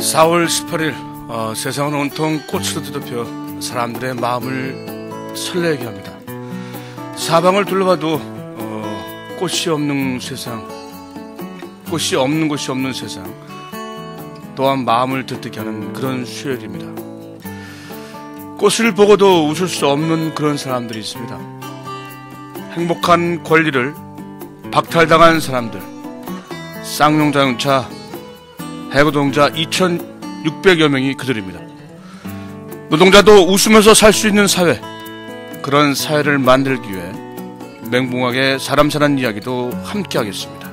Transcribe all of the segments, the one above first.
4월 18일 세상은 온통 꽃으로 뒤덮여 사람들의 마음을 설레게 합니다. 사방을 둘러봐도 꽃이 없는 세상, 꽃이 없는 곳이 없는 세상, 또한 마음을 들뜨게 하는 그런 수요일입니다. 꽃을 보고도 웃을 수 없는 그런 사람들이 있습니다. 행복한 권리를 박탈당한 사람들, 쌍용자동차 해고노동자 2,600여 명이 그들입니다. 노동자도 웃으면서 살 수 있는 사회, 그런 사회를 만들기 위해 맹봉하게 사람 사는 이야기도 함께 하겠습니다.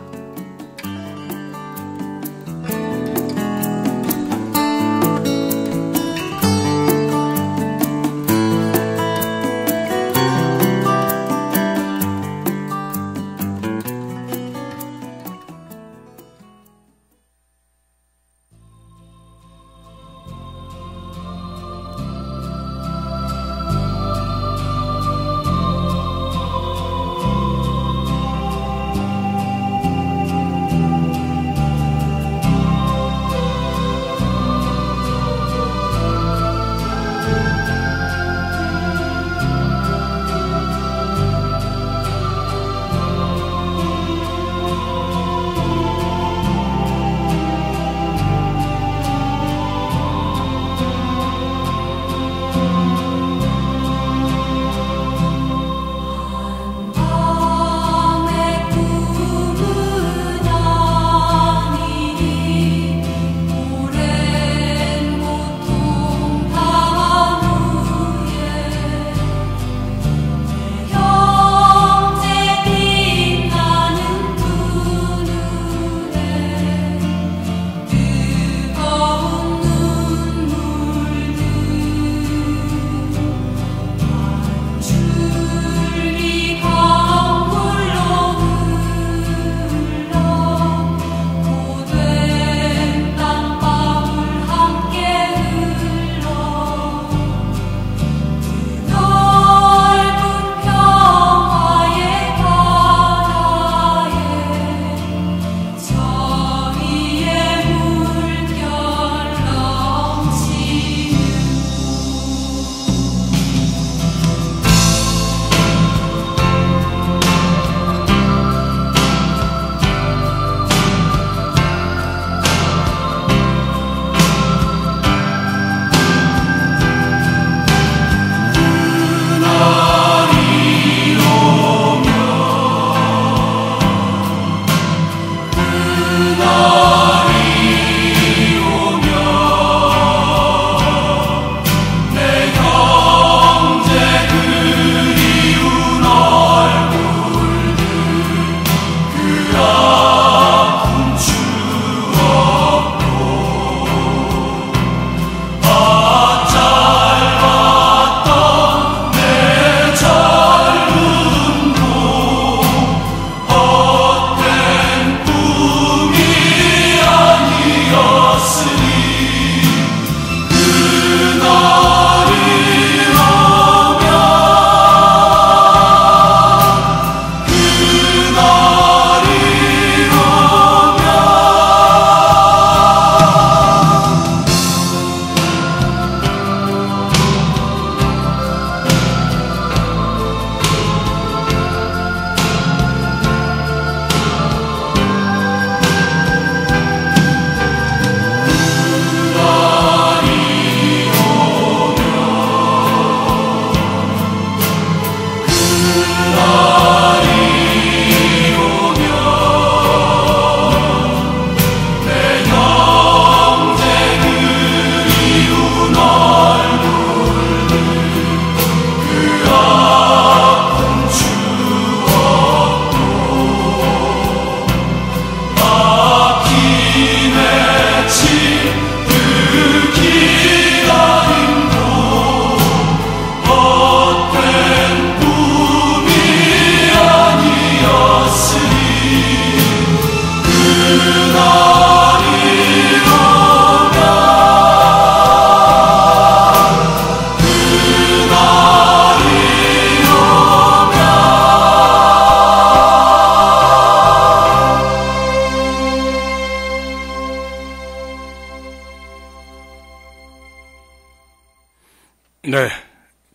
네,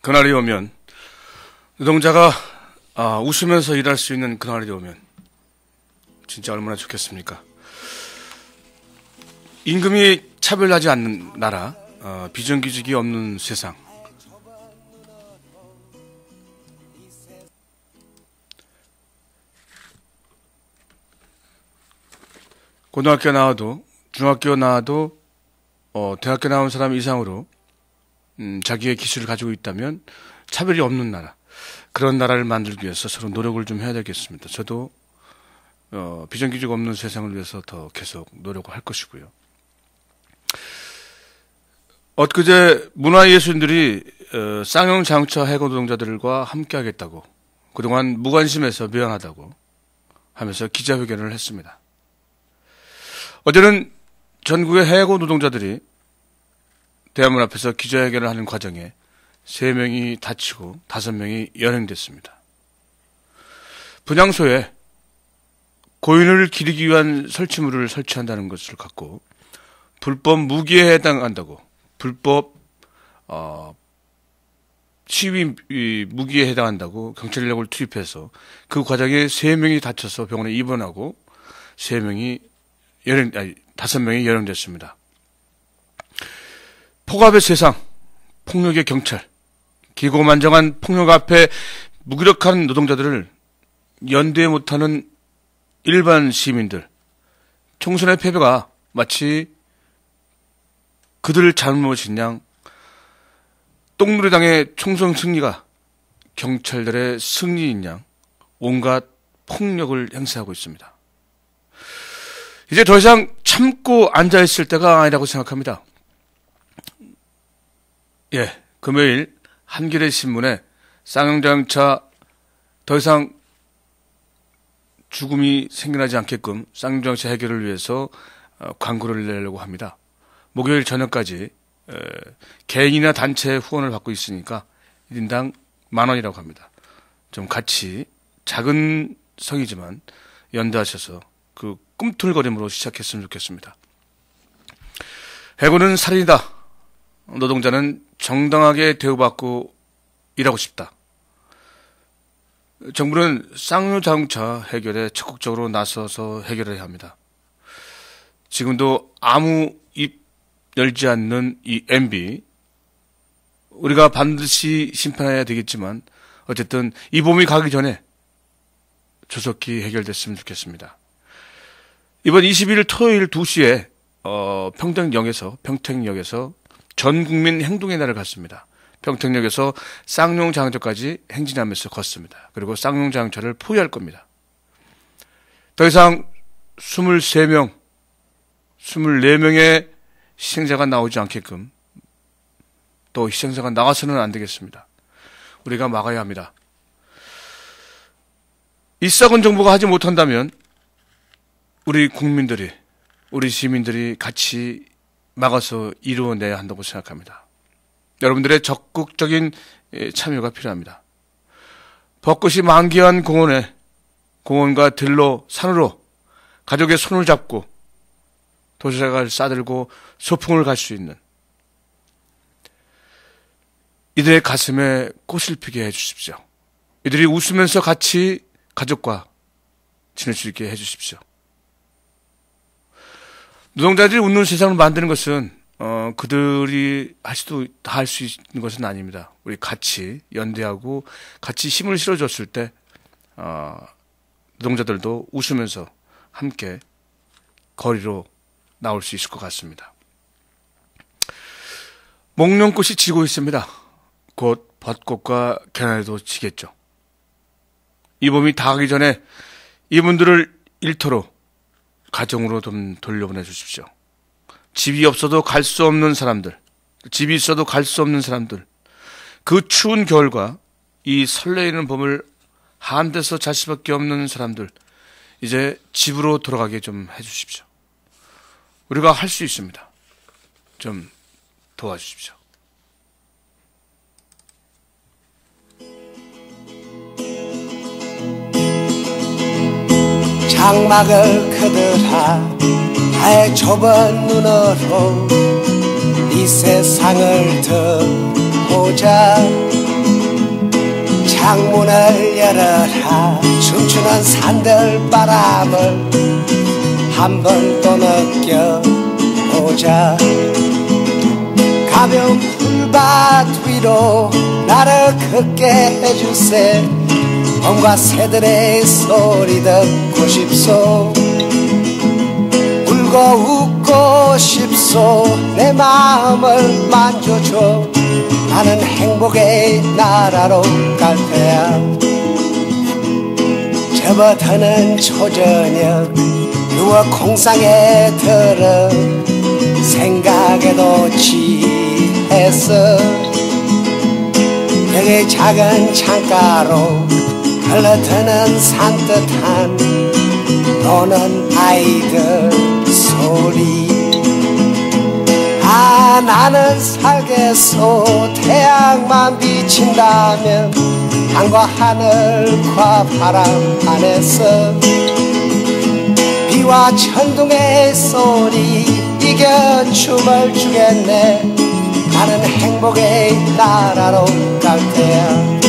그날이 오면, 노동자가 웃으면서 일할 수 있는 그날이 오면 진짜 얼마나 좋겠습니까? 임금이 차별하지 않는 나라, 비정규직이 없는 세상. 고등학교 나와도, 중학교 나와도, 대학교 나온 사람 이상으로 자기의 기술을 가지고 있다면 차별이 없는 나라, 그런 나라를 만들기 위해서 서로 노력을 좀 해야 되겠습니다. 저도 비정규직 없는 세상을 위해서 더 계속 노력을 할 것이고요. 엊그제 문화예술인들이 쌍용장처 해고 노동자들과 함께 하겠다고, 그동안 무관심해서 미안하다고 하면서 기자회견을 했습니다. 어제는 전국의 해고 노동자들이 대한문 앞에서 기자회견을 하는 과정에 3명이 다치고 5명이 연행됐습니다. 분향소에 고인을 기리기 위한 설치물을 설치한다는 것을 갖고 불법 무기에 해당한다고, 불법 시위 무기에 해당한다고 경찰 인력을 투입해서 그 과정에 3명이 다쳐서 병원에 입원하고 5명이 연행됐습니다. 폭압의 세상, 폭력의 경찰, 기고만장한 폭력 앞에 무기력한 노동자들을 연대 못하는 일반 시민들, 총선의 패배가 마치 그들 잘못인 양 똥누리당의 총선 승리가 경찰들의 승리인 양 온갖 폭력을 행사하고 있습니다. 이제 더 이상 참고 앉아있을 때가 아니라고 생각합니다. 금요일 한겨레 신문에 쌍용장차 더 이상 죽음이 생겨나지 않게끔 쌍용장차 해결을 위해서 광고를 내려고 합니다. 목요일 저녁까지 개인이나 단체 후원을 받고 있으니까 1인당 10,000원이라고 합니다. 좀 같이 작은 성이지만 연대하셔서 그 꿈틀거림으로 시작했으면 좋겠습니다. 해고는 살인이다. 노동자는 정당하게 대우받고 일하고 싶다. 정부는 쌍용장차 해결에 적극적으로 나서서 해결해야 합니다. 지금도 아무 입 열지 않는 이 MB, 우리가 반드시 심판해야 되겠지만 어쨌든 이 봄이 가기 전에 조속히 해결됐으면 좋겠습니다. 이번 21일 토요일 2시에 평택역에서 전국민 행동의 날을 갖습니다. 평택역에서 쌍용장터까지 행진하면서 걷습니다. 그리고 쌍용장터를 포위할 겁니다. 더 이상 23명, 24명의 희생자가 나오지 않게끔, 또 희생자가 나와서는 안 되겠습니다. 우리가 막아야 합니다. 이 썩은 정부가 하지 못한다면 우리 국민들이, 우리 시민들이 같이 막아서 이루어내야 한다고 생각합니다. 여러분들의 적극적인 참여가 필요합니다. 벚꽃이 만개한 공원과 들로, 산으로 가족의 손을 잡고 도시락을 싸들고 소풍을 갈 수 있는, 이들의 가슴에 꽃을 피게 해주십시오. 이들이 웃으면서 같이 가족과 지낼 수 있게 해주십시오. 노동자들이 웃는 세상을 만드는 것은 그들이 다 할 수 있는 것은 아닙니다. 우리 같이 연대하고 같이 힘을 실어줬을 때 노동자들도 웃으면서 함께 거리로 나올 수 있을 것 같습니다. 목련꽃이 지고 있습니다. 곧 벚꽃과 개나리도 지겠죠. 이 봄이 다 가기 전에 이분들을 일터로, 가정으로 좀 돌려보내 주십시오. 집이 없어도 갈 수 없는 사람들, 집이 있어도 갈 수 없는 사람들, 그 추운 겨울과 이 설레이는 봄을 한데서 잘 수밖에 없는 사람들, 이제 집으로 돌아가게 좀 해주십시오. 우리가 할 수 있습니다. 좀 도와주십시오. 장막을 그들아 나의 좁은 눈으로 이 세상을 보자. 창문을 열어라. 춤추는 산들바람을 한 번 또 느껴보자. 가벼운 풀밭 위로 나를 걷게 해주세. 봄과 새들의 소리 듣고 싶소. 울고 웃고 싶소. 내 마음을 만져줘. 나는 행복의 나라로 갈 테야. 접어드는 초저녁 누워 공상에 들어 생각에도 취했어. 여기 작은 창가로 흘러드는 산뜻한 노는 아이들 소리. 아, 나는 살겠소. 태양만 비친다면 땅과 하늘과 바람 안에서. 비와 천둥의 소리 이겨 춤을 추겠네. 나는 행복의 나라로 갈 테야.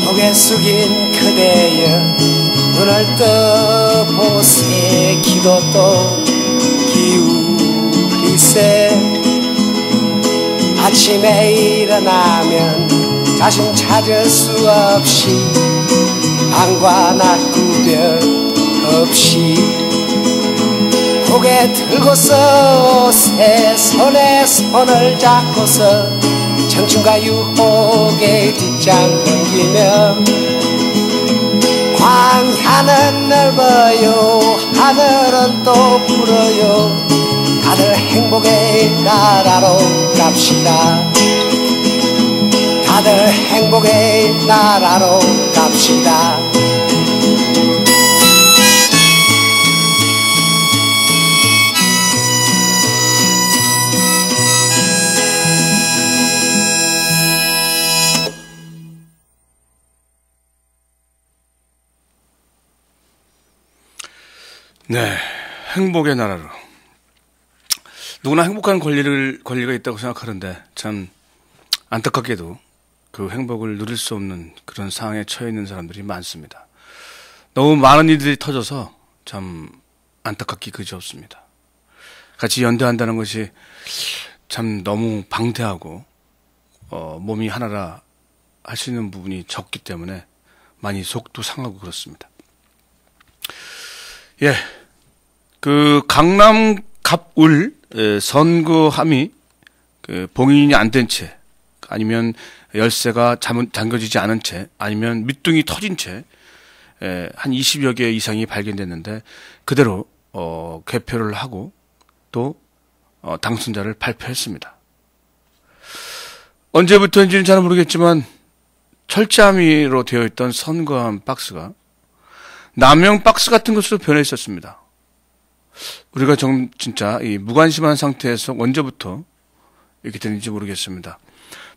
고개 숙인 그대여 눈을 떠보세. 기도 또 기울이세. 아침에 일어나면 자신 찾을 수 없이 밤과 낮 구별 없이 고개 들고서 새 손에 손을 잡고서 청춘과 유혹의 뒷장 넘기며. 광야는 넓어요. 하늘은 또 푸르요. 다들 행복의 나라로 갑시다. 다들 행복의 나라로 갑시다. 네, 행복의 나라로. 누구나 행복한 권리가 있다고 생각하는데 참 안타깝게도 그 행복을 누릴 수 없는 그런 상황에 처해 있는 사람들이 많습니다. 너무 많은 일들이 터져서 참 안타깝기 그지없습니다. 같이 연대한다는 것이 참 너무 방대하고 몸이 하나라 할 수 있는 부분이 적기 때문에 많이 속도 상하고 그렇습니다. 예, 그 강남 갑울 선거함이 그 봉인이 안 된 채, 아니면 열쇠가 잠겨지지 않은 채, 아니면 밑둥이 터진 채 한 20여 개 이상이 발견됐는데 그대로 개표를 하고 또 당선자를 발표했습니다. 언제부터인지는 잘 모르겠지만 철자미로 되어 있던 선거함 박스가 남용 박스 같은 것으로 변해 있었습니다. 우리가 진짜 이 무관심한 상태에서 언제부터 이렇게 됐는지 모르겠습니다.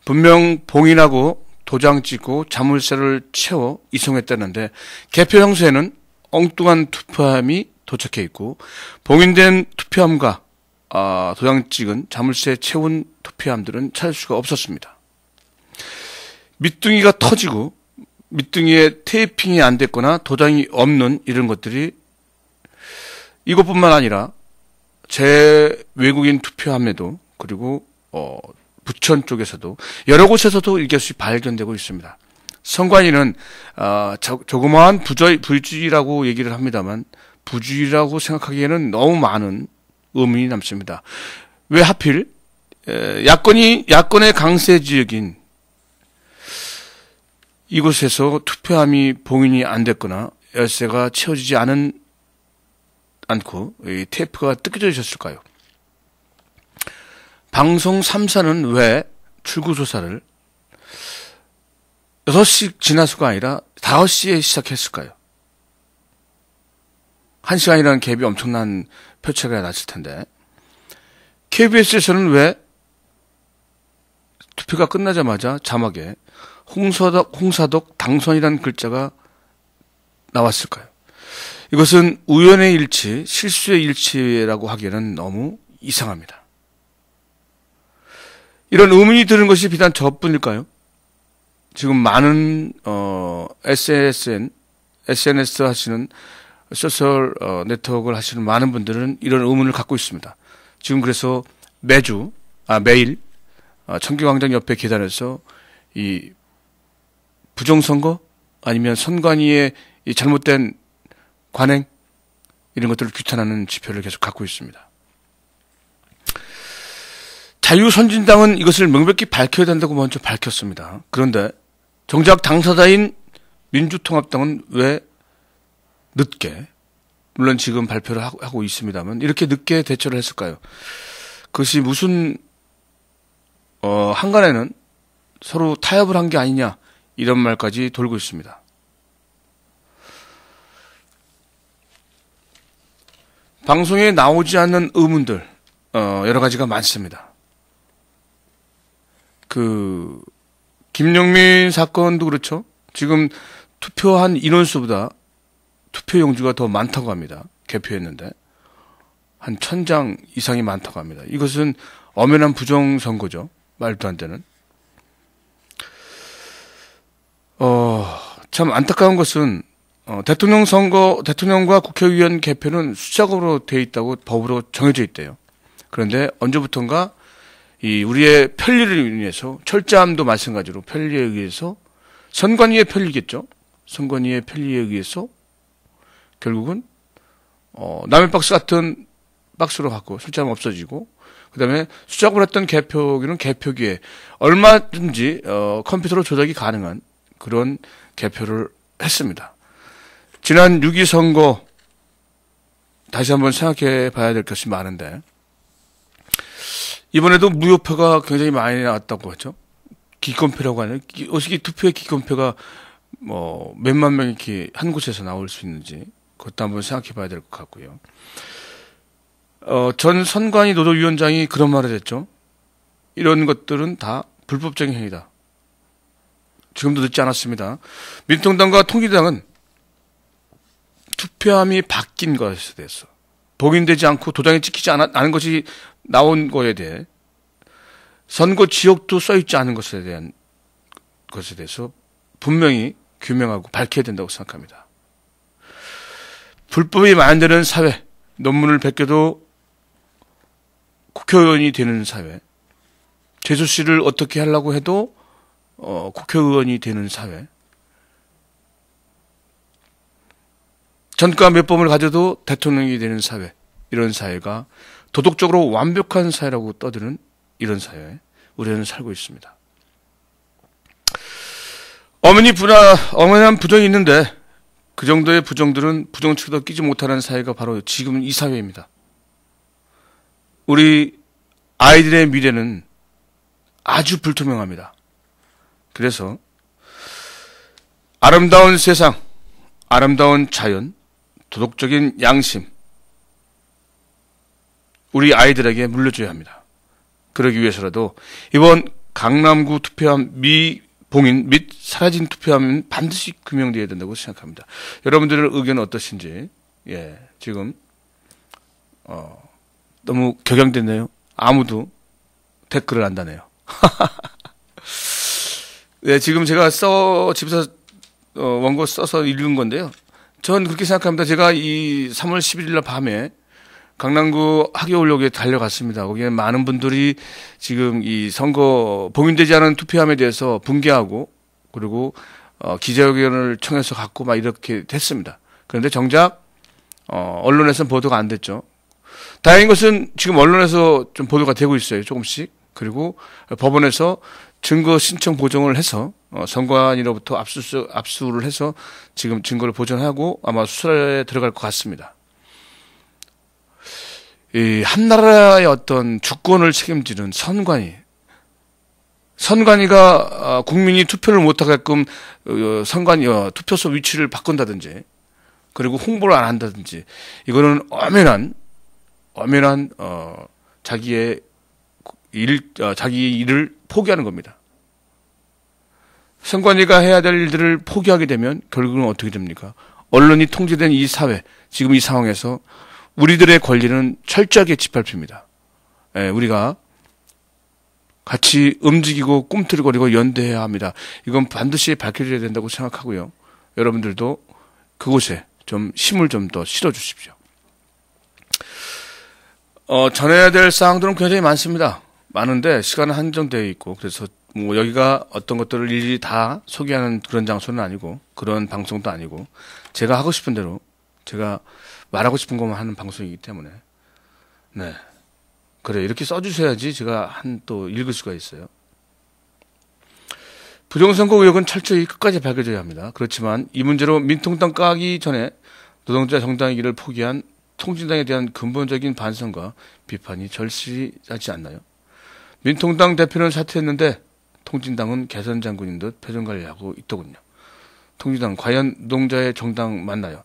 분명 봉인하고 도장 찍고 자물쇠를 채워 이송했다는데 개표 형수에는 엉뚱한 투표함이 도착해 있고 봉인된 투표함과 도장 찍은 자물쇠 채운 투표함들은 찾을 수가 없었습니다. 밑둥이가 터지고 밑둥이에 테이핑이 안 됐거나 도장이 없는 이런 것들이 이것뿐만 아니라 제 외국인 투표함에도 그리고 부천 쪽에서도 여러 곳에서도 이것이 발견되고 있습니다. 선관위는 조그마한 부주의라고 얘기를 합니다만 부주의라고 생각하기에는 너무 많은 의문이 남습니다. 왜 하필 야권의 강세 지역인 이곳에서 투표함이 봉인이 안 됐거나 열쇠가 채워지지 않고 이 테이프가 뜯겨져 있었을까요? 방송 3사는 왜 출구조사를 6시 지나서가 아니라 5시에 시작했을까요? 1시간이라는 갭이 엄청난 표차가 났을 텐데 KBS에서는 왜 투표가 끝나자마자 자막에 홍사덕 당선이라는 글자가 나왔을까요? 이것은 우연의 일치, 실수의 일치라고 하기에는 너무 이상합니다. 이런 의문이 드는 것이 비단 저뿐일까요? 지금 많은 SNS 하시는 소셜 네트워크를 하시는 많은 분들은 이런 의문을 갖고 있습니다. 지금 그래서 매일 청계광장 옆에 계단에서 이 부정선거 아니면 선관위의 이 잘못된 관행 이런 것들을 규탄하는 지표를 계속 갖고 있습니다. 자유선진당은 이것을 명백히 밝혀야 된다고 먼저 밝혔습니다. 그런데 정작 당사자인 민주통합당은 왜 늦게, 물론 지금 발표를 하고 있습니다만 이렇게 늦게 대처를 했을까요? 그것이 무슨 한간에는 서로 타협을 한 게 아니냐 이런 말까지 돌고 있습니다. 방송에 나오지 않는 의문들 여러 가지가 많습니다. 김영민 사건도 그렇죠. 지금 투표한 인원수보다 투표 용지가 더 많다고 합니다. 개표했는데 한 1000장 이상이 많다고 합니다. 이것은 엄연한 부정선거죠. 말도 안 되는. 참 안타까운 것은 대통령과 국회의원 개표는 수작업으로 되어 있다고 법으로 정해져 있대요. 그런데 언제부턴가 우리의 편리를 위해서 철저함도 마찬가지로 편리에 의해서 선관위의 편리겠죠. 선관위의 편리에 의해서 결국은 남의 박스 같은 박스로 갖고 출장 없어지고 그다음에 수작을 했던 개표기는 개표기에 얼마든지 컴퓨터로 조작이 가능한 그런 개표를 했습니다. 지난 6.2 선거 다시 한번 생각해 봐야 될 것이 많은데 이번에도 무효표가 굉장히 많이 나왔다고 하죠. 기권표라고 하는 어떻게 투표의 기권표가 몇만 명 이렇게 한 곳에서 나올 수 있는지 그것도 한번 생각해 봐야 될 것 같고요. 전 선관위 노조위원장이 그런 말을 했죠. 이런 것들은 다 불법적인 행위다. 지금도 늦지 않았습니다. 민통당과 통일당은 투표함이 바뀐 것에 대해서 봉인되지 않고 도장이 찍히지 않은 것이 나온 거에 대해 선거 지역도 써있지 않은 것에 대해서 분명히 규명하고 밝혀야 된다고 생각합니다. 불법이 만드는 사회, 논문을 베껴도 국회의원이 되는 사회, 재수씨를 어떻게 하려고 해도 국회의원이 되는 사회, 전과 몇 번을 가져도 대통령이 되는 사회, 이런 사회가 도덕적으로 완벽한 사회라고 떠드는 이런 사회에 우리는 살고 있습니다. 어머니한 부정이 있는데 그 정도의 부정들은 부정치도 끼지 못하는 사회가 바로 지금 이 사회입니다. 우리 아이들의 미래는 아주 불투명합니다. 그래서 아름다운 세상, 아름다운 자연, 도덕적인 양심, 우리 아이들에게 물려줘야 합니다. 그러기 위해서라도 이번 강남구 투표함 미봉인 및 사라진 투표함은 반드시 규명되어야 된다고 생각합니다. 여러분들의 의견은 어떠신지, 지금, 너무 격양됐네요. 아무도 댓글을 안 다네요. 네, 지금 제가 집에서 원고 써서 읽은 건데요. 전 그렇게 생각합니다. 제가 이 3월 11일 날 밤에 강남구 하계울역에 달려갔습니다. 거기에 많은 분들이 지금 이 선거 봉인되지 않은 투표함에 대해서 분개하고 그리고 기자회견을 청해서 갖고 막 이렇게 됐습니다. 그런데 정작 언론에서는 보도가 안 됐죠. 다행인 것은 지금 언론에서 좀 보도가 되고 있어요. 조금씩. 그리고 법원에서 증거 신청 보정을 해서 선관위로부터 압수를 해서 지금 증거를 보존하고 아마 수사에 들어갈 것 같습니다. 이 한 나라의 어떤 주권을 책임지는 선관위가 국민이 투표를 못하게끔 선관위 투표소 위치를 바꾼다든지 그리고 홍보를 안 한다든지 이거는 엄연한 자기 일을 포기하는 겁니다. 선관위가 해야 될 일들을 포기하게 되면 결국은 어떻게 됩니까? 언론이 통제된 이 사회, 지금 이 상황에서 우리들의 권리는 철저하게 짓밟힙니다. 우리가 같이 움직이고 꿈틀거리고 연대해야 합니다. 이건 반드시 밝혀져야 된다고 생각하고요. 여러분들도 그곳에 좀 힘을 좀 더 실어주십시오. 전해야 될 사항들은 굉장히 많습니다. 많은데 시간은 한정되어 있고 그래서 뭐 여기가 어떤 것들을 일일이 다 소개하는 그런 장소는 아니고 그런 방송도 아니고 제가 하고 싶은 대로 제가 말하고 싶은 것만 하는 방송이기 때문에 네 그래 이렇게 써주셔야지 제가 또 읽을 수가 있어요. 부정선거 의혹은 철저히 끝까지 밝혀져야 합니다. 그렇지만 이 문제로 민통당 까기 전에 노동자 정당이기를 포기한 통진당에 대한 근본적인 반성과 비판이 절실하지 않나요? 민통당 대표는 사퇴했는데 통진당은 개선 장군인 듯 표정 관리하고 있더군요. 통진당 과연 노동자의 정당 맞나요?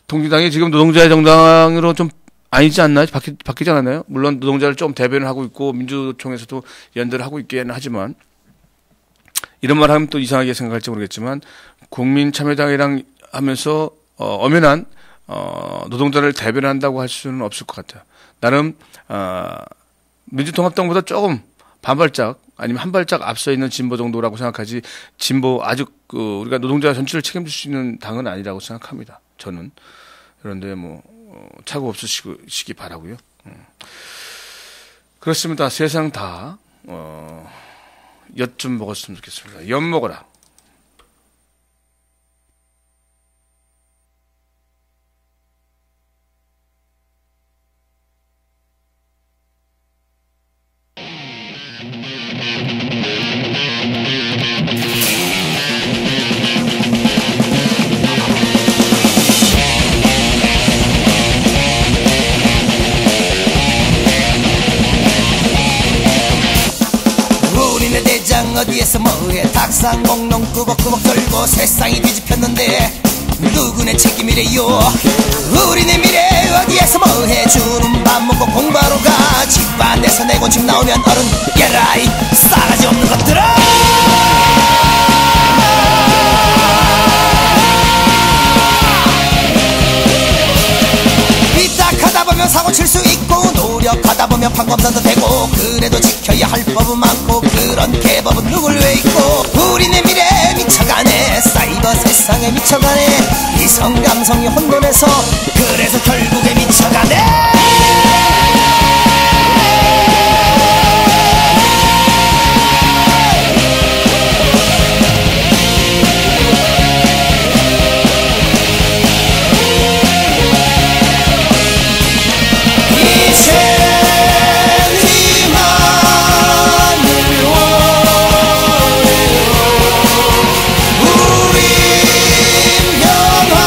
통진당이 지금 노동자의 정당으로 좀 아니지 않나요? 바뀌지 않았나요? 물론 노동자를 좀 대변을 하고 있고 민주총에서도 연대를 하고 있기는 하지만 이런 말 하면 또 이상하게 생각할지 모르겠지만 국민참여당이랑 하면서 엄연한 노동자를 대변한다고 할 수는 없을 것 같아요. 나름 민주통합당보다 조금 반발짝 아니면 한 발짝 앞서 있는 진보 정도라고 생각하지 진보 아주 우리가 노동자 전체를 책임질 수 있는 당은 아니라고 생각합니다. 저는. 그런데 뭐 착오 없으시기 바라고요. 그렇습니다. 세상 다 엿 좀 먹었으면 좋겠습니다. 엿 먹어라. 어디에서 뭐해 닭상 몽롱 꾸벅꾸벅 떨고 세상이 뒤집혔는데 누구네 책임이래요. 우리네 미래 어디에서 뭐해 주는 밥 먹고 공부하러 가 집안에서 내고 집 나오면 어른 얘라이 싸가지 없는 것들아. 삐딱하다 보면 사고 칠 수 있고 노력하다 보면 판검사도 되고 그래도 지켜야 할 법은 많고 그런 개법은 누굴 왜 있고 우리네 미래에 미쳐가네 사이버 세상에 미쳐가네 이성 감성이 혼돈해서 그래서 결국에 미쳐가네. 우린 변화를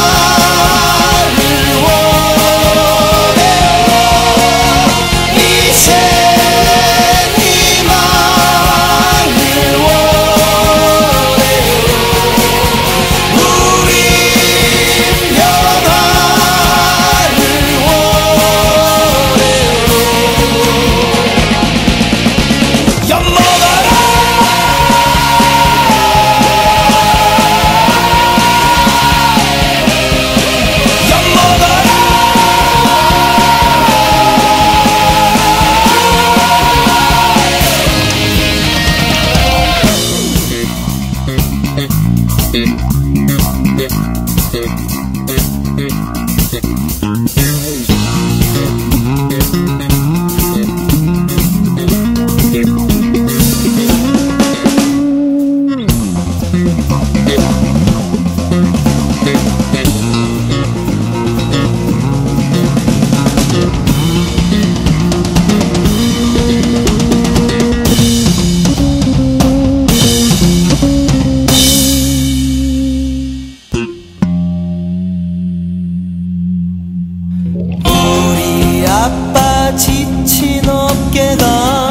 바빠 지친 어깨가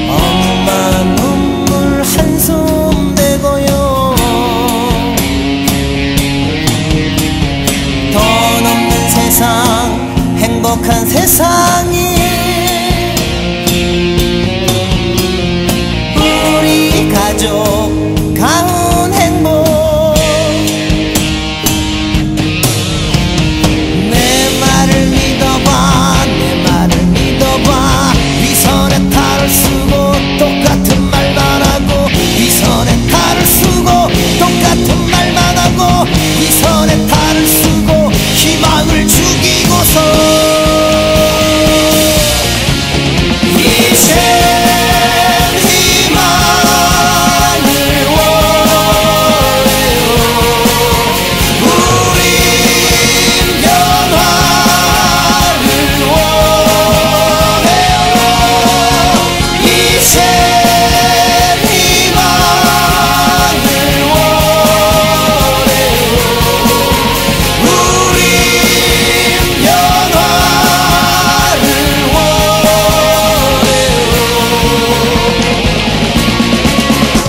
엄마 눈물 한숨 내고요. 돈 없는 세상 행복한 세상이 우리 가족 가운 행복 내 말을 믿어봐 내 말을 믿어봐 위선의 탈을 쓰고 똑같은 말만 하고 위선의 탈을 쓰고 똑같은 말만 하고 위선의 탈을 쓰고 희망을 죽이고서 이제 희망을 원해요. 우린 변화를 원해요. 이제 희망을 원해요. 우린 변화를 원해요.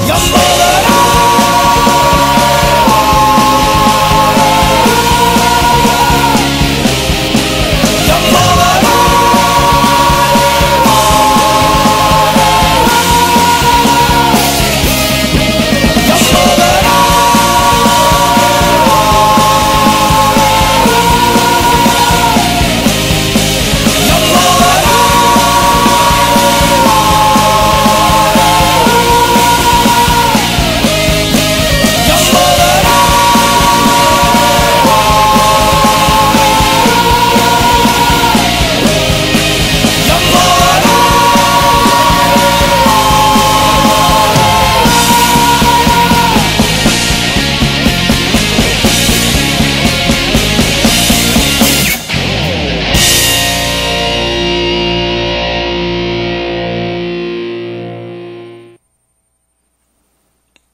엿먹어라 엿먹어라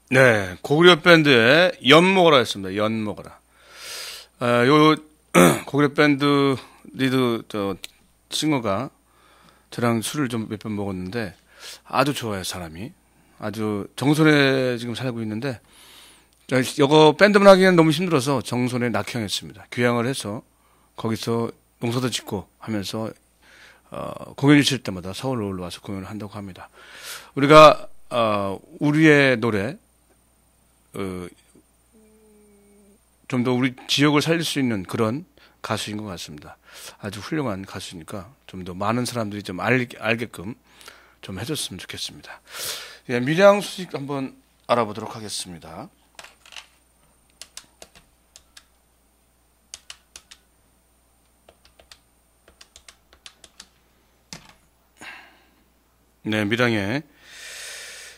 네, 고구려 밴드의 엿먹어라 했습니다. 엿먹어라. 요 고구려 밴드 리드 싱어가 저랑 술을 좀 몇 번 먹었는데 아주 좋아요, 사람이. 아주 정선에 지금 살고 있는데 이거 밴드만 하기에는 너무 힘들어서 정선에 낙향했습니다. 귀향을 해서 거기서 농사도 짓고 하면서 공연이 있을 때마다 서울로 올라와서 공연을 한다고 합니다. 우리가 우리의 노래 좀 더 우리 지역을 살릴 수 있는 그런 가수인 것 같습니다. 아주 훌륭한 가수니까 좀 더 많은 사람들이 좀 알게끔 좀 해줬으면 좋겠습니다. 예, 밀양 소식 한번 알아보도록 하겠습니다. 네, 밀양에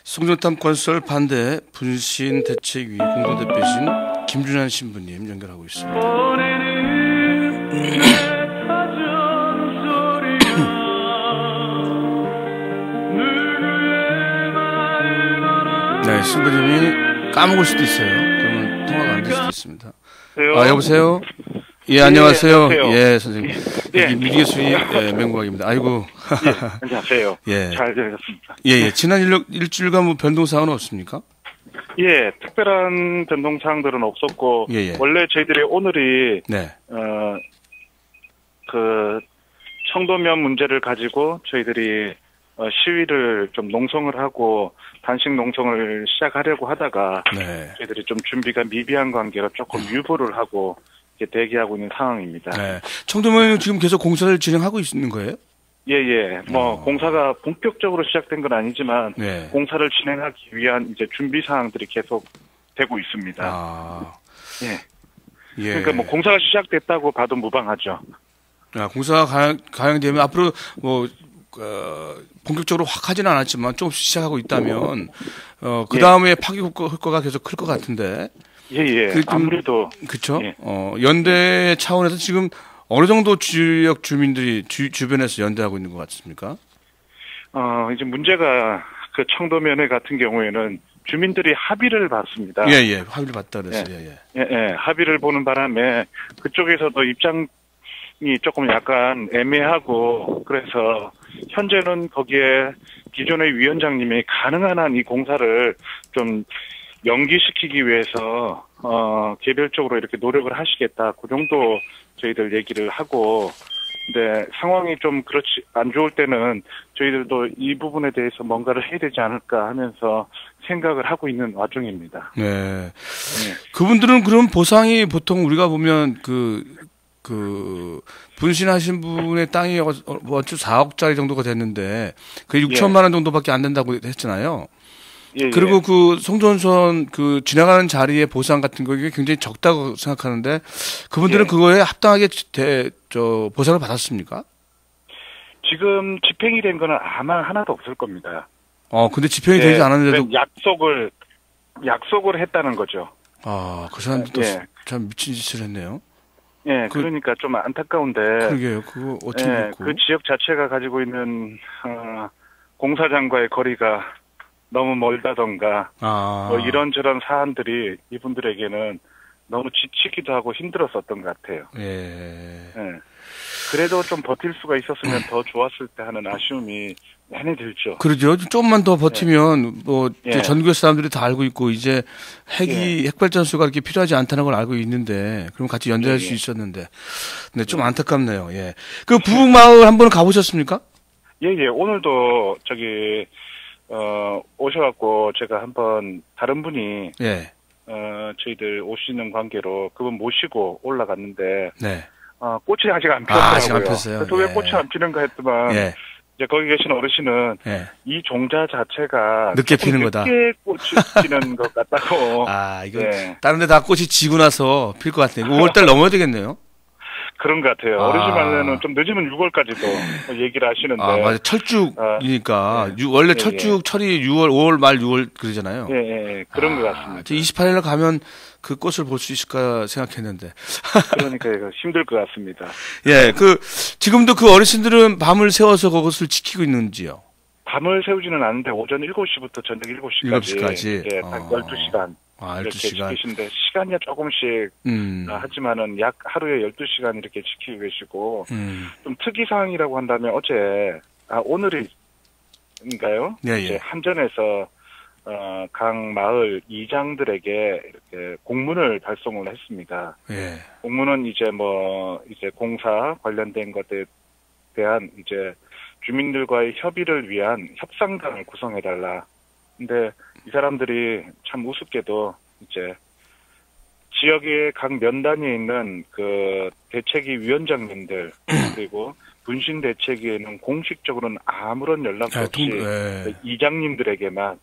송전탑 건설 반대 분신 대책위 공동대표이신 김준환 신부님 연결하고 있습니다. 네, 신부님이 까먹을 수도 있어요. 그러면 통화가 안 될 수도 있습니다. 여보세요? 예, 안녕하세요. 안녕하세요. 예, 선생님. 예. 미개수의 맹구학입니다. 아이고. 예, 안녕하세요. 예. 잘 지내셨습니다. 예, 예. 지난 일주일간 뭐 변동사항은 없습니까? 예, 특별한 변동사항들은 없었고, 예, 예. 원래 저희들이 오늘이, 네. 청도면 문제를 가지고 저희들이 시위를 좀 농성을 하고, 단식 농성을 시작하려고 하다가, 네. 저희들이 좀 준비가 미비한 관계로 조금 유보를 하고, 이렇게 대기하고 있는 상황입니다. 네. 청도면 지금 계속 공사를 진행하고 있는 거예요? 예. 공사가 본격적으로 시작된 건 아니지만, 네. 공사를 진행하기 위한 이제 준비 사항들이 계속 되고 있습니다. 아. 예. 예. 그러니까 뭐 공사가 시작됐다고 봐도 무방하죠. 공사가 가행되면 앞으로 본격적으로 확 하지는 않았지만 조금씩 시작하고 있다면, 그 다음에 파기 효과가 계속 클 것 같은데. 예. 아무래도. 그쵸? 예. 연대 차원에서 지금 어느 정도 지역 주민들이 주변에서 연대하고 있는 것 같습니까? 이제 문제가 그 청도면회 같은 경우에는 주민들이 합의를 봤습니다. 예, 예. 합의를 봤다 그랬어요. 예, 예. 예, 합의를 보는 바람에 그쪽에서도 입장이 조금 약간 애매하고 그래서 현재는 거기에 기존의 위원장님이 가능한 한 이 공사를 좀 연기시키기 위해서 개별적으로 이렇게 노력을 하시겠다. 그 정도 저희들 얘기를 하고 근데 상황이 좀 그렇지 안 좋을 때는 저희들도 이 부분에 대해서 뭔가를 해야 되지 않을까 하면서 생각을 하고 있는 와중입니다. 네. 네. 그분들은 그럼 보상이 보통 우리가 보면 분신하신 분의 땅이 어쭈 4억짜리 정도가 됐는데 그게 6천만 원 정도밖에 안 된다고 했잖아요. 예, 그리고 예. 그 송전선 지나가는 자리에 보상 같은 거 이게 굉장히 적다고 생각하는데 그분들은 예. 그거에 합당하게 보상을 받았습니까? 지금 집행이 된 거는 아마 하나도 없을 겁니다. 근데 집행이 되지 않았는데도 약속을 했다는 거죠. 그 사람들도 예. 참 미친 짓을 했네요. 예, 그러니까 좀 안타까운데. 그러게요. 그거 어떻게 됐고. 그 지역 자체가 가지고 있는 공사장과의 거리가 너무 멀다던가 뭐 이런저런 사안들이 이분들에게는 너무 지치기도 하고 힘들었었던 것 같아요. 예. 예. 그래도 좀 버틸 수가 있었으면 더 좋았을 때 하는 아쉬움이 많이 들죠. 그러죠. 조금만 더 버티면 예. 전국의 사람들이 다 알고 있고 이제 핵발전소가 이렇게 필요하지 않다는 걸 알고 있는데 그럼 같이 연대할 수 있었는데. 근데 좀 안타깝네요. 예. 그 부북마을 한번 가보셨습니까? 예. 오늘도 오셔갖고 제가 한번 다른 분이 예. 저희들 오시는 관계로 그분 모시고 올라갔는데 네. 꽃이 아직 안 피었더라고요. 아직 안 폈어요. 그래서 왜 꽃이 안 피는가 했더만 이제 거기 계신 어르신은 이 종자 자체가 늦게 피는 거다. 늦게 꽃이 피는 것 같다고. 이거 다른 데 다 꽃이 지고 나서 필 것 같아요. 5월달 넘어야 되겠네요. 그런 것 같아요. 어르신 말로는 좀 늦으면 6월까지도 얘기를 하시는데. 맞아요. 철쭉이니까. 원래 철쭉 철이 6월, 5월 말 6월 그러잖아요. 예. 그런 것 같습니다. 28일날 가면 그 꽃을 볼 수 있을까 생각했는데. 그러니까 이거 힘들 것 같습니다. 예, 지금도 그 어르신들은 밤을 새워서 그것을 지키고 있는지요? 밤을 새우지는 않는데 오전 7시부터 저녁 7시까지. 예, 딱 12시간. 12시간. 지키시는데 시간이 조금씩 하지만은 약 하루에 12시간 이렇게 지키고 계시고 좀 특이사항이라고 한다면 오늘인가요? 예. 이제 한전에서 각 마을 이장들에게 이렇게 공문을 발송을 했습니다. 예. 공문은 이제 공사 관련된 것에 대한 이제 주민들과의 협의를 위한 협상단을 구성해달라. 근데 이 사람들이 참 우습게도 이제 지역의 각 면단위에 있는 그 대책위 위원장님들 그리고 분신 대책위에는 공식적으로는 아무런 연락도 없이 그 이장님들에게만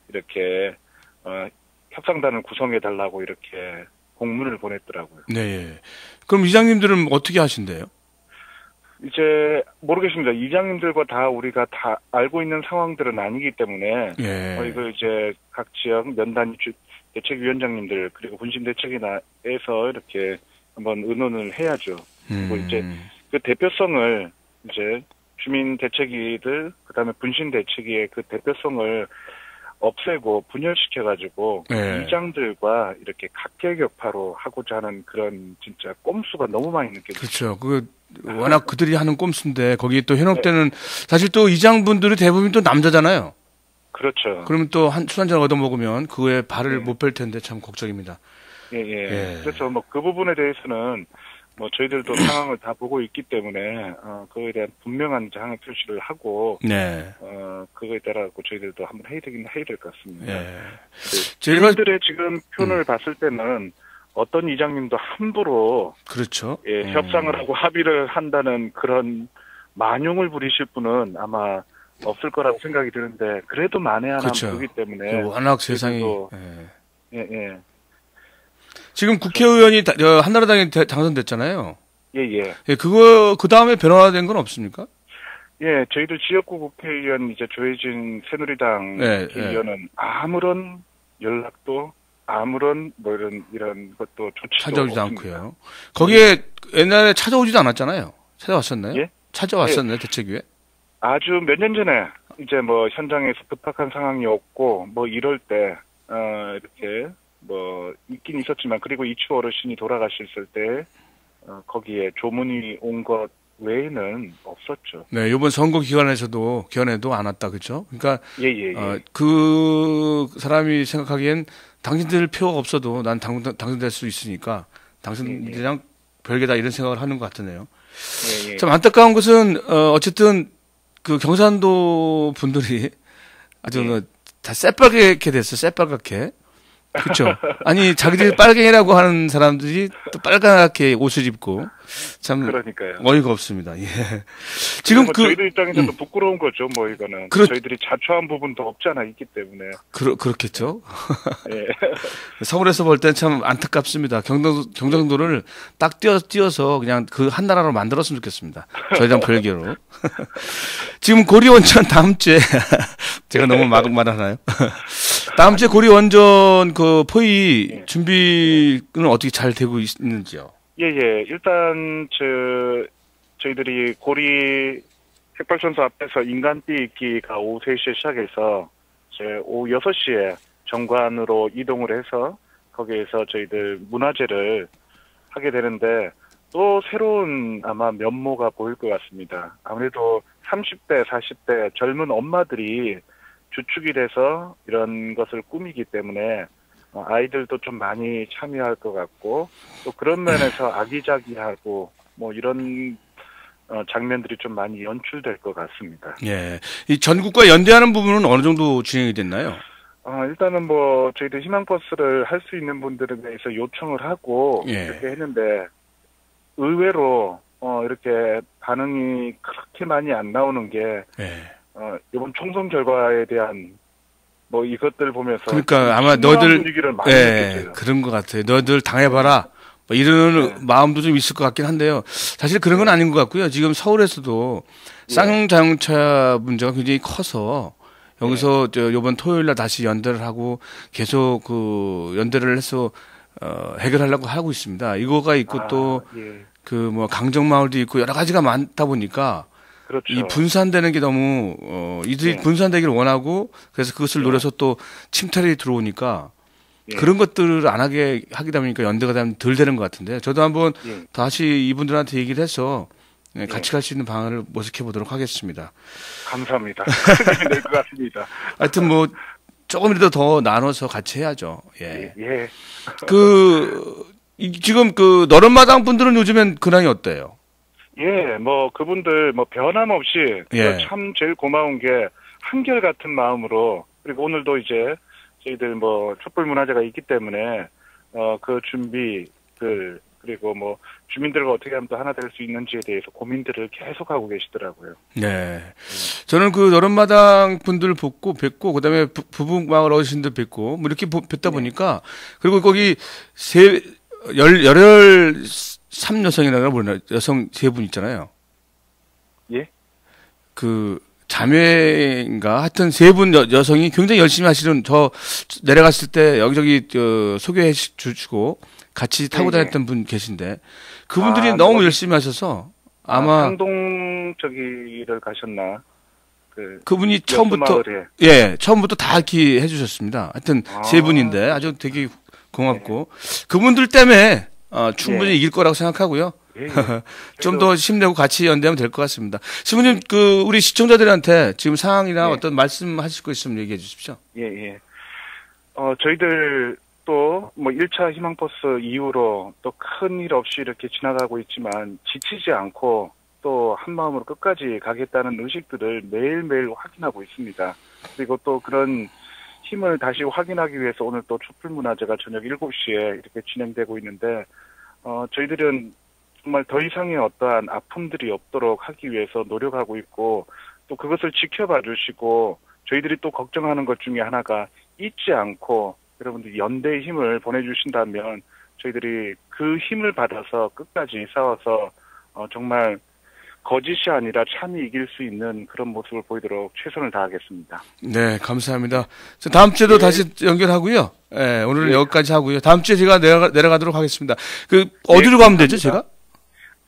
이렇게 협상단을 구성해 달라고 이렇게 공문을 보냈더라고요. 네. 그럼 이장님들은 어떻게 하신대요? 이제 모르겠습니다. 이장님들과 다 우리가 다 알고 있는 상황들은 아니기 때문에 이거 이제 각 지역 면단 대책위원장님들 그리고 분신 대책위에서 이렇게 한번 의논을 해야죠. 그리고 이제 그 대표성을 이제 주민 대책위들 그다음에 분신 대책위의 그 대표성을 없애고 분열시켜가지고 이장들과 이렇게 각계격파로 하고자 하는 그런 진짜 꼼수가 너무 많이 느껴져요. 그렇죠. 워낙 그들이 하는 꼼수인데 거기에 또 현혹되는 사실 또 이장분들이 대부분 또 남자잖아요. 그렇죠. 그러면 또 술 한잔 얻어먹으면 그거에 발을 못 뺄 텐데 참 걱정입니다. 예. 그래서 그 부분에 대해서는 저희들도 상황을 다 보고 있기 때문에 그거에 대한 분명한 장애 표시를 하고 그거에 따라 저희들도 한번 해야 될 것 같습니다. 주민들의 지금 표현을 봤을 때는 어떤 이장님도 함부로 그렇죠. 협상을 하고 합의를 한다는 그런 만용을 부리실 분은 아마 없을 거라고 생각이 드는데 그래도 만에 하나 그렇기 때문에 워낙 세상이 예. 지금 국회의원이 한나라당에 당선됐잖아요. 예. 그 다음에 변화된 건 없습니까? 예, 저희들 지역구 국회의원 이제 조혜진 새누리당 의원은 아무런 연락도 아무런 이런 것도 조치도 찾아오지도 않고요. 거기에 옛날에 찾아오지도 않았잖아요. 찾아왔었나요? 예? 찾아왔었나요, 대책위에? 아주 몇 년 전에 이제 현장에서 급박한 상황이 없고 이럴 때 이렇게 뭐 있긴 있었지만 그리고 이추 어르신이 돌아가셨을 때 거기에 조문이 온 것 외에는 없었죠. 네, 이번 선거 기간에도 안 왔다, 그렇죠? 그러니까 예. 그 사람이 생각하기엔 당신들 표가 없어도 난 당선될 수 있으니까 당신들이랑 별개다 이런 생각을 하는 것 같으네요. 예. 참 안타까운 것은 어쨌든 그 경산도 분들이 아주 다 새빨갛게 됐어, 새빨갛게. 그렇죠. 아니 자기들이 빨갱이라고 하는 사람들이 또 빨갛게 옷을 입고 참 그러니까요. 어이가 없습니다. 예. 지금 뭐 저희들 입장에서도 부끄러운 거죠. 뭐 이거는 저희들이 자초한 부분도 없지 않아 있기 때문에. 그렇겠죠. 예. 서울에서 볼 땐 참 안타깝습니다. 경상도를 딱 띄어서 그냥 그 한 나라로 만들었으면 좋겠습니다. 저희랑 별개로. 지금 고리 원전 다음 주에 제가 너무 막 말하나요? 다음 주에 고리 원전 그 포위 준비는 어떻게 잘 되고 있는지요? 예. 일단 저희들이 고리 핵발전소 앞에서 인간띠 있기가 오후 3시에 시작해서 오후 6시에 정관으로 이동을 해서 거기에서 저희들 문화제를 하게 되는데 또 새로운 아마 면모가 보일 것 같습니다. 아무래도 30대, 40대 젊은 엄마들이 주축이 돼서 이런 것을 꾸미기 때문에 아이들도 좀 많이 참여할 것 같고 또 그런 면에서 아기자기하고 뭐 이런 장면들이 좀 많이 연출될 것 같습니다. 예, 이 전국과 연대하는 부분은 어느 정도 진행이 됐나요? 일단은 뭐 저희들 희망버스를 할 수 있는 분들에 대해서 요청을 하고 이렇게 했는데 의외로 이렇게 반응이 그렇게 많이 안 나오는 게 이번 총선 결과에 대한 뭐 이것들 보면서 그러니까 아마 너희들 분위기를 많이 느꼈어요. 그런 것 같아요. 너희들 당해봐라. 뭐 이런 마음도 좀 있을 것 같긴 한데요. 사실 그런 건 아닌 것 같고요. 지금 서울에서도 쌍용자동차 문제가 굉장히 커서 여기서 이번 토요일 날 다시 연대를 하고 계속 그 연대를 해서 해결하려고 하고 있습니다. 이거가 있고 또 그 뭐 강정마을도 있고 여러 가지가 많다 보니까 그렇죠. 이 분산되는 게 너무 이들이 분산되기를 원하고 그래서 그것을 노려서 또 침탈이 들어오니까 그런 것들을 안 하기다 보니까 연대가 덜 되는 것 같은데 저도 한번 다시 이분들한테 얘기를 해서 같이 갈 수 있는 방안을 모색해 보도록 하겠습니다. 감사합니다. 큰 될 것 같습니다. 하여튼 뭐 조금이라도 더 나눠서 같이 해야죠. 예. 지금 그 너른마당 분들은 요즘엔 근황이 어때요? 뭐 그분들 뭐 변함없이 참 제일 고마운 게 한결같은 마음으로 그리고 오늘도 이제 저희들 뭐 촛불 문화제가 있기 때문에 그 준비 그리고 뭐 주민들과 어떻게 하면 또 하나 될 수 있는지에 대해서 고민들을 계속 하고 계시더라고요. 네. 저는 그 너른마당 분들 뵙고 그다음에 부부마을 어르신들 뵙고 뭐 이렇게 뵙다 보니까 그리고 거기 13여성이라고 부르나 여성 3분 있잖아요. 예? 그 자매인가 하여튼 3분 여성이 굉장히 열심히 하시는 저 내려갔을 때 여기저기 소개해 주시고 같이 타고 다녔던 분 계신데 그분들이 너무 열심히 하셔서 아마 상동 저기를 가셨나? 그분이 처음부터 처음부터 다 이렇게 해주셨습니다. 하여튼 3분인데 아주 되게 고맙고 그분들 때문에 충분히 이길 거라고 생각하고요. 좀 더 힘내고 같이 연대하면 될 것 같습니다. 신부님, 우리 시청자들한테 지금 상황이나 어떤 말씀하실 거 있으면 얘기해 주십시오. 저희들 또 뭐 1차 희망버스 이후로 또 큰 일 없이 이렇게 지나가고 있지만 지치지 않고 또 한마음으로 끝까지 가겠다는 의식들을 매일매일 확인하고 있습니다. 그리고 또 그런 힘을 다시 확인하기 위해서 오늘 또 촛불문화제가 저녁 7시에 이렇게 진행되고 있는데 저희들은 정말 더 이상의 어떠한 아픔들이 없도록 하기 위해서 노력하고 있고 또 그것을 지켜봐 주시고 저희들이 또 걱정하는 것 중에 하나가 잊지 않고 여러분들 연대의 힘을 보내주신다면 저희들이 그 힘을 받아서 끝까지 싸워서 정말 거짓이 아니라 참이 이길 수 있는 그런 모습을 보이도록 최선을 다하겠습니다. 네, 감사합니다. 다음 주에도 다시 연결하고요. 네, 오늘은 여기까지 하고요. 다음 주에 제가 내려가도록 하겠습니다. 어디로 가면 되죠, 제가?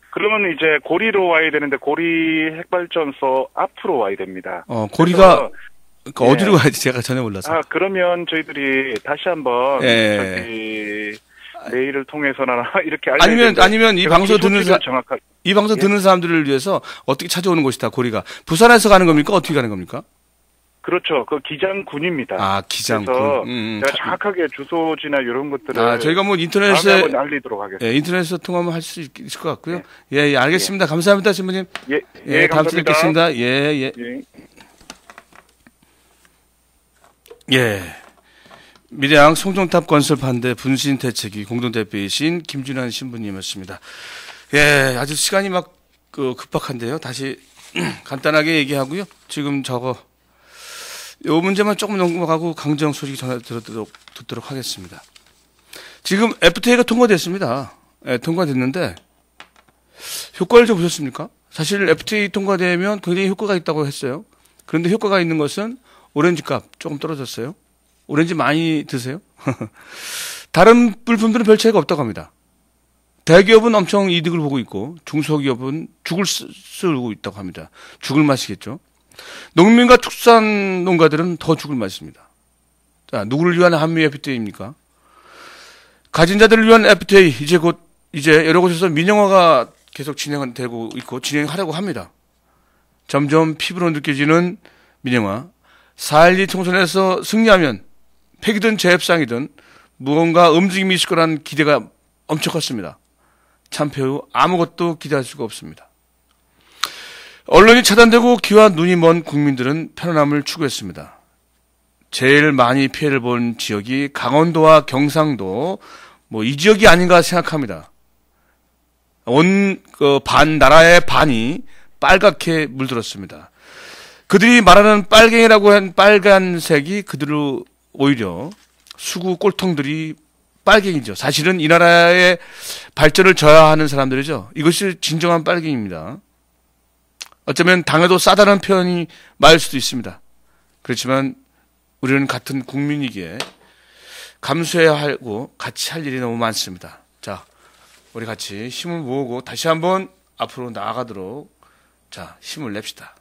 그러면 이제 고리로 와야 되는데 고리 핵발전소 앞으로 와야 됩니다. 고리가 그러니까 예. 어디로 가야지 제가 전혀 몰라서. 그러면 저희들이 다시 한번 저기 메일을 통해서나 이렇게 아니면 이 방송 듣는 이 방송 듣는 사람들을 위해서 어떻게 찾아오는 곳이다 고리가 부산에서 가는 겁니까? 어떻게 가는 겁니까? 그렇죠. 그 기장군입니다. 기장군. 그래서 제가 정확하게 주소지나 이런 것들을 저희가 뭐 인터넷에 알리도록 하겠습니다. 예, 인터넷에서 통화만 할 수 있을 것 같고요. 예, 알겠습니다. 감사합니다, 신부님. 예, 다음 주에 뵙겠습니다. 예. 미래항 송정탑 건설 반대 분신 대책위 공동대표이신 김준환 신부님이었습니다. 예, 아주 시간이 막 급박한데요. 다시 간단하게 얘기하고요. 지금 요 문제만 조금 넘어가고 강정 소식 전해 듣도록 하겠습니다. 지금 FTA가 통과됐습니다. 통과됐는데 효과를 좀 보셨습니까? 사실 FTA 통과되면 굉장히 효과가 있다고 했어요. 그런데 효과가 있는 것은 오렌지 값 조금 떨어졌어요. 오렌지 많이 드세요? 다른 물품들은 별 차이가 없다고 합니다. 대기업은 엄청 이득을 보고 있고 중소기업은 죽을 쓰고 있다고 합니다. 죽을 맛이겠죠. 농민과 축산 농가들은 더 죽을 맛입니다. 자, 누구를 위한 한미 FTA입니까? 가진 자들을 위한 FTA 이제 여러 곳에서 민영화가 계속 진행되고 있고 진행하려고 합니다. 점점 피부로 느껴지는 민영화. 4.12 총선에서 승리하면 폐기든 재협상이든 무언가 움직임이 있을 거라는 기대가 엄청 컸습니다. 참패 후 아무것도 기대할 수가 없습니다. 언론이 차단되고 귀와 눈이 먼 국민들은 편안함을 추구했습니다. 제일 많이 피해를 본 지역이 강원도와 경상도 이 지역이 아닌가 생각합니다. 나라의 반이 빨갛게 물들었습니다. 그들이 말하는 빨갱이라고 한 빨간색이 그들로 오히려 수구 꼴통들이 빨갱이죠. 사실은 이 나라의 발전을 저하하는 사람들이죠. 이것이 진정한 빨갱이입니다. 어쩌면 당해도 싸다는 표현이 맞을 수도 있습니다. 그렇지만 우리는 같은 국민이기에 감수해야 하고 같이 할 일이 너무 많습니다. 자, 우리 같이 힘을 모으고 다시 한번 앞으로 나아가도록 힘을 냅시다.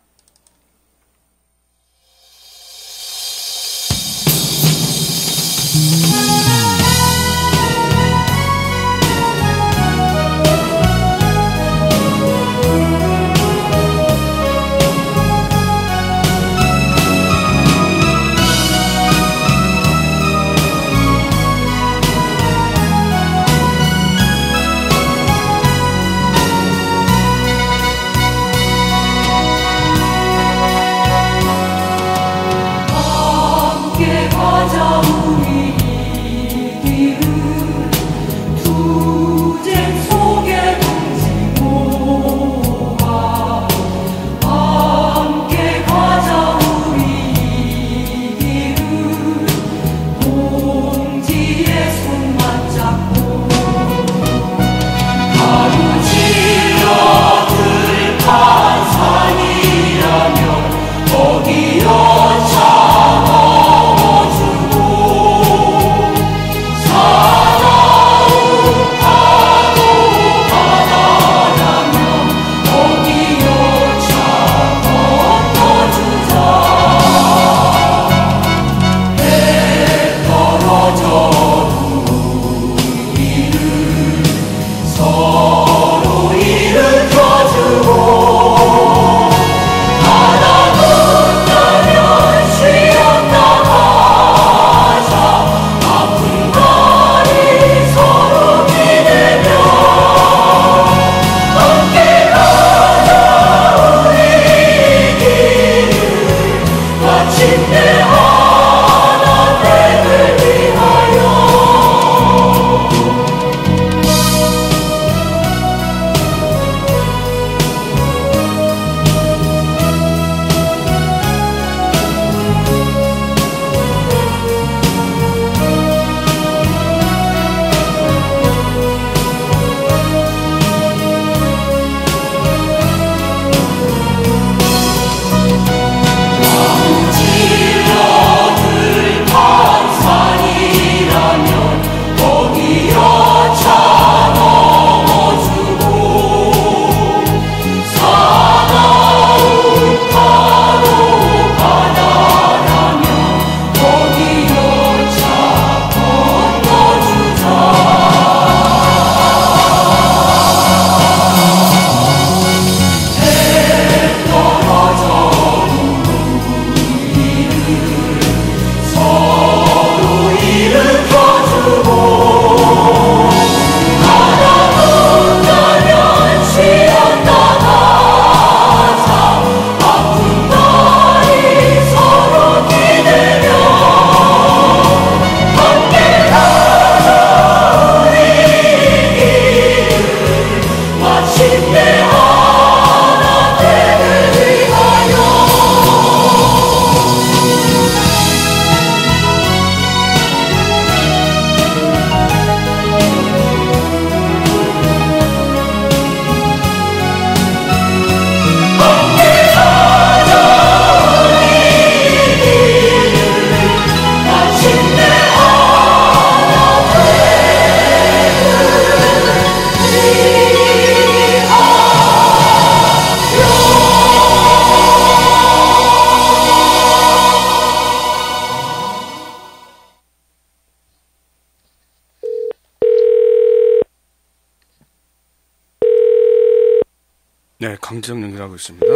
네, 강지영 연결하고 있습니다.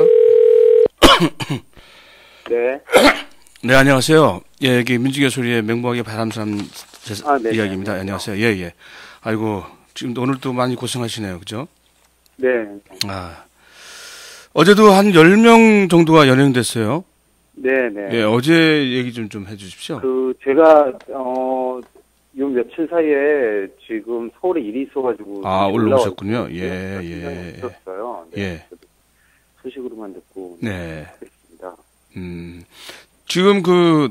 네. 네, 안녕하세요. 예, 여기 민중의 소리의 맹목의 바람산 이야기입니다. 안녕하세요. 예, 예. 아이고, 지금 오늘도 많이 고생하시네요. 그죠? 네. 어제도 한 10명 정도가 연행됐어요. 네네. 예, 어제 얘기 좀 해주십시오. 제가, 요 며칠 사이에 지금 서울에 일이 있어가지고. 올라오셨군요. 예. 있었어요. 네. 예. 소식으로만 듣고. 네. 그렇습니다. 지금 그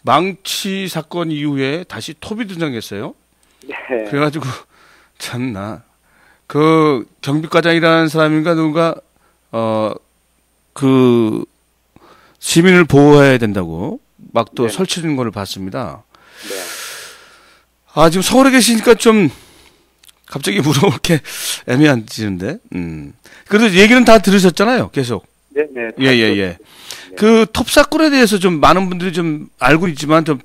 망치 사건 이후에 다시 톱이 등장했어요. 네. 그래가지고, 참나. 그 경비과장이라는 사람인가 누가, 시민을 보호해야 된다고 막 또 설치는 거를 봤습니다. 네. 지금 서울에 계시니까 좀 갑자기 물어볼 게 애매해지는데. 그래도 얘기는 다 들으셨잖아요, 계속. 네네. 예. 그 톱 사건에 대해서 좀 많은 분들이 좀 알고 있지만 좀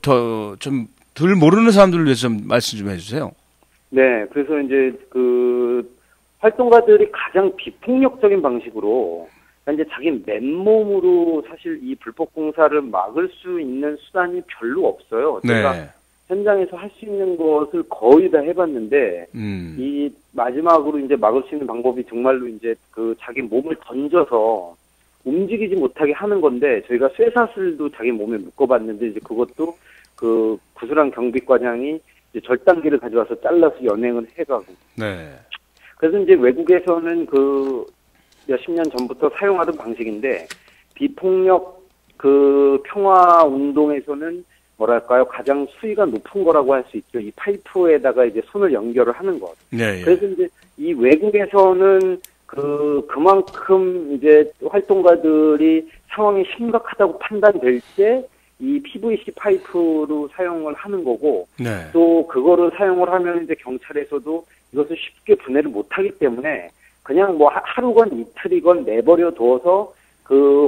덜 모르는 사람들을 위해서 좀 말씀 좀 해주세요. 네. 그래서 이제 활동가들이 가장 비폭력적인 방식으로 이제 자기 맨몸으로 사실 이 불법 공사를 막을 수 있는 수단이 별로 없어요. 제가 현장에서 할 수 있는 것을 거의 다 해봤는데, 이 마지막으로 이제 막을 수 있는 방법이 정말로 이제 자기 몸을 던져서 움직이지 못하게 하는 건데, 저희가 쇠사슬도 자기 몸에 묶어봤는데, 이제 그것도 구슬한 경비과장이 이제 절단기를 가져와서 잘라서 연행을 해가고. 네. 그래서 이제 외국에서는 몇십 년 전부터 사용하던 방식인데, 비폭력 평화 운동에서는 뭐랄까요, 가장 수위가 높은 거라고 할 수 있죠. 이 파이프에다가 이제 손을 연결을 하는 것. 네. 그래서 이제 이 외국에서는 그만큼 이제 활동가들이 상황이 심각하다고 판단될 때 이 PVC 파이프로 사용을 하는 거고, 네. 또 그거를 사용을 하면 이제 경찰에서도 이것을 쉽게 분해를 못하기 때문에 그냥 뭐 하루건 이틀이건 내버려 두어서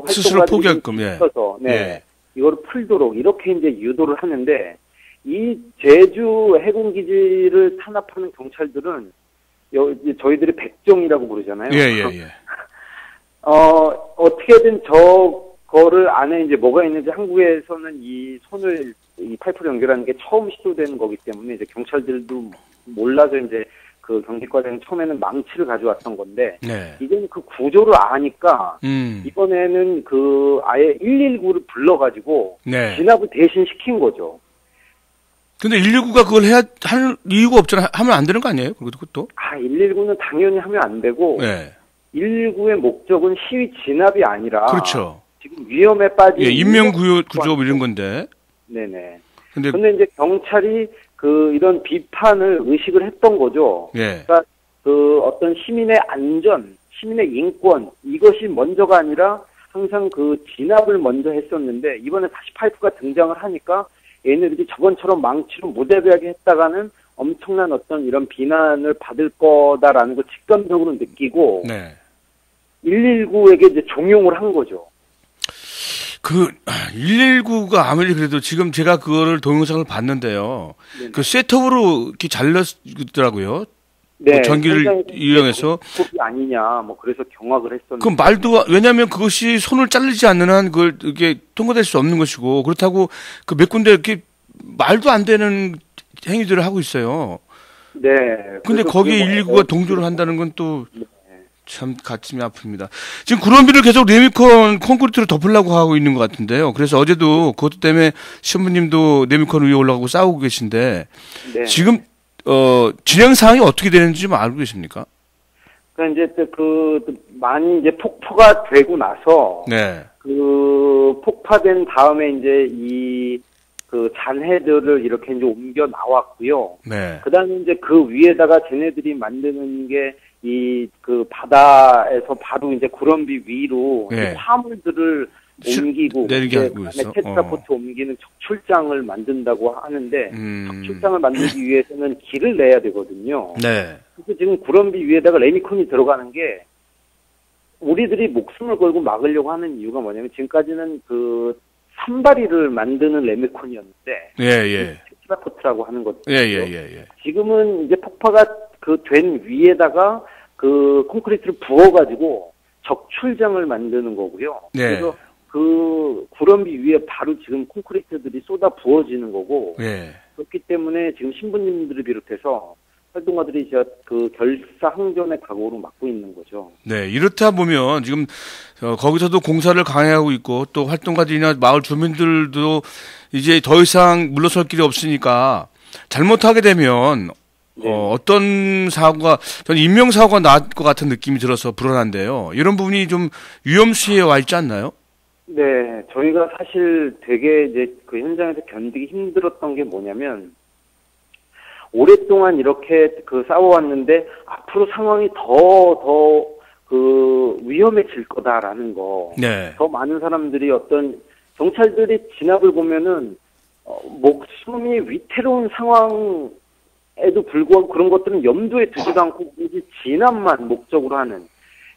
스스로 포기할끔 있어서 이거를 풀도록 이렇게 이제 유도를 하는데, 이 제주 해군기지를 탄압하는 경찰들은 저희들이 백종이라고 부르잖아요. 예. 어떻게든 저거를 안에 이제 뭐가 있는지 한국에서는 이 파이프를 연결하는 게 처음 시도되는 거기 때문에 이제 경찰들도 몰라서 이제 경비과장이 처음에는 망치를 가져왔던 건데, 이제는 그 구조를 아니까, 이번에는 아예 119를 불러가지고, 진압을 대신 시킨 거죠. 근데 119가 그걸 할 이유가 없잖아요. 하면 안 되는 거 아니에요? 그것도? 119는 당연히 하면 안 되고, 119의 목적은 시위 진압이 아니라, 그렇죠. 지금 위험에 빠진. 인명구조 이런 건데. 네네. 근데 이제 경찰이 이런 비판을 의식을 했던 거죠. 그러니까 어떤 시민의 안전, 시민의 인권, 이것이 먼저가 아니라 항상 진압을 먼저 했었는데, 이번에 다시 파이프가 등장을 하니까 얘네들이 저번처럼 망치로 무대비하게 했다가는 엄청난 어떤 이런 비난을 받을 거다라는 걸 직감적으로 느끼고 119에게 이제 종용을 한 거죠. 119가 아무리 그래도 지금 제가 그거를 동영상을 봤는데요. 셋톱으로 이렇게 잘렸더라고요. 네. 전기를 이용해서. 아니냐, 그래서 경악을 했었는데. 왜냐면 그것이 손을 자르지 않는 한 이게 통과될 수 없는 것이고, 그렇다고 몇 군데 이렇게 말도 안 되는 행위들을 하고 있어요. 네. 근데 거기에 119가 동조를 한다는 건 또, 참 가슴이 아픕니다. 지금 구럼비를 계속 레미콘 콘크리트로 덮으려고 하고 있는 것 같은데요. 그래서 어제도 그것 때문에 신부님도 레미콘 위에 올라가고 싸우고 계신데 지금 진행 사항이 어떻게 되는지 좀 알고 계십니까? 그러니까 이제 많이 이제 폭포가 되고 나서 폭파된 다음에 이제 잔해들을 이렇게 이제 옮겨 나왔고요. 그다음에 이제 위에다가 쟤네들이 만드는 게 바다에서 바로 이제 구럼비 위로 화물들을 옮기고 테트라포트 옮기는 적출장을 만든다고 하는데 적출장을 만들기 위해서는 길을 내야 되거든요. 그래서 지금 구럼비 위에다가 레미콘이 들어가는 게 우리들이 목숨을 걸고 막으려고 하는 이유가 뭐냐면, 지금까지는 산바리를 만드는 레미콘이었는데 테트라포트라고 하는 거죠. 지금은 이제 폭파가 된 위에다가 콘크리트를 부어가지고 적출장을 만드는 거고요. 네. 그래서 그 구럼비 위에 바로 지금 콘크리트들이 쏟아 부어지는 거고. 네. 그렇기 때문에 지금 신부님들을 비롯해서 활동가들이 이제 그 결사항전의 각오로 막고 있는 거죠. 네, 이렇다 보면 지금 거기서도 공사를 강행하고 있고 또 활동가들이나 마을 주민들도 이제 더 이상 물러설 길이 없으니까 잘못하게 되면 네. 어떤 사고가 저는 인명사고가 날 것 같은 느낌이 들어서 불안한데요. 이런 부분이 좀 위험수위에 와 있지 않나요? 네, 저희가 사실 되게 이제 그 현장에서 견디기 힘들었던 게 뭐냐면 오랫동안 이렇게 그 싸워왔는데 앞으로 상황이 더 그 위험해질 거다라는 거. 네. 더 많은 사람들이 어떤 경찰들이 진압을 보면은 목숨이 위태로운 상황에도 불구하고 그런 것들은 염두에 두지도 않고 이제 진압만 목적으로 하는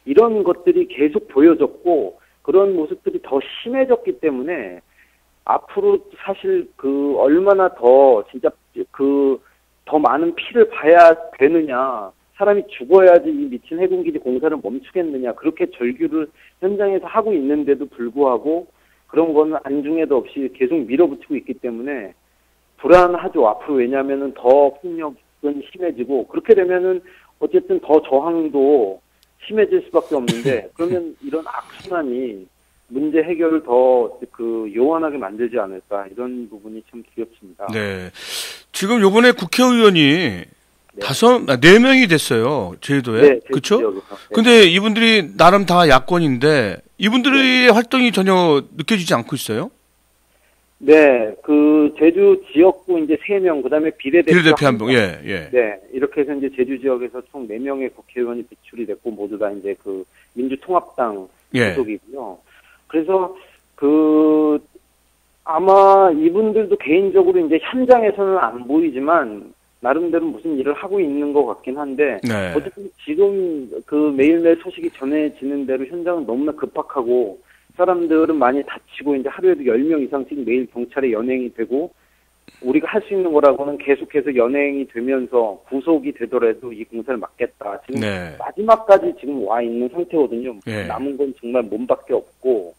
이런 것들이 계속 보여졌고 그런 모습들이 더 심해졌기 때문에 앞으로 사실 그 얼마나 더 진짜 그 더 많은 피를 봐야 되느냐, 사람이 죽어야지 이 미친 해군기지 공사를 멈추겠느냐, 그렇게 절규를 현장에서 하고 있는데도 불구하고 그런 거는 안중에도 없이 계속 밀어붙이고 있기 때문에 불안하죠. 앞으로. 왜냐하면은 더 폭력은 심해지고 그렇게 되면은 어쨌든 더 저항도 심해질 수밖에 없는데 그러면 이런 악순환이 문제 해결을 더 그 요원하게 만들지 않을까, 이런 부분이 참 두렵습니다. 네. 지금 요번에 국회의원이 4명이 됐어요. 제주도에. 네, 그렇죠? 네. 근데 이분들이 나름 다 야권인데 이분들의 활동이 전혀 느껴지지 않고 있어요? 네, 그 제주 지역구 이제 3명, 그다음에 비례대표 1명. 예. 네, 이렇게 해서 이제 제주 지역에서 총 4명의 국회의원이 배출이 됐고 모두 다 이제 그 민주통합당 소속이고요. 그래서 그 아마 이분들도 개인적으로 이제 현장에서는 안 보이지만 나름대로 무슨 일을 하고 있는 것 같긴 한데 네. 어쨌든 지금 그 매일매일 소식이 전해지는 대로 현장은 너무나 급박하고 사람들은 많이 다치고 이제 하루에도 10명 이상씩 매일 경찰에 연행이 되고 우리가 할 수 있는 거라고는 계속해서 연행이 되면서 구속이 되더라도 이 공사를 막겠다. 지금 네. 마지막까지 지금 와 있는 상태거든요. 네. 남은 건 정말 몸밖에 없고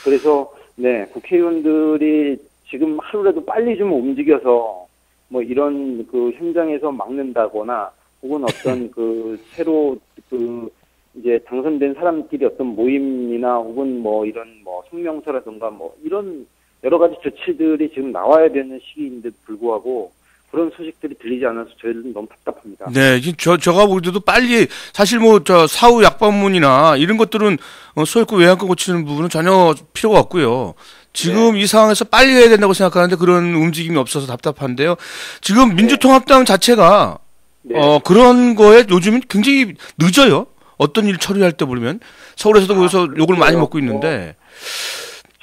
그래서 네, 국회의원들이 지금 하루라도 빨리 좀 움직여서 뭐 이런 그 현장에서 막는다거나 혹은 어떤 그 새로 그 이제 당선된 사람끼리 어떤 모임이나 혹은 뭐 이런 뭐 성명서라든가 뭐 이런 여러 가지 조치들이 지금 나와야 되는 시기인데도 불구하고 그런 소식들이 들리지 않아서 저희들은 너무 답답합니다. 네, 제가 보기에도 빨리 사실 뭐 사후 약방문이나 이런 것들은 소액고 외양간 고치는 부분은 전혀 필요가 없고요. 지금 이 상황에서 빨리 해야 된다고 생각하는데 그런 움직임이 없어서 답답한데요. 지금 민주통합당 자체가 그런 거에 요즘은 굉장히 늦어요. 어떤 일 처리할 때 보면 서울에서도 그래서 욕을 많이 먹고 있는데.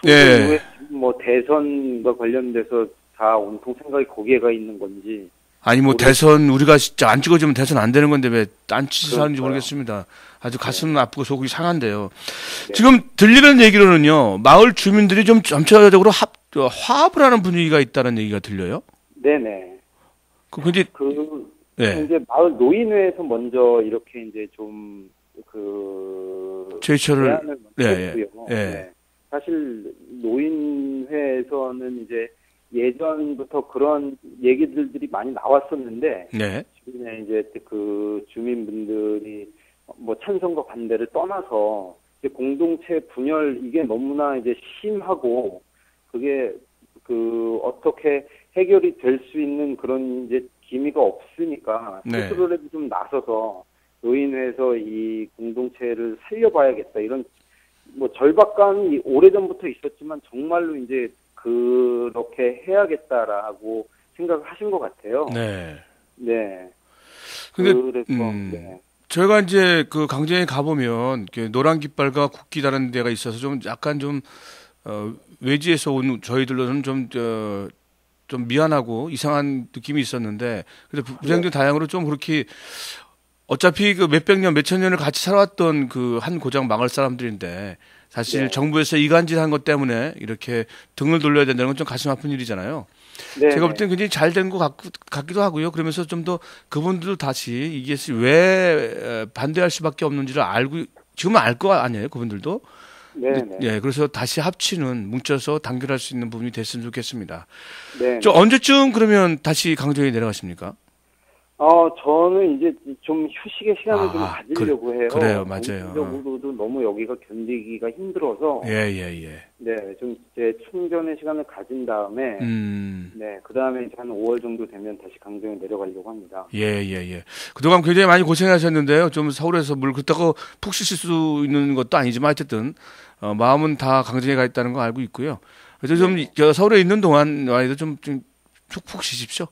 네. 뭐 대선과 관련돼서 다 온통 생각이 거기에 가 있는 건지. 아니 뭐 대선 우리가 진짜 안 찍어주면 대선 안 되는 건데 왜 안 치사하는지 모르겠습니다. 아주 가슴 아프고 속이 상한데요. 네. 지금 들리는 얘기로는요. 마을 주민들이 좀 전체적으로 화합을 하는 분위기가 있다는 얘기가 들려요. 네네. 근데 이제 마을 노인회에서 먼저 이렇게 이제 좀 제시를 했고요. 네. 사실 노인회에서는 이제 예전부터 그런 얘기들이 많이 나왔었는데 지금 이제 그 주민분들이 뭐 찬성과 반대를 떠나서 이제 공동체 분열 이게 너무나 이제 심하고 그게 그 어떻게 해결이 될 수 있는 그런 이제 기미가 없으니까 스스로라도 좀 나서서 노인회에서 이 공동체를 살려봐야겠다, 이런 뭐 절박감이 오래전부터 있었지만 정말로 이제 그렇게 해야겠다라고 생각을 하신 것 같아요. 네. 근데 저희가 이제 그 강정에 가보면 노란 깃발과 국기 다른 데가 있어서 좀 약간 좀 외지에서 온 저희들로는 좀 미안하고 이상한 느낌이 있었는데, 그래서 부생들 다양으로 좀 그렇게 어차피 그 몇백 년, 몇천 년을 같이 살아왔던 그 한 고장 망할 사람들인데 사실 정부에서 이간질한 것 때문에 이렇게 등을 돌려야 된다는 건 좀 가슴 아픈 일이잖아요. 제가 볼 때는 굉장히 잘 된 것 같기도 하고요. 그러면서 좀 더 그분들도 다시 이게 왜 반대할 수밖에 없는지를 알고 지금은 알 거 아니에요, 그분들도. 네. 예, 그래서 다시 합치는 뭉쳐서 단결할 수 있는 부분이 됐으면 좋겠습니다. 네. 저 언제쯤 그러면 다시 강정에 내려가십니까? 저는 이제 좀 휴식의 시간을 좀 가지려고 해요. 그래요, 맞아요. 정신적으로도 너무 여기가 견디기가 힘들어서. 예. 네, 좀 이제 충전의 시간을 가진 다음에, 네, 그 다음에 이제 한 5월 정도 되면 다시 강정에 내려가려고 합니다. 예. 그동안 굉장히 많이 고생하셨는데요. 좀 서울에서 물 긋다가 푹 쉬실 수 있는 것도 아니지만 어쨌든 마음은 다 강정에 가 있다는 거 알고 있고요. 그래서 좀 서울에 있는 동안 와이도 좀 푹 쉬십시오.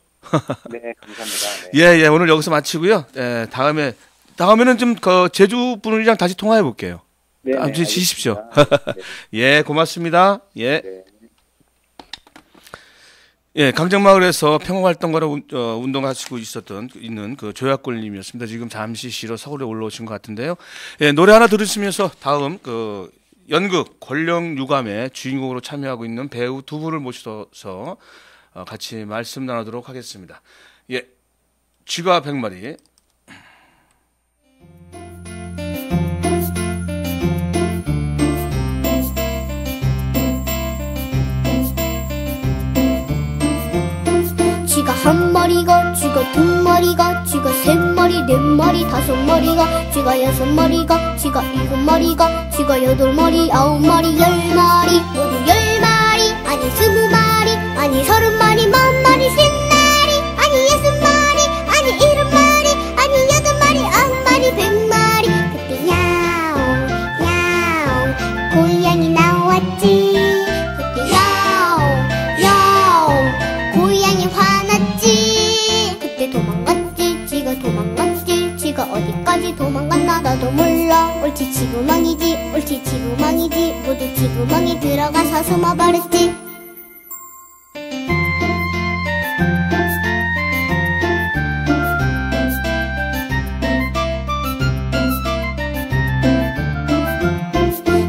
네, 감사합니다. 네. 예, 오늘 여기서 마치고요. 예, 다음에는 좀 제주 분이랑 다시 통화해 볼게요. 네, 아무튼 쉬십시오. 네. 예, 고맙습니다. 예. 네. 예, 강정마을에서 평화활동가로 운동하시고 있는 그 조약골님이었습니다. 지금 잠시 쉬러 서울에 올라오신 것 같은데요. 예, 노래 하나 들으시면서 다음 그 연극 권령유감의 주인공으로 참여하고 있는 배우 두 분을 모셔서 같이 말씀 나누도록 하겠습니다. 예, 쥐가 100마리. 쥐가 한 마리가, 쥐가 두 마리가, 쥐가 세 마리, 네 마리, 다섯 마리가, 쥐가 여섯 마리가, 쥐가 일곱 마리가, 쥐가 여덟 마리, 아홉 마리, 열 마리, 모두 10마리, 아니 20마리, 아니 30마리, 만 마리, 10마리, 아니 60마리, 아니 7마리, 아니 8마리, 9마리, 100마리. 그때 야옹 야옹 고양이 나왔지. 그때 야옹 고양이 화났지. 그때 도망갔지. 쥐가 도망갔지. 쥐가 어디까지 도망갔나 나도 몰라. 옳지 지구망이지. 옳지 지구망이지. 모두 지구망이 들어가서 숨어버렸지.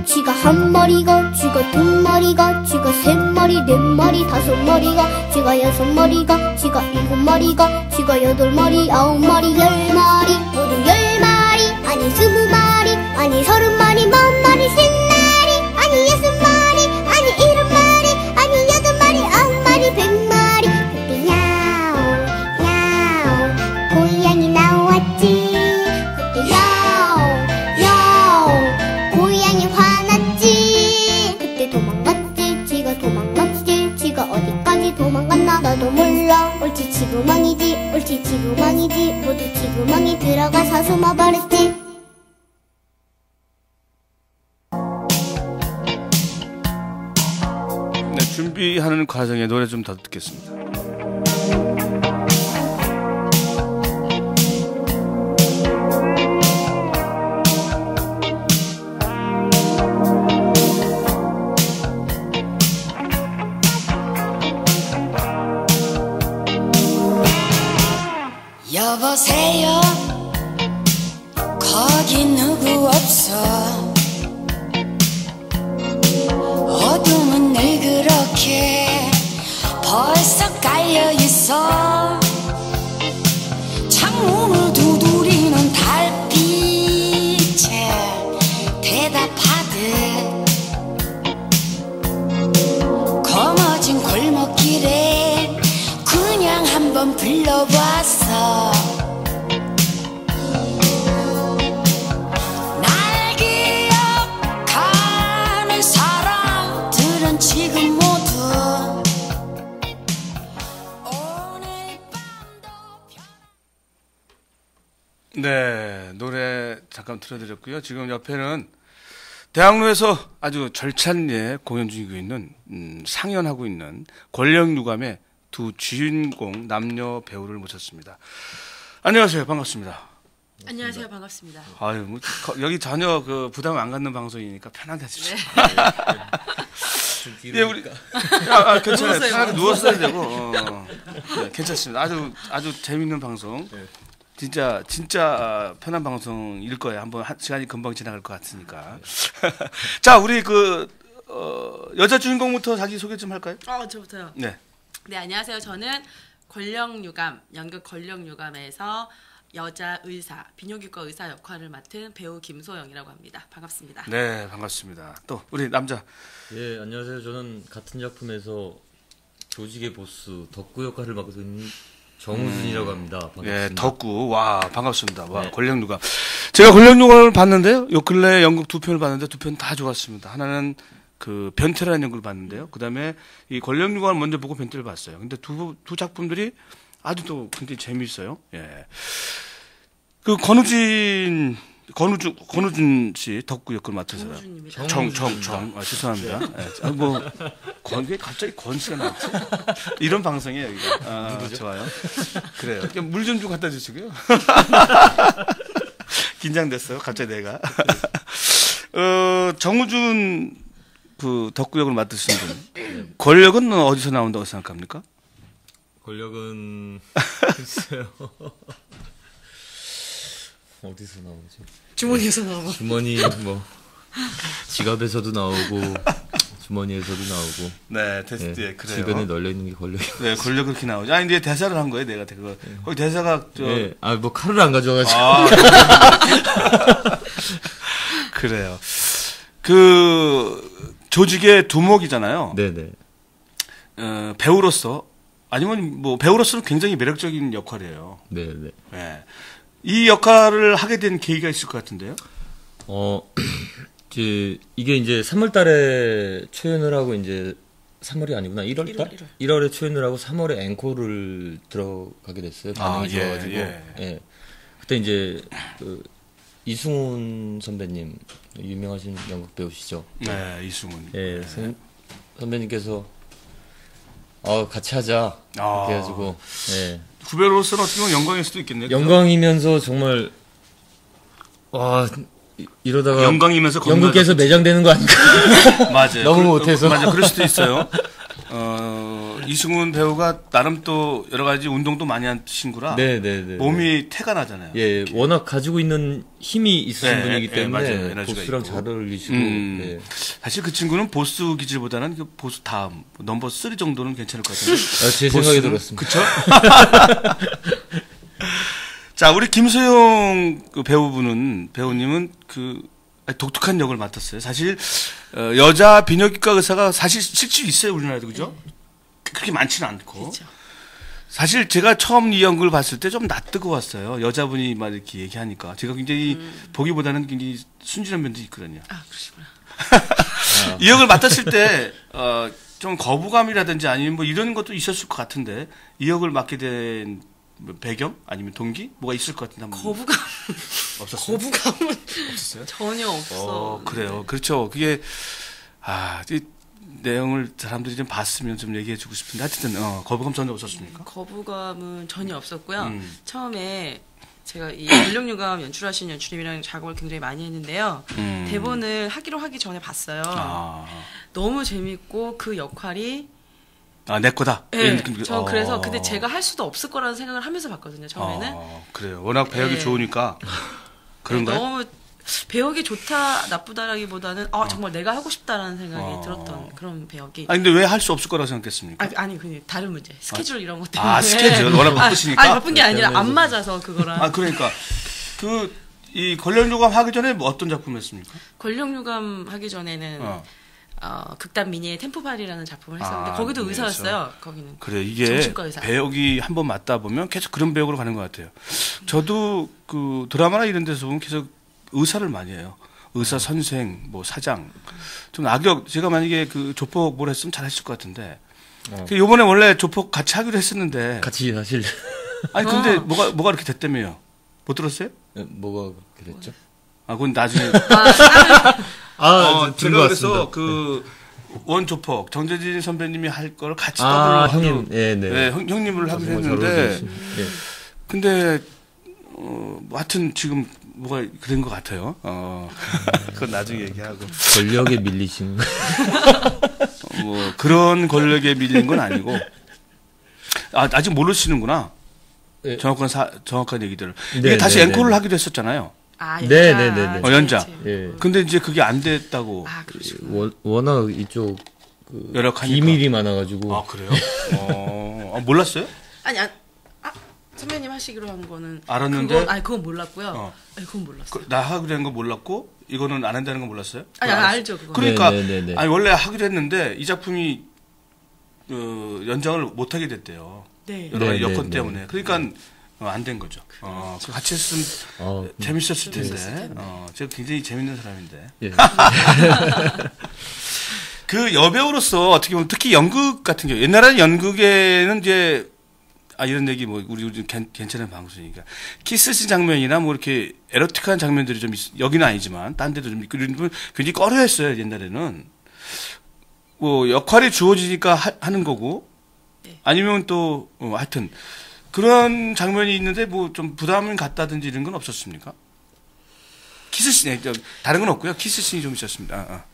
쥐가 한 마리가, 쥐가 두 마리가, 쥐가 세 마리, 네 마리, 다섯 마리가, 쥐가 여섯 마리가, 쥐가 일곱 마리가, 쥐가 여덟 마리, 아홉 마리, 10마리, 모두 10마리, 아니 20마리, 아니 30마리, 만 마리, 10마리, 아니 60마리, 아니 7마리, 아니 8마리, 9마리, 100마리. 그때 야옹 야옹 고양이 나왔지. 그때 야옹 고양이 화났지. 그때 도망갔지. 쥐가 도망갔지. 쥐가 어디까지 도망갔나 나도 몰라. 옳지 지구망이지. 옳지 지구망이지. 모두 지구망이 들어가서 숨어버렸지. 네, 준비하는 과정에 노래 좀 더 듣겠습니다. 여보세요 거기 누구 없어. 어둠은 늘 그렇게 벌써 깔려있어. 창문을 두드리는 달빛에 대답하듯 거머진 골목길에 그냥 한번 불러봤어. 날 기억하는 사람들은 지금 모두 오늘 밤도 네, 노래 잠깐 틀어드렸고요. 지금 옆에는 대학로에서 아주 절찬리에 공연 중이고 있는 상연하고 있는 권령유감의 두 주인공 남녀 배우를 모셨습니다. 안녕하세요, 반갑습니다. 안녕하세요, 반갑습니다. 아유, 뭐, 여기 전혀 그 부담 안 갖는 방송이니까 편하게 하십시오. 네, 우리 괜찮아요. 편하게 누웠어야 되고, 네, 괜찮습니다. 아주 재밌는 방송. 진짜 편한 방송일 거예요. 한번 시간이 금방 지나갈 것 같으니까. 자, 우리 여자 주인공부터 자기 소개 좀 할까요? 저부터요. 네. 네, 안녕하세요. 저는 권령유감, 연극 권령유감에서 여자 의사, 비뇨기과 의사 역할을 맡은 배우 김소영이라고 합니다. 반갑습니다. 네, 반갑습니다. 또 우리 남자. 예, 안녕하세요. 저는 같은 작품에서 조직의 보스 덕구 역할을 맡고 있는 정우준이라고 합니다. 반갑습니다. 예, 덕구. 와, 반갑습니다. 와, 네. 권력누가. 제가 권력누가를 봤는데요. 요 근래 연극 두 편을 봤는데 두 편 다 좋았습니다. 하나는 그 변태라는 연극을 봤는데요. 그다음에 이 권력누가를 먼저 보고 변태를 봤어요. 근데 두 작품들이 아주 또 굉장히 재미있어요. 예. 그 권우준 씨 덕구 역을 맡은 사람. 죄송합니다. 예. 뭐 왜 갑자기 권 씨가 나왔지? 이런 방송이에요, 여기가. 아, 좋아요. 그래요. 물 좀 좀 갖다 주시고요. 긴장됐어요, 갑자기 내가. 정우준 그 덕구 역을 맡으신 분. 권력은 어디서 나온다고 생각합니까? 권력은 글쎄요. 어디서 나오지? 주머니에서 나오고. 주머니 뭐 지갑에서도 나오고 주머니에서도 나오고. 네, 그래요. 주변에 널려 있는 게 권력이요. 네, 권력 그렇게 나오죠. 아니 근데 대사를 한 거예요, 내가 그거. 거기 대사가 네, 뭐 칼을 안 가져와가지고. 그래요. 그 조직의 두목이잖아요. 네네. 배우로서 아니면 뭐 배우로서는 굉장히 매력적인 역할이에요. 네네. 네. 이 역할을 하게 된 계기가 있을 것 같은데요. 이게 이제 3월 달에 초연을 하고 이제 3월이 아니구나. 1월 달? 1월에 초연을 하고 3월에 앵콜을 들어가게 됐어요. 반응이 좋아가지고. 예. 그때 이제 그 이승훈 선배님 유명하신 연극 배우시죠. 네, 이승훈. 예, 선배님께서 같이 하자. 이렇게 해가지고. 예. 후배로서는 어떻게 보면 영광일 수도 있겠네요. 영광이면서 정말 이러다가 영광이면서 연극에서 매장되는 거 아닌가? 맞아요. 너무 못해서. 맞아, 그럴 수도 있어요. 이승훈 배우가 나름 또 여러 가지 운동도 많이 한 친구라 네네네. 몸이 태가 나잖아요. 예, 워낙 가지고 있는 힘이 있으신 네, 분이기 때문에 맞아요. 보스랑 잘 어울리시고. 네. 사실 그 친구는 보스 기질보다는 그 보스 다음 넘버 3 정도는 괜찮을 것 같은데. 제 생각이 들었습니다. 그쵸? 자, 우리 김소영 그 배우님은 그 독특한 역을 맡았어요. 사실 여자 비뇨기과 의사가 사실 실제로 있어요, 우리나라도. 그죠? 그렇게 많지는 않고. 그렇죠. 사실 제가 처음 이 연극을 봤을 때 좀 낯뜨거웠어요. 여자분이 막 이렇게 얘기하니까. 제가 굉장히 보기보다는 굉장히 순진한 면도 있거든요. 아, 그러시구나. 이 역을 맡았을 때 좀 거부감이라든지 아니면 뭐 이런 것도 있었을 것 같은데 이 역을 맡게 된 배경 아니면 동기 뭐가 있을 것 같은데 한번. 거부감 없었어요? 거부감은 없었어요? 전혀 없어. 그래요. 그렇죠. 그게 이 내용을 사람들이 좀 봤으면 좀 얘기해주고 싶은데 하여튼 거부감 전혀 없었습니까? 거부감은 전혀 없었고요. 처음에 제가 이 권력유감 연출하신 연출님이랑 작업을 굉장히 많이 했는데요. 대본을 하기 전에 봤어요. 너무 재밌고 그 역할이 내 거다. 네. 저 그래서 근데 제가 할 수도 없을 거라는 생각을 하면서 봤거든요. 처음에는. 그래요. 워낙 배역이 좋으니까 그런가요? 너무 배역이 좋다 나쁘다라기보다는 정말 내가 하고 싶다라는 생각이 들었던 그런 배역이. 근데 왜 할 수 없을 거라고 생각했습니까? 아니 그냥 다른 문제. 스케줄 이런 것 때문에. 스케줄 워낙 바쁘시니까. 바쁜 게 아니라 안 맞아서 그거랑. 그러니까 이 권력유감 하기 전에 뭐 어떤 작품 했습니까? 권력유감 하기 전에는 극단 미니의 템포발이라는 작품을 했었는데 거기도 의사였어요. 거기는. 그래 이게 정신과 의사. 배역이 한번 맞다 보면 계속 그런 배역으로 가는 것 같아요. 저도 그 드라마나 이런 데서 보면 계속 의사를 많이 해요. 의사 선생, 뭐 사장, 좀 악역. 제가 만약에 그 조폭 뭘 했으면 잘했을 것 같은데. 요번에 원래 조폭 같이 하기로 했었는데. 같이 사실. 아니 근데 뭐가 이렇게 됐다며요? 못 들었어요? 뭐가 그렇게 됐죠? 그건 나중에. 제가 그래서 그 원조폭 정재진 선배님이 할 걸 같이 형님, 네, 형님을 하기로 했는데. 근데 하여튼 지금 뭐가 그런 것 같아요. 그건 나중에 얘기하고. 권력에 밀리신. 뭐 그런 권력에 밀린 건 아니고. 아직 모르시는구나. 네. 정확한 얘기들을. 이게 다시 앵콜을 하기로 했었잖아요. 네네네. 연자. 예. 근데 이제 그게 안 됐다고. 워낙 이쪽 열악하니까. 비밀이 많아가지고. 그래요? 몰랐어요? 아니, 선배님 하시기로 한 거는 알았는데 그건 몰랐고요. 그건 몰랐어요. 나 하기로 된 거 몰랐고 이거는 안 한다는 거 몰랐어요? 아니 알죠 그거. 그러니까 아니 원래 하기로 했는데 이 작품이 연장을 못 하게 됐대요. 네. 여러 가지 여건 때문에. 그러니까 안 된 거죠. 같이 했으면 재밌었을 텐데. 제가 굉장히 재밌는 사람인데. 예. 그 여배우로서 어떻게 보면 특히 연극 같은 경우 옛날에는 연극에는 이제 이런 얘기 뭐 우리 괜찮은 방송이니까 키스씬 장면이나 뭐 이렇게 에로틱한 장면들이 좀 여기는 아니지만 딴 데도 좀 굉장히 꺼려했어요. 옛날에는 뭐 역할이 주어지니까 하는 거고 아니면 또 하여튼 그런 장면이 있는데 뭐 좀 부담을 갖다든지 이런 건 없었습니까? 키스씬 다른 건 없고요. 키스씬이 좀 있었습니다.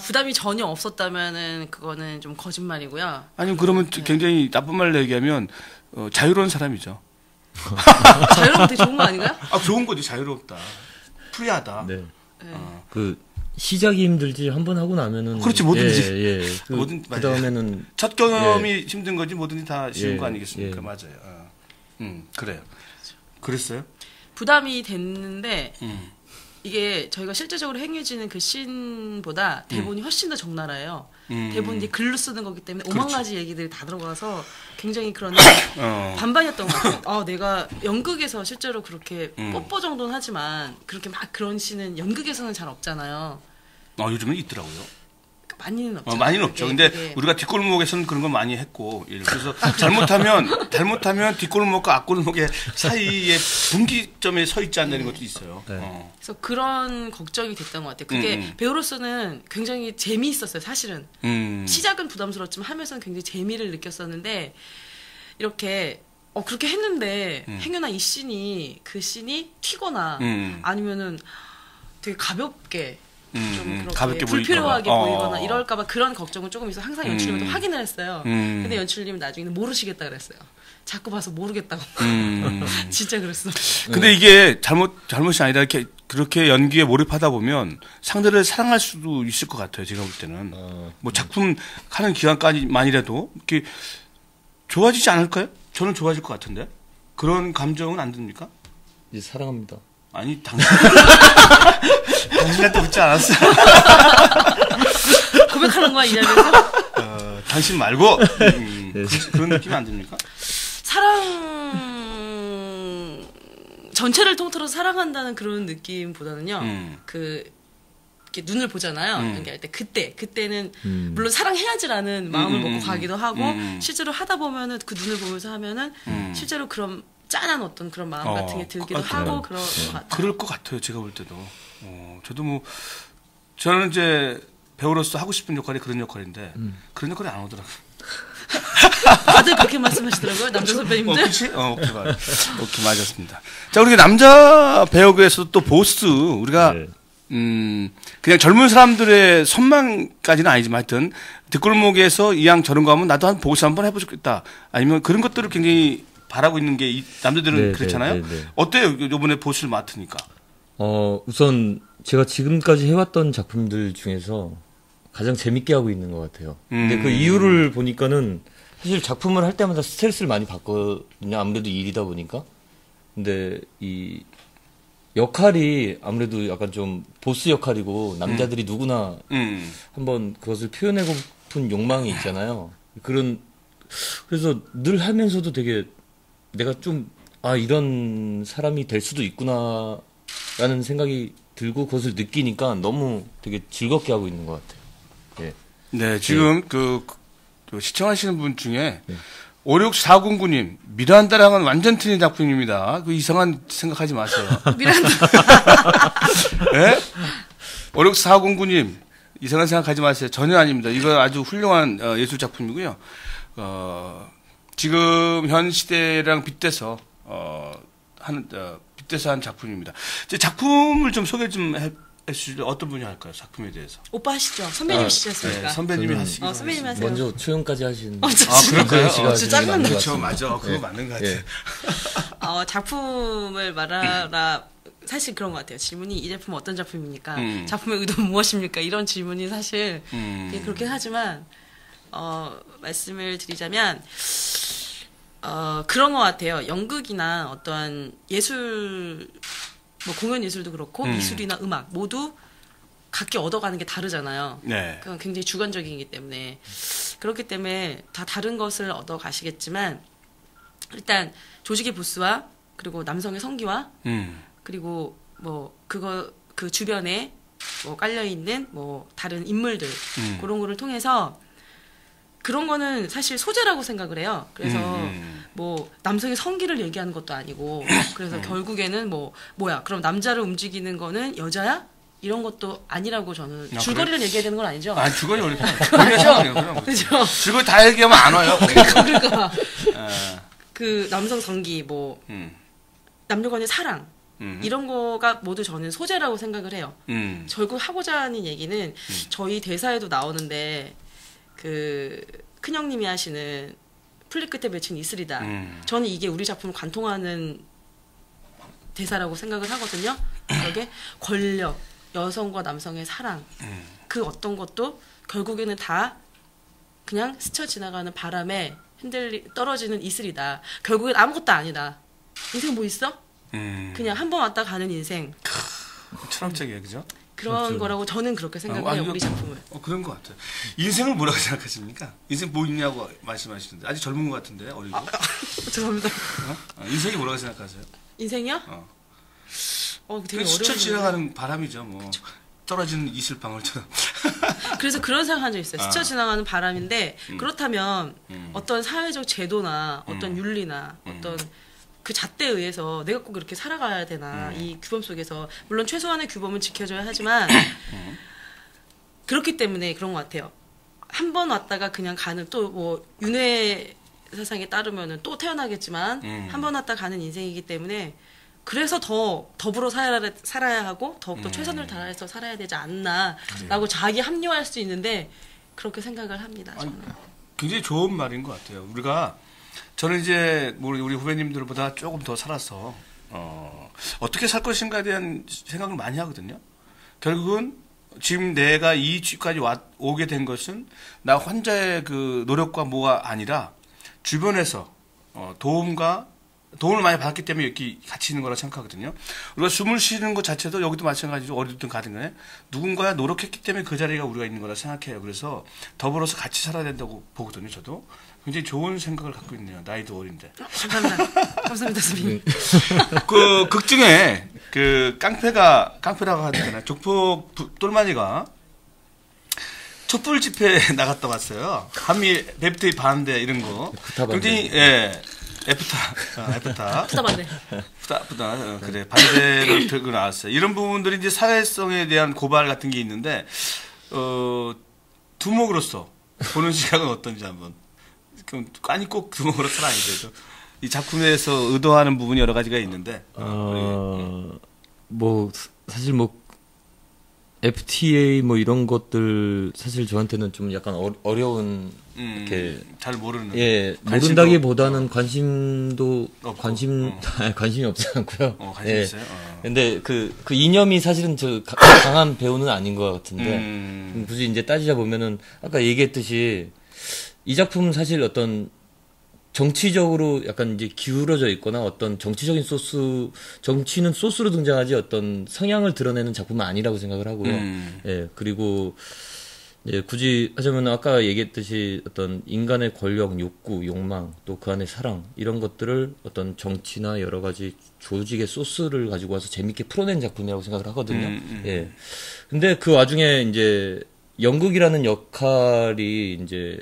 부담이 전혀 없었다면은 그거는 좀 거짓말이고요. 아니면 그러면 굉장히 나쁜 말로 얘기하면 자유로운 사람이죠. 자유로운 되게 좋은 거 아닌가요? 좋은 거지. 자유롭다. 프리하다. 네. 그 시작이 힘들지 한 번 하고 나면은 그렇지 뭐든지. 그 다음에는 첫 경험이 힘든 거지 뭐든지 다 쉬운 거 아니겠습니까? 맞아요. 그래요. 그랬어요? 부담이 됐는데 이게 저희가 실제적으로 행해지는 그 씬보다 대본이 훨씬 더 적나라해요. 대본이 이제 글로 쓰는 거기 때문에 오만 가지 얘기들이 다 들어가서 굉장히 그런 반반이었던 것 같아요. 내가 연극에서 실제로 그렇게 뽀뽀 정도는 하지만 그렇게 막 그런 씬은 연극에서는 잘 없잖아요. 요즘은 있더라고요. 많이는 없죠. 많이는 없죠. 근데 우리가 뒷골목에서는 그런 거 많이 했고, 그래서 잘못하면 뒷골목과 앞골목의 사이에 분기점에 서 있지 않는 것도 있어요. 그래서 그런 걱정이 됐던 것 같아요. 그게 배우로서는 굉장히 재미있었어요, 사실은. 시작은 부담스러웠지만 하면서는 굉장히 재미를 느꼈었는데, 이렇게, 그렇게 했는데, 행여나 그 씬이 튀거나, 아니면은 되게 가볍게, 좀 그렇게 불필요하게 보이거나 이럴까봐 그런 걱정은 조금 있어. 항상 연출님한테 확인을 했어요. 근데 연출님은 나중에는 모르시겠다 그랬어요. 자꾸 봐서 모르겠다고. 진짜 그랬어. 근데 이게 잘못이 아니라 그렇게 연기에 몰입하다 보면 상대를 사랑할 수도 있을 것 같아요. 제가 볼 때는 뭐 작품 하는 기간까지만이라도 이렇게 좋아지지 않을까요? 저는 좋아질 것 같은데 그런 감정은 안 듭니까? 이제 사랑합니다. 아니 당신한테 묻지 않았어. 고백하는 거야 이 자리에서? 당신 말고 그런 느낌이 안 듭니까? 사랑 전체를 통틀어서 사랑한다는 그런 느낌보다는요. 이렇게 눈을 보잖아요. 연기할 때 그때는 물론 사랑해야지라는 마음을 먹고 가기도 하고 실제로 하다 보면은 그 눈을 보면서 하면은 실제로 그런 짠한 어떤 그런 마음 같은 게 들기도 하고 그럴 것 같아요. 그럴 것 같아요. 제가 볼 때도. 저도 저는 이제 배우로서 하고 싶은 역할이 그런 역할인데 그런 역할이 안 오더라고요. 다들 그렇게 말씀하시더라고요. 남자 선배님들. 그렇지? 오케이 맞았습니다. 자, 우리 남자 배우에서도 또 보스 우리가 그냥 젊은 사람들의 선망까지는 아니지만 하여튼 뒷골목에서 이왕 저런 거 하면 나도 한 보스 한번 해보고 싶겠다. 아니면 그런 것들을 굉장히 바라고 있는 게 남자들은 그렇잖아요. 어때요? 이번에 보스를 맡으니까? 우선 제가 지금까지 해왔던 작품들 중에서 가장 재밌게 하고 있는 것 같아요. 근데 그 이유를 보니까는 사실 작품을 할 때마다 스트레스를 많이 받거든요. 아무래도 일이다 보니까. 근데 이 역할이 아무래도 약간 좀 보스 역할이고 남자들이 누구나 한번 그것을 표현하고 싶은 욕망이 있잖아요. 그래서 늘 하면서도 되게 내가 좀 이런 사람이 될 수도 있구나 라는 생각이 들고 그것을 느끼니까 너무 되게 즐겁게 하고 있는 것 같아요. 네, 지금 그 시청하시는 분 중에 56409님 미란다랑은 완전 틀린 작품입니다. 그 이상한 생각하지 마세요. 미란다. 네? 56409님 이상한 생각하지 마세요. 전혀 아닙니다. 이거 아주 훌륭한 예술 작품이고요. 지금 현 시대랑 빗대서 빗대서 한 작품입니다. 제 작품을 좀 소개 좀 해주시죠. 어떤 분이 할까요? 작품에 대해서. 오빠 하시죠. 네, 선배님이시잖습니까? 선배님이 하시죠. 선배님이 하세요. 먼저 초연까지 하신. 그럴까요? 진짜 짱난다. 그렇죠, 맞아. 그거 맞는 것 같아요. 작품을 말하라. 사실 그런 것 같아요. 질문이 이 작품은 어떤 작품입니까? 작품의 의도는 무엇입니까? 이런 질문이 사실 그렇긴 하지만 말씀을 드리자면 그런 것 같아요. 연극이나 어떠한 예술, 뭐 공연 예술도 그렇고 미술이나 음악 모두 각기 얻어가는 게 다르잖아요. 네. 그건 굉장히 주관적이기 때문에 그렇기 때문에 다 다른 것을 얻어가시겠지만 일단 조직의 보스와 그리고 남성의 성기와 그리고 뭐 그 주변에 뭐 깔려 있는 뭐 다른 인물들 그런 거를 통해서 그런 거는 사실 소재라고 생각을 해요. 그래서 뭐 남성의 성기를 얘기하는 것도 아니고 그래서 결국에는 뭐야 그럼 남자를 움직이는 거는 여자야? 이런 것도 아니라고 저는 줄거리를 그래? 얘기해야 되는 건 아니죠? 아 줄거리 원래 그렇죠. 줄거리 다 얘기하면 안 와요. 그러니까 그 남성 성기 뭐 남녀간의 사랑 이런 거가 모두 저는 소재라고 생각을 해요. 결국 하고자 하는 얘기는 저희 대사에도 나오는데 그 큰형님이 하시는 풀잎 끝에 맺힌 이슬이다. 저는 이게 우리 작품을 관통하는 대사라고 생각을 하거든요. 그게 권력, 여성과 남성의 사랑 그 어떤 것도 결국에는 다 그냥 스쳐 지나가는 바람에 떨어지는 이슬이다. 결국엔 아무것도 아니다. 인생 뭐 있어? 그냥 한 번 왔다 가는 인생. 철학적이에요, 그죠? 그런 그렇죠. 거라고 저는 그렇게 생각해요. 우리 작품을. 그런 것 같아요. 인생을 뭐라고 생각하십니까? 인생 뭐 있냐고 말씀하시는데 아직 젊은 것 같은데 어리고. 죄송합니다. 인생이 뭐라고 생각하세요? 인생이요? 되게 스쳐 지나가는 바람이죠. 뭐 그쵸. 떨어지는 이슬방울처럼. 그래서 그런 생각한 적 있어요. 스쳐 지나가는 바람인데 그렇다면 어떤 사회적 제도나 어떤 윤리나 어떤 그 잣대에 의해서 내가 꼭 이렇게 살아가야 되나 이 규범 속에서 물론 최소한의 규범은 지켜줘야 하지만 그렇기 때문에 그런 것 같아요. 한 번 왔다가 그냥 가는 또 뭐 윤회 사상에 따르면은 또 태어나겠지만 한 번 왔다 가는 인생이기 때문에 그래서 더 더불어 살아야 하고 더욱더 최선을 다해서 살아야 되지 않나라고 자기 합리화할 수 있는데 그렇게 생각을 합니다. 저는. 아니, 굉장히 좋은 말인 것 같아요. 저는 이제 우리 후배님들보다 조금 더 살아서 어떻게 살 것인가에 대한 생각을 많이 하거든요. 결국은 지금 내가 이 집까지 오게 된 것은 나 혼자의 그 노력과 뭐가 아니라 주변에서 도움을 많이 받았기 때문에 이렇게 같이 있는 거라 생각하거든요. 우리가 숨을 쉬는 것 자체도 여기도 마찬가지로 어디든 가든 간에 누군가가 노력했기 때문에 그 자리가 우리가 있는 거라 생각해요. 그래서 더불어서 같이 살아야 된다고 보거든요. 저도. 굉장히 좋은 생각을 갖고 있네요. 나이도 어린데. 감사합니다. 감사합니다, 선생님. 그 극 중에 그 깡패라고 하잖아요. 족폭 똘마니가 촛불 집회 나갔다 왔어요. 한미 FTA 반대 이런 거. 굉장히 애프타 반대. 그래 반대를 들고 나왔어요. 이런 부분들이 이제 사회성에 대한 고발 같은 게 있는데 두목으로서 보는 시각은 어떤지 한번. 아니 꼭 두목으로서는 아니더라도 이 작품에서 의도하는 부분이 여러 가지가 있는데 뭐 사실 뭐 FTA 뭐 이런 것들 사실 저한테는 좀 약간 어려운 이렇게 잘 모르는 모른다기보다는 관심이 없지 않고요. 관심 있어요. 근데 그 이념이 사실은 저 강한 배우는 아닌 것 같은데 굳이 이제 따지자 보면은 아까 얘기했듯이 이 작품은 사실 어떤 정치적으로 약간 이제 기울어져 있거나 어떤 정치적인 정치는 소스로 등장하지 어떤 성향을 드러내는 작품은 아니라고 생각을 하고요. 그리고 굳이 하자면 아까 얘기했듯이 어떤 인간의 권력, 욕구, 욕망, 또 그 안의 사랑 이런 것들을 어떤 정치나 여러 가지 조직의 소스를 가지고 와서 재밌게 풀어낸 작품이라고 생각을 하거든요. 근데 그 와중에 이제 연극이라는 역할이 이제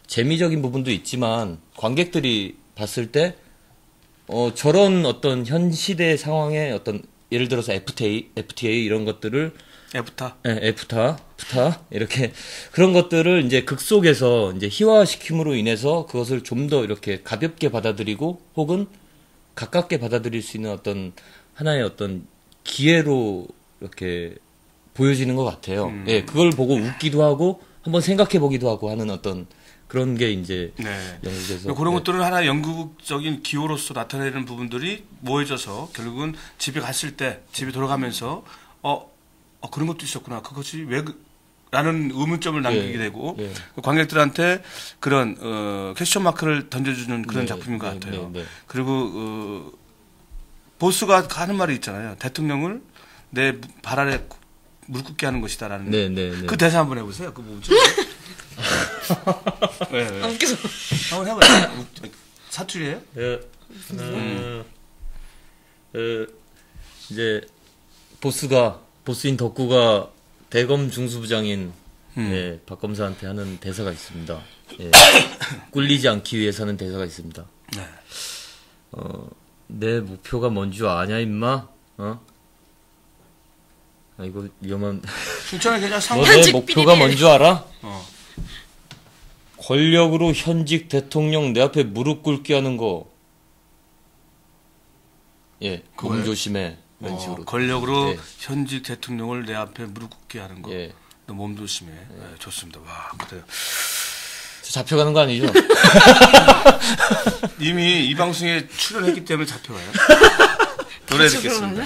재미적인 부분도 있지만 관객들이 봤을 때 저런 어떤 현 시대 상황에 어떤 예를 들어서 FTA 이런 것들을 애프타 이렇게 그런 것들을 이제 극 속에서 이제 희화시킴으로 인해서 그것을 좀 더 이렇게 가볍게 받아들이고 혹은 가깝게 받아들일 수 있는 어떤 하나의 어떤 기회로 이렇게 보여지는 것 같아요. 그걸 보고 웃기도 하고 한번 생각해 보기도 하고 하는 어떤 그런 게 이제 연극에서 그런 것들은 하나의 연극적인 기호로서 나타내는 부분들이 모여져서 결국은 집에 갔을 때 집에 돌아가면서 그런 것도 있었구나. 그것이 왜 라는 의문점을 남기게 예. 되고 예. 관객들한테 그런 퀘스천 마크를 던져주는 그런 작품인 것 같아요. 그리고 보스가 하는 말이 있잖아요. 대통령을 내 발 아래 무릎 꿇게 하는 것이다라는 그 대사 한번 해보세요. 그 뭐죠? 네. 웃겨서 한번 해봐요. 사투리예요? 예. 이제 보스인 덕구가 대검 중수부장인 예, 박 검사한테 하는 대사가 있습니다. 예, 꿀리지 않기 위해서 하는 대사가 있습니다. 네. 내 목표가 뭔 줄 아냐 임마? 이거 위험한. 괜찮아. 내 목표가 뭔 줄 알아? 권력으로 현직 대통령 내 앞에 무릎 꿇게 하는 거. 예, 몸 조심해. 이런 식으로. 권력으로 예. 현직 대통령을 내 앞에 무릎 꿇게 하는 거. 예. 너 몸 조심해. 네, 좋습니다. 와, 그래요. 잡혀가는 거 아니죠? 이미 이 방송에 출연했기 때문에 잡혀가요. 노래 듣겠습니다.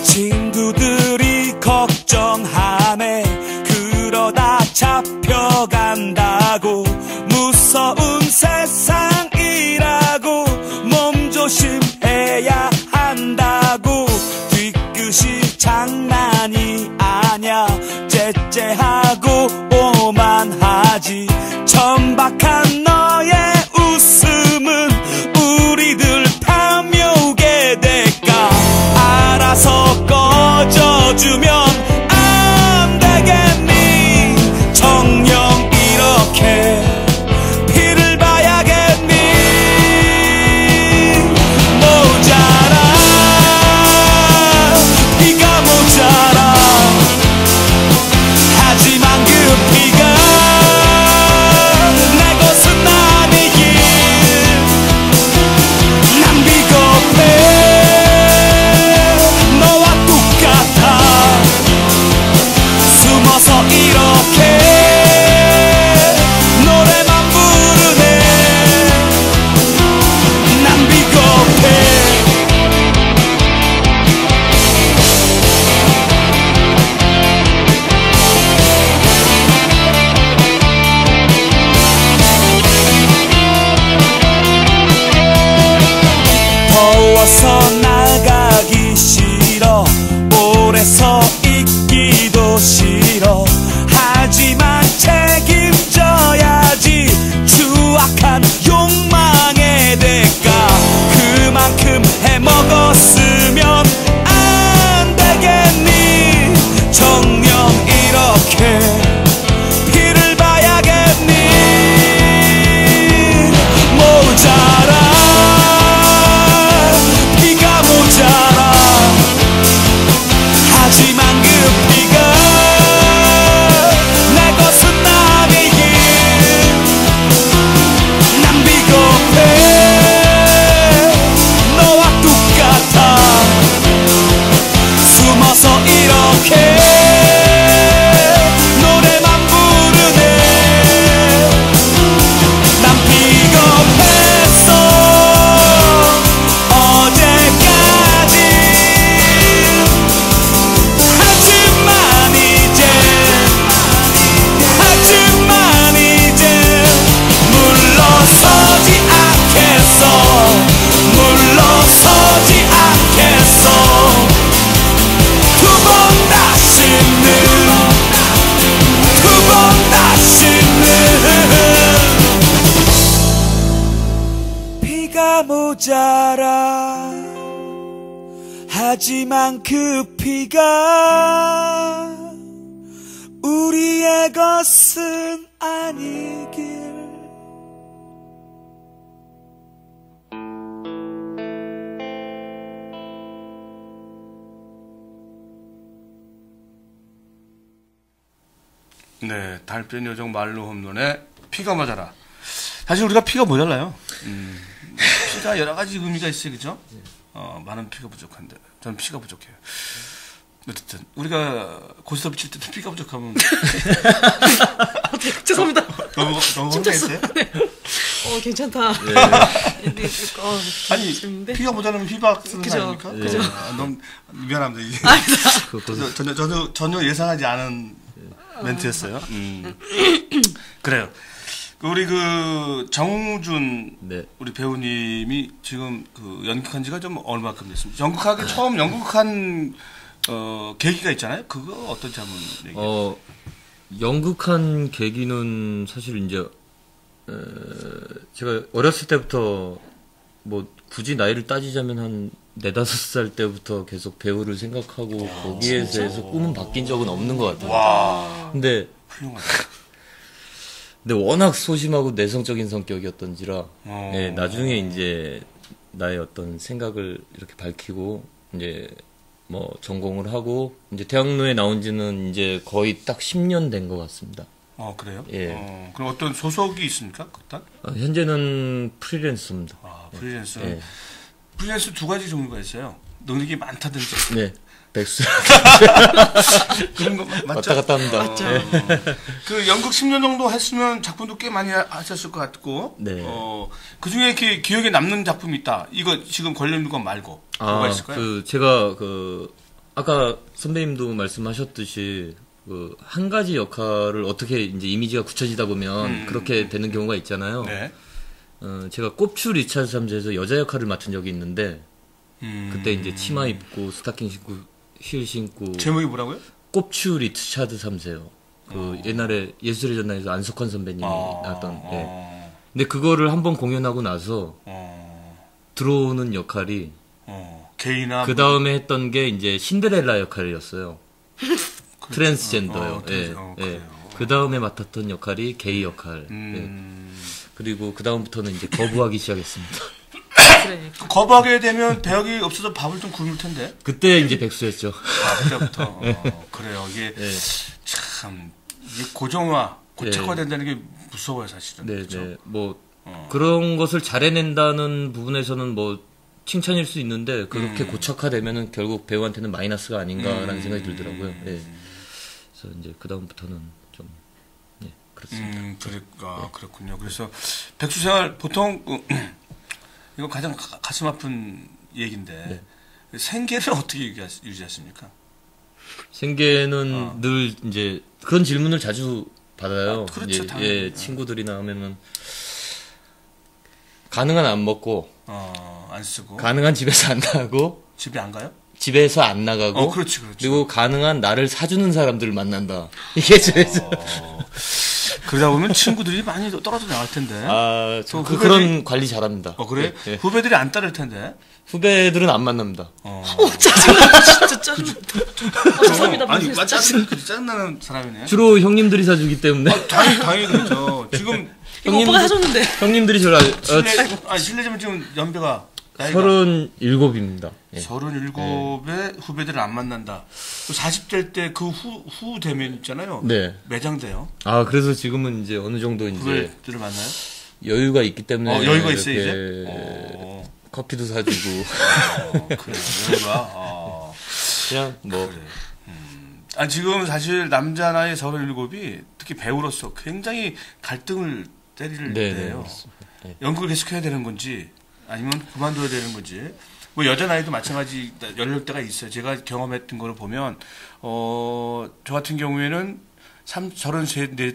친구들이 걱정하네. 그러다 잡혀간다고. 무서운 세상이라고. 몸 조심해야 한다고. 뒤끝이 장난이 아냐. 째째하고 오만하지. 천박한 너의 웃음은 우리들 탐욕의 대가. 알아서 꺼져주면 안 되겠니. 정녕 이렇게 피를 봐야겠니. 모자라 피가 모자라. 하지만 그 피가 내 것은 아니길. 난 비겁해. 너와 똑같아. 숨어서 이렇게 노래만 부르네. 난 비겁해. 더워서 나가기 싫어. 오래 서 있기도 싫어. 하지만 책임져야지. 추악한 욕망의 대가. 그만큼 해먹었으면 안 되겠니. 정녕 이렇게 피를 봐야겠니. 모자라 피가 모자라. 하지만 그 피가 내 것은 아니길. 난 비겁해. 너와 똑같아. 숨어서 이렇게 노래만 부르네. 난 비겁했어 어제까지. 하지만 이제 물러서지 않겠어. 물러서지 않겠어. 두 번 다시는 피가 모자라. 하지만 그 피가 우리의 것은 아니길. 네, 달변 요정 말로 홈런의 피가 모자라. 사실 우리가 피가 모자라요. 피가 여러 가지 의미가 있어요, 그죠? 많은 피가 부족한데 저는 피가 부족해요. 어쨌든 우리가 고스톱 칠 때도 피가 부족하면 죄송합니다. 너무 혼자했어요? 네. 괜찮다. 아니, 재밌는데? 피가 모자라면 휘박 쓰는 거 그죠, 아닙니까? 그죠. 너무 미안합니다. 이게 전혀 예상하지 않은 멘트였어요. 그래요. 우리 정우준 우리 배우님이 지금 연극한 지가 좀 얼마큼 됐습니까? 연극하기 처음 연극한 계기가 있잖아요. 그거 어떤지 한번 얘기해주세요. 연극한 계기는 사실 이제 제가 어렸을 때부터 뭐 굳이 나이를 따지자면 한 4-5살 때부터 계속 배우를 생각하고 거기에서 해서 꿈은 바뀐 적은 없는 것 같아요. 와. 근데 워낙 소심하고 내성적인 성격이었던지라 나중에 이제 나의 어떤 생각을 이렇게 밝히고 이제 뭐 전공을 하고 이제 대학로에 나온 지는 이제 거의 딱 10년 된 것 같습니다. 그래요? 예. 그럼 어떤 소속이 있습니까? 현재는 프리랜서입니다. 프리랜서. 프리랜서 2가지 종류가 있어요. 능력이 많다든지. 네. 백수. 그런 거 맞죠? 왔다 갔다 합니다. 맞죠. 그 연극 10년 정도 했으면 작품도 꽤 많이 하셨을 것 같고. 네. 그 중에 이렇게 기억에 남는 작품이 있다. 이거 지금 권력유관 말고. 뭐가 있을까요? 제가 아까 선배님도 말씀하셨듯이 한 가지 역할을 어떻게 이제 이미지가 굳혀지다 보면 그렇게 되는 경우가 있잖아요. 네. 제가 꼽추 리차드 3세에서 여자 역할을 맡은 적이 있는데 그때 이제 치마 입고 스타킹 신고 힐 신고 제목이 뭐라고요? 꼽추 리차드 3세요. 옛날에 예술의 전당에서 안석환 선배님이 나왔던. 근데 그거를 한번 공연하고 나서 들어오는 역할이 게이나 그 다음에 했던 게 이제 신데렐라 역할이었어요. 트랜스젠더요. 그 다음에 맡았던 역할이 게이 역할. 그리고 그 다음부터는 이제 거부하기 시작했습니다. 그래. 거부하게 되면 배역이 없어서 밥을 좀 굶을 텐데. 그때 이제 백수였죠. 그때부터. 그래요. 이게 참 이게 고정화, 고착화된다는 게 무서워요, 사실은. 네, 그렇죠? 네. 뭐 그런 것을 잘해낸다는 부분에서는 뭐 칭찬일 수 있는데 그렇게 고착화되면은 결국 배우한테는 마이너스가 아닌가라는 생각이 들더라고요. 네. 그래서 이제 그 다음부터는 좀 그렇습니다. 그렇군요. 그래서 백수 생활 보통 이거 가장 가슴 아픈 얘기인데 생계를 어떻게 유지하십니까? 생계는 늘 이제 그런 질문을 자주 받아요. 그렇죠, 당연히. 친구들이나 하면은 가능한 안 먹고 안 쓰고 가능한 집에서 안 나가고 집에 안 가요? 집에서 안 나가고 그렇지. 그리고 가능한 나를 사주는 사람들을 만난다. 이게 제에서 그러다 보면 친구들이 많이 떨어져 나갈 텐데. 그런 관리 잘합니다. 그래? 네. 후배들이 안 따를 텐데. 후배들은 안 만납니다. 짜증나. 진짜 짜증나. 죄송합니다. 아니, 짜증나는 사람이네. 주로 형님들이 사주기 때문에. 당연히 그렇죠. 지금 이거 오빠가 사줬는데. 형님들이 저를 실례지만 지금 연배가 나이가 37입니다. 37에 후배들을 안 만난다. 40대 때 그 후 되면 있잖아요. 네. 매장돼요. 그래서 지금은 이제 어느 정도 이제 후배들을 만나요? 여유가 있기 때문에 여유가 있어요, 이제. 커피도 사주고. 그래, 여유가. 그냥 뭐. 그래. 지금 사실 남자 나이 37이 특히 배우로서 굉장히 갈등을 때릴 때예요. 네. 연극을 계속해야 되는 건지 아니면 그만둬야 되는 건지. 뭐 여자 나이도 마찬가지 연령대가 있어요. 제가 경험했던 거를 보면 저 같은 경우에는 33,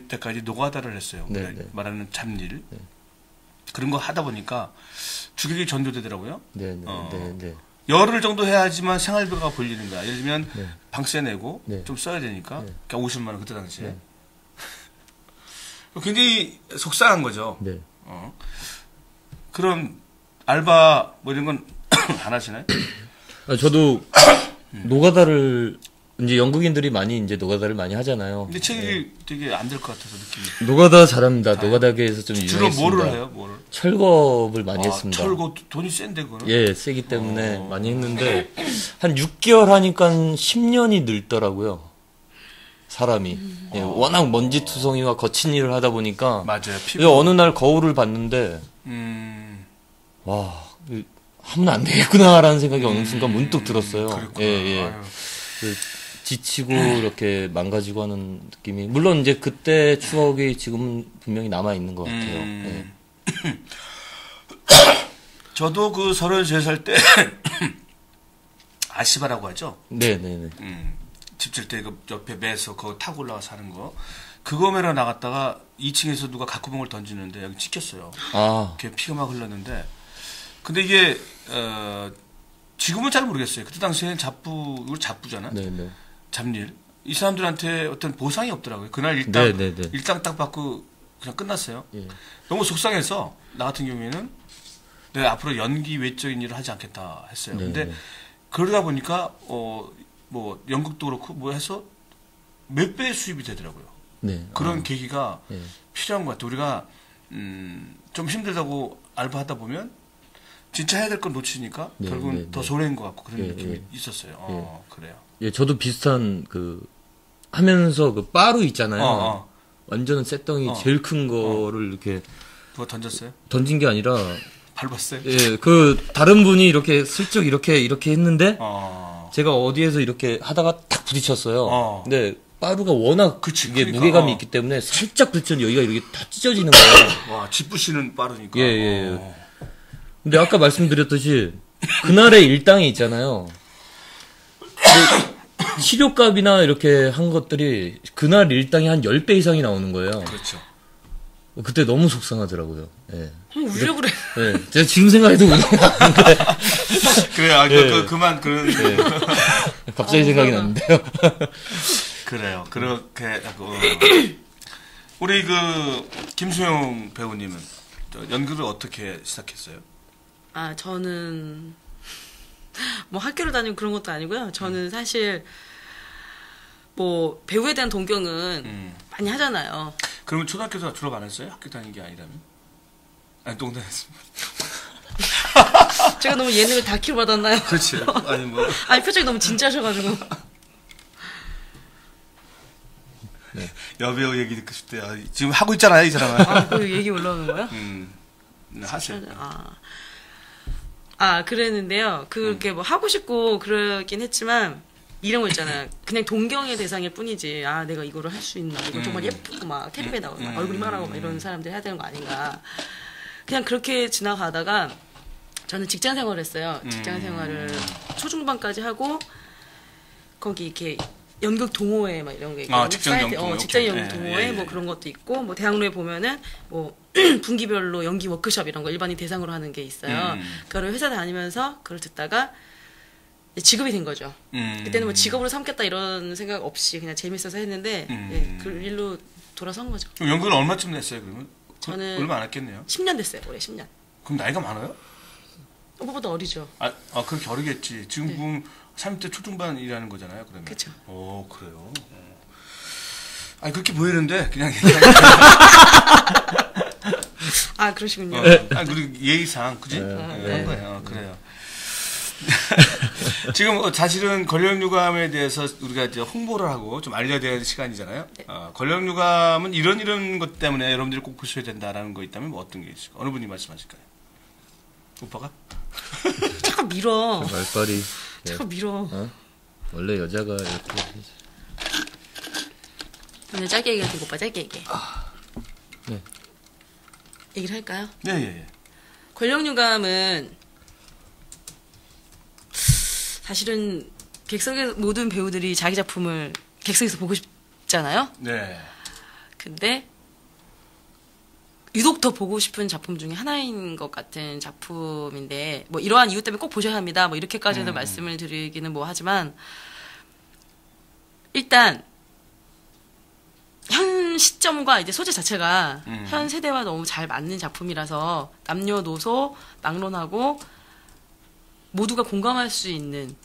때까지 노가다를 했어요. 말하는 잡일. 그런 거 하다 보니까 주객이 전도되더라고요. 열흘 정도 해야지만 생활비가 벌리는 거야. 예를 들면 방세 내고 좀 써야 되니까 그러니까 50만 원 그때 당시에. 굉장히 속상한 거죠. 그럼 알바 뭐 이런 건 안 하시나요? 저도 노가다를 이제 연극인들이 많이 이제 노가다를 많이 하잖아요. 근데 체력이 되게 안 될 것 같아서 느낌이. 노가다 잘합니다. 노가다계에서 좀 주로 유명했습니다. 뭐를 해요? 뭐를? 철거업을 많이 했습니다. 철거 돈이 센데 그거는. 예, 세기 때문에 많이 했는데 한 6개월 하니까 10년이 늘더라고요. 사람이. 워낙 먼지투성이와 거친 일을 하다 보니까. 맞아요. 어느 날 거울을 봤는데 와, 하면 안 되겠구나라는 생각이 어느 순간 문득 들었어요. 지치고 이렇게 망가지고 하는 느낌이. 물론 이제 그때 추억이 지금 분명히 남아 있는 것 같아요. 저도 그 33살 때 아시바라고 하죠. 네네네. 집질 때 그 옆에 매서 그거 타고 올라가서 하는 거. 그거 매러 나갔다가 2층에서 누가 가쿠봉을 던지는데 여기 찍혔어요. 이렇게 피가 막 흘렀는데. 근데 이게 지금은 잘 모르겠어요. 그때 당시에는 이거 잡부잖아. 네네. 잡일. 이 사람들한테 어떤 보상이 없더라고요. 그날 일당 딱 받고 그냥 끝났어요. 예. 너무 속상해서 나 같은 경우에는 내가 앞으로 연기 외적인 일을 하지 않겠다 했어요. 근데 그러다 보니까 뭐 연극도 그렇고 뭐 해서 몇 배 수입이 되더라고요. 네. 그런 계기가 필요한 것 같아요. 우리가 좀 힘들다고 알바하다 보면 진짜 해야 될 건 놓치니까 결국은 더 손해인 것 같고 그런 느낌이 있었어요. 그래요. 예, 저도 비슷한 하면서 바로 있잖아요. 완전 쇳덩이 제일 큰 거를 이렇게 그거 던졌어요? 던진 게 아니라 밟았어요? 예, 다른 분이 이렇게 슬쩍 이렇게 했는데 제가 어디에서 이렇게 하다가 탁 부딪혔어요. 근데 빠루가 워낙 이게 그러니까, 무게감이 있기 때문에 살짝 부딪혔는데 여기가 이렇게 다 찢어지는 거예요. 와, 짓부시는 빠르니까. 예. 근데 아까 말씀드렸듯이 그날의 일당이 있잖아요. 치료값이나 이렇게 한 것들이 그날 일당이 한 10배 이상이 나오는 거예요. 그렇죠. 그때 너무 속상하더라고요. 예. 울려 그래. 예. 제가 지금 생각해도 울려. 그래, 그만, 그런. 예. 갑자기 생각이 났는데요. 그래요. 그렇게 하고. 우리 김수영 배우님은 연극을 어떻게 시작했어요? 저는 뭐 학교를 다니고 그런 것도 아니고요. 저는 사실 뭐 배우에 대한 동경은 많이 하잖아요. 그러면 초등학교에서 졸업 안 했어요? 학교 다닌 게 아니라면? 아니, 농담했습니다. 제가 너무 예능을 다큐로 받았나요? 그렇지. 아니, 표정이 너무 진짜셔가지고. 네. 여배우 얘기 듣고 싶대요. 지금 하고 있잖아요, 이 사람은. 그 얘기 올라오는 거예요? 하세요. 그랬는데요. 그게 뭐 하고 싶고 그러긴 했지만, 이런 거 있잖아요. 그냥 동경의 대상일 뿐이지. 내가 이거를 할 수 있나. 이거 정말 예쁘고 막 텔레비에 나오고 막 얼굴이 말하고 막 이런 사람들 해야 되는 거 아닌가. 그냥 그렇게 지나가다가 저는 직장 생활을 했어요. 직장 생활을 초중반까지 하고 거기 이렇게 연극 동호회 막 이런 게 있고 직장 연극 직장 연극 동호회 뭐 그런 것도 있고 뭐 대학로에 보면은 뭐 분기별로 연기 워크숍 이런 거 일반인 대상으로 하는 게 있어요. 그거를 회사 다니면서 그걸 듣다가 직업이 된 거죠. 그때는 뭐 직업으로 삼겠다 이런 생각 없이 그냥 재밌어서 했는데 그 일로 돌아선 거죠. 그럼 연극을 얼마쯤 냈어요 그러면? 저는 얼마 안 했겠네요. 10년 됐어요. 올해 10년. 그럼 나이가 많아요? 오빠보다 어리죠. 그렇게 어리겠지. 지금 보면 30대 초중반이라는 거잖아요. 그러면. 그렇죠. 그래요. 그렇게 보이는데 그냥. 그러시군요. 그리고 예의상 그지? 그런 거예요. 그래요. 지금 사실은 권력유감에 대해서 우리가 이제 홍보를 하고 좀 알려야 될 시간이잖아요. 네. 권력유감은 이런 것 때문에 여러분들이 꼭 보셔야 된다라는 거 있다면 뭐 어떤 게 있을까요? 어느 분이 말씀하실까요? 오빠가? 잠깐 밀어. 말빨이. 잠깐 밀어. 원래 여자가 이렇게. 오늘 짧게 얘기할 오빠 짧게 얘기해. 네. 얘기를 할까요? 네. 권력유감은 사실은 객석의 모든 배우들이 자기 작품을 객석에서 보고 싶잖아요. 네. 근데 유독 더 보고 싶은 작품 중에 하나인 것 같은 작품인데 뭐 이러한 이유 때문에 꼭 보셔야 합니다. 뭐 이렇게까지는 말씀을 드리기는 뭐 하지만 일단 현 시점과 이제 소재 자체가 현 세대와 너무 잘 맞는 작품이라서 남녀노소 막론하고 모두가 공감할 수 있는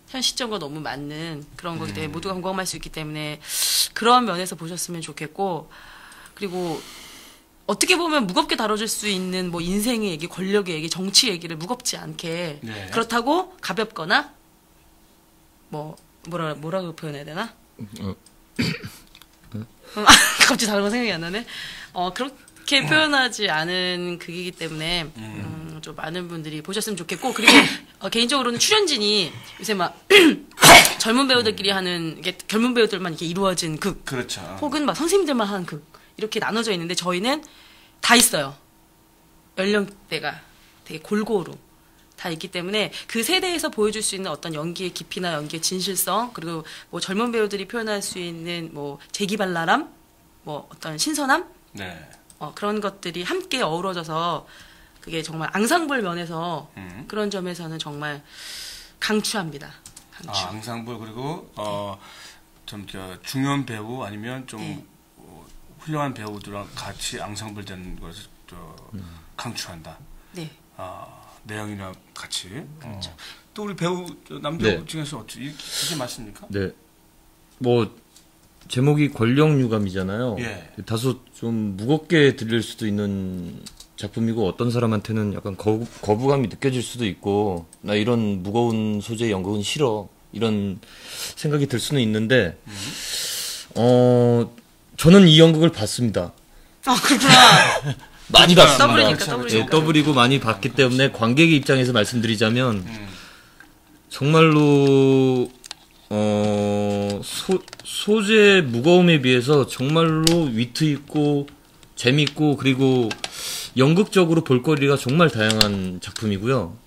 현 시점과 너무 맞는 그런 거기 때문에 모두가 공감할 수 있기 때문에 그런 면에서 보셨으면 좋겠고 그리고 어떻게 보면 무겁게 다뤄질 수 있는 뭐 인생의 얘기, 권력의 얘기, 정치 얘기를 무겁지 않게 그렇다고 가볍거나 뭐라고 표현해야 되나? 갑자기 다른 거 생각이 안 나네. 그렇게 표현하지 않은 극이기 때문에 좀 많은 분들이 보셨으면 좋겠고 그리고 개인적으로는 출연진이 요새 막 젊은 배우들끼리 하는 이게 젊은 배우들만 이렇게 이루어진 극, 그렇죠. 혹은 막 선생님들만 하는 극 이렇게 나눠져 있는데 저희는 다 있어요. 연령대가 되게 골고루 다 있기 때문에 그 세대에서 보여줄 수 있는 어떤 연기의 깊이나 연기의 진실성, 그리고 뭐 젊은 배우들이 표현할 수 있는 뭐 재기발랄함, 뭐 어떤 신선함, 네. 그런 것들이 함께 어우러져서 그게 정말 앙상블 면에서 그런 점에서는 정말 강추합니다. 강추. 앙상블 그리고 좀 중요한 배우 아니면 좀 훌륭한 배우들랑 같이 앙상블 된 것을 강추한다. 네. 내영이랑 같이. 그렇죠. 또 우리 배우 남배우 중에서 이게 맞습니까? 네. 뭐 제목이 권력유감이잖아요. 예. 다소 좀 무겁게 들릴 수도 있는 작품이고 어떤 사람한테는 약간 거부감이 느껴질 수도 있고 나 이런 무거운 소재의 연극은 싫어 이런 생각이 들 수는 있는데 저는 이 연극을 봤습니다. 그렇구나. 많이 봤습니다. 더블이니까. 네, 더블이고 많이 봤기 때문에 관객의 입장에서 말씀드리자면 정말로 소재의 무거움에 비해서 정말로 위트 있고 재밌고 그리고 연극적으로 볼거리가 정말 다양한 작품이고요.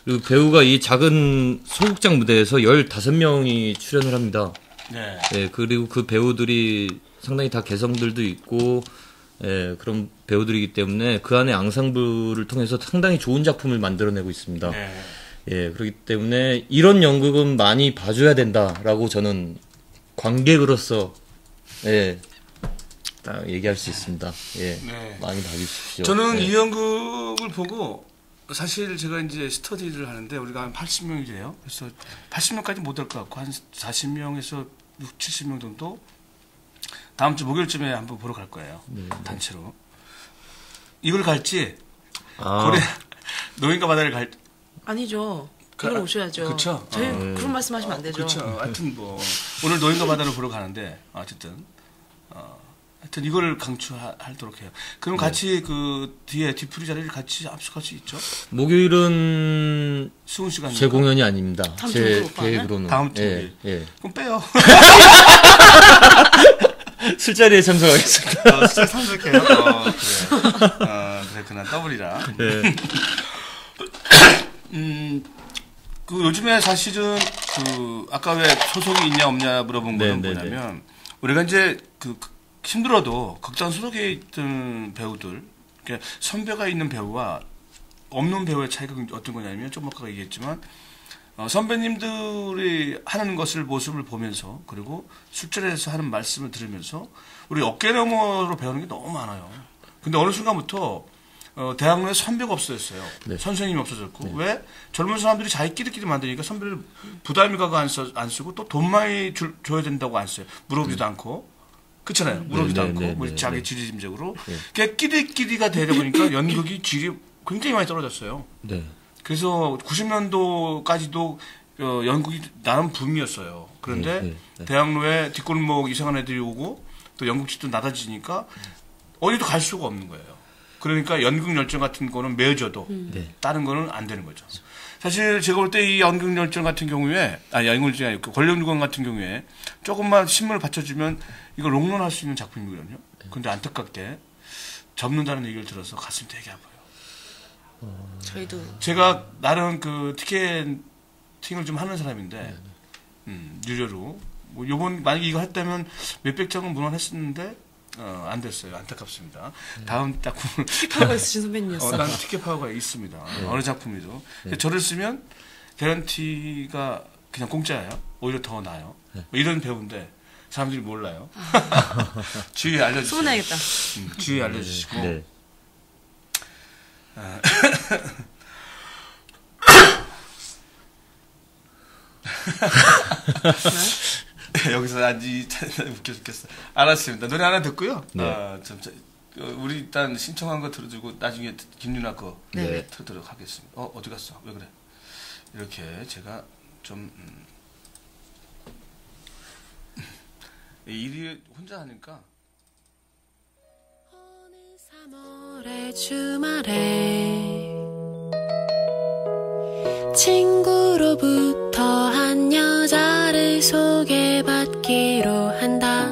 그리고 배우가 이 작은 소극장 무대에서 15명이 출연을 합니다. 네. 네, 그리고 그 배우들이 상당히 다 개성들도 있고 그런 배우들이기 때문에 그 안에 앙상블을 통해서 상당히 좋은 작품을 만들어내고 있습니다. 네. 예, 그렇기 때문에 이런 연극은 많이 봐줘야 된다라고 저는 관객으로서 딱 얘기할 수 있습니다. 예, 네. 많이 봐주십시오. 저는 이 연극을 보고 사실 제가 이제 스터디를 하는데 우리가 한 80명이래요. 그래서 80명까지 못 할 것 같고 한 40명에서 60, 70명 정도 다음 주 목요일쯤에 한번 보러 갈 거예요. 단체로. 이걸 갈지 고래 노인과 바다를 갈 아니죠. 이걸 오셔야죠. 그렇죠. 저희 그런 말씀하시면 안 되죠. 그렇죠. 하여튼 뭐 오늘 노인과 바다를 보러 가는데 어쨌든 하여튼 이거를 강추하도록 해요. 그럼 같이 그 뒤에 뒤풀이 자리를 같이 압축할 수 있죠? 목요일은 수은 시간 제 공연이 아닙니다. 다음 제 주 계획으로는 다음 주 그럼 빼요. 술자리에 참석하겠습니다. 술자리 참석해요. 그래. 그랬구나. 더블이라. 네. 그 요즘에 사실은 아까 왜 소속이 있냐 없냐 물어본 거는 뭐냐면 우리가 이제 힘들어도 극단 소속에 있던 배우들, 그러니까 선배가 있는 배우와 없는 배우의 차이가 어떤 거냐면 좀 아까 얘기했지만 선배님들이 하는 모습을 보면서 그리고 술자리에서 하는 말씀을 들으면서 우리 어깨 너머로 배우는 게 너무 많아요. 근데 어느 순간부터 대학로에 선배가 없어졌어요. 네. 선생님이 없어졌고 왜 젊은 사람들이 자기끼리끼리 만드니까 선배를 부담이 가고 안 쓰고 또 돈 많이 줘야 된다고 안 써요. 물어보지도 않고 그렇잖아요. 물어보지도 않고 뭐 자기 지리짐작으로 그러니까 끼리끼리가 되다 보니까 연극이 질이 굉장히 많이 떨어졌어요. 네. 그래서 90년도까지도 연극이 나름 붐이었어요. 그런데 대학로에 뒷골목 이상한 애들이 오고 또 연극집도 낮아지니까 어디도 갈 수가 없는 거예요. 그러니까 연극 열정 같은 거는 메어져도 다른 거는 안 되는 거죠. 사실 제가 볼 때 이 연극 열정 같은 경우에 연극 열정이 아니고 권력유감 같은 경우에 조금만 신문을 받쳐주면 이걸 롱런할 수 있는 작품이거든요. 근데 안타깝게 접는다는 얘기를 들어서 가슴이 되게 아파요. 저희도 제가 나름 그 티켓팅을 좀 하는 사람인데 유료로 뭐 요번 만약에 이거 했다면 몇백 장은 무난했었는데 안 됐어요. 안타깝습니다. 다음 작품은 티켓 파워가 있으신 선배님이었어. 난 티켓 파워가 있습니다. 어느 작품이도. 저를 쓰면 개런티가 그냥 공짜예요. 오히려 더 나아요. 뭐 이런 배우인데 사람들이 몰라요. 주위에 알려주세요. 소문나야겠다. 주위에 알려주시고. 네. 여기서 웃겨 죽겠어. 알았습니다. 노래 하나 듣고요. 네. 우리 일단 신청한 거 들어주고 나중에 김윤아 거 네. 틀도록 하겠습니다. 어디 갔어? 왜 그래? 이렇게 제가 좀 일이 혼자 하니까. 어느 3월의 주말에 친구로부터 한 여자를 소개받기로 한다.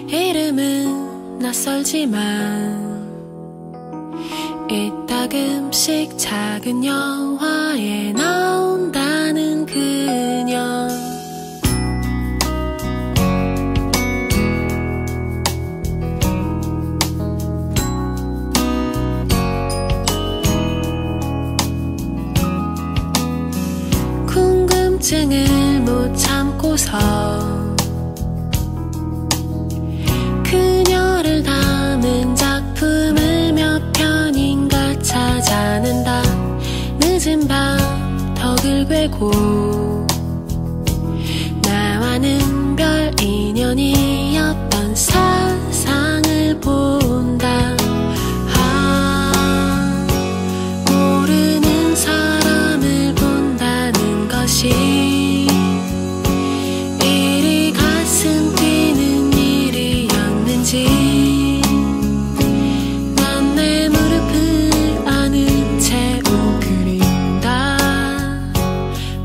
이름은 낯설지만 이따금 가끔씩 작은 영화에 나온다는 그녀. 궁금증을 못 참고서 그녀를 담은 작품을 몇 편인가 찾아낸다. 늦은 밤 덕을 괴고 나와는 별 인연이 없던 사상을 본다. 모르는 사람을 본다는 것이 이리 가슴 뛰는 일이었는지 난 내 무릎을 안은 채 웅크린다.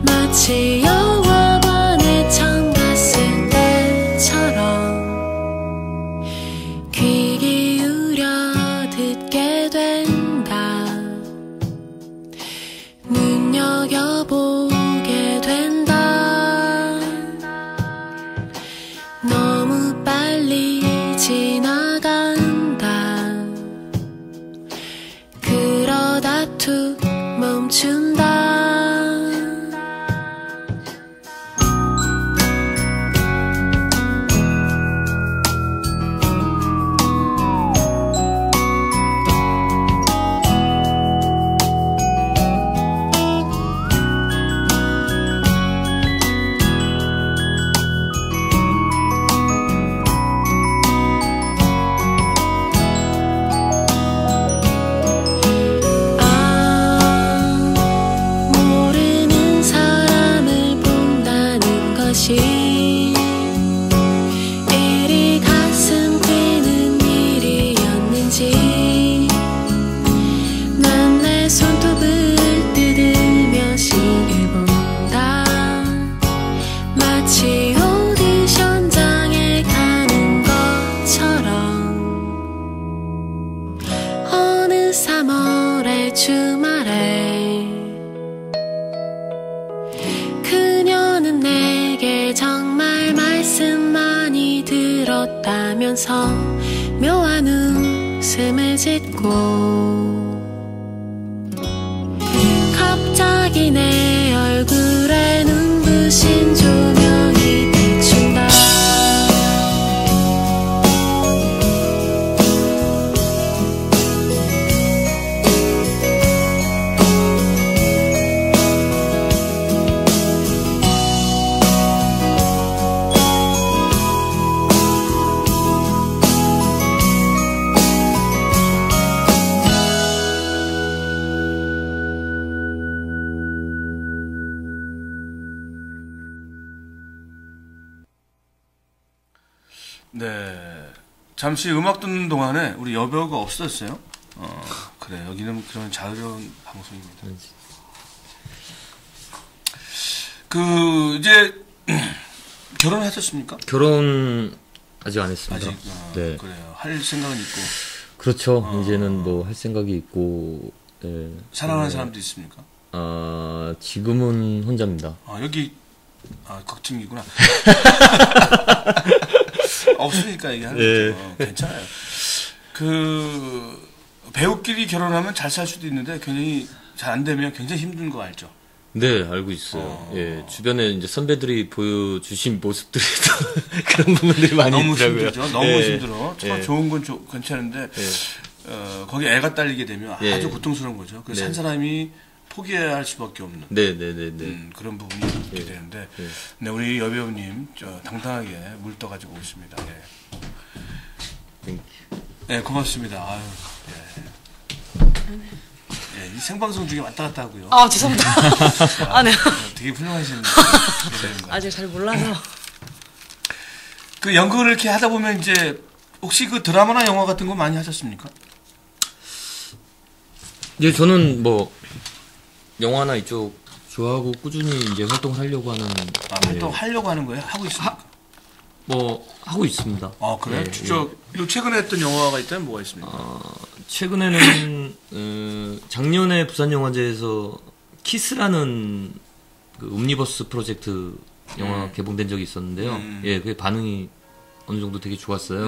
마치 영화관에 처음 갔을 때처럼 귀 기울여 듣게 된다. 눈여겨보게 된다. 너무 빨리 지나간다. 그러다 툭 멈춘다. 모르는 사람을 본다는 것이 이리 가슴 뛰는 일이었는지 난 내 손톱을 뜯으며 시계 본다. 마치 오디션장에 가는 것처럼 어느 3월의 주말에 그녀는 내게 정말 말씀 많이 들었다면서 묘한 웃음을 짓고 갑자기 내 얼굴에 눈부신 조명이 비춘다. 네. 잠시 음악 듣는 동안에 우리 여배우가 없었어요. 그래. 여기는 그런 자유로운 방송입니다. 이제, 결혼하셨습니까? 결혼 아직 안 했습니다. 아직, 네. 그래요. 할 생각은 있고. 그렇죠. 이제는 뭐 할 생각이 있고, 네. 사랑하는 사람도 있습니까? 지금은 혼자입니다. 여기, 걱정이구나. 없으니까 얘기하는 거죠. 괜찮아요. 배우끼리 결혼하면 잘 살 수도 있는데 굉장히 잘 안 되면 굉장히 힘든 거 알죠? 네, 알고 있어요. 예, 주변에 이제 선배들이 보여주신 모습들에도 그런 부분들이 많이 너무 있더라고요. 힘들죠. 너무 힘들어. 참 좋은 건 괜찮은데 거기 애가 딸리게 되면 아주 고통스러운 거죠. 그래서 한 사람이 포기해야 할 수밖에 없는 그런 부분이 있게 되는데 네, 우리 여배우님 당당하게 물 떠가지고 오십니다. 네, 고맙습니다. 아유, 이 생방송 중에 왔다 갔다 하고요. 죄송합니다. 네. 되게 훌륭하신 아직 잘 몰라서. 그 연극을 이렇게 하다 보면 이제 혹시 그 드라마나 영화 같은 거 많이 하셨습니까? 예, 저는 뭐 영화나 이쪽 좋아하고 꾸준히 이제 활동을 하려고 하는. 활동하려고 하는 거예요? 하고 있습니까? 뭐 하고 있습니다. 그래요? 네, 최근에 했던 영화가 있다면 뭐가 있습니까? 최근에는 작년에 부산영화제에서 키스라는 그 옴니버스 프로젝트 영화 개봉된 적이 있었는데요. 예, 그게 반응이 어느 정도 되게 좋았어요.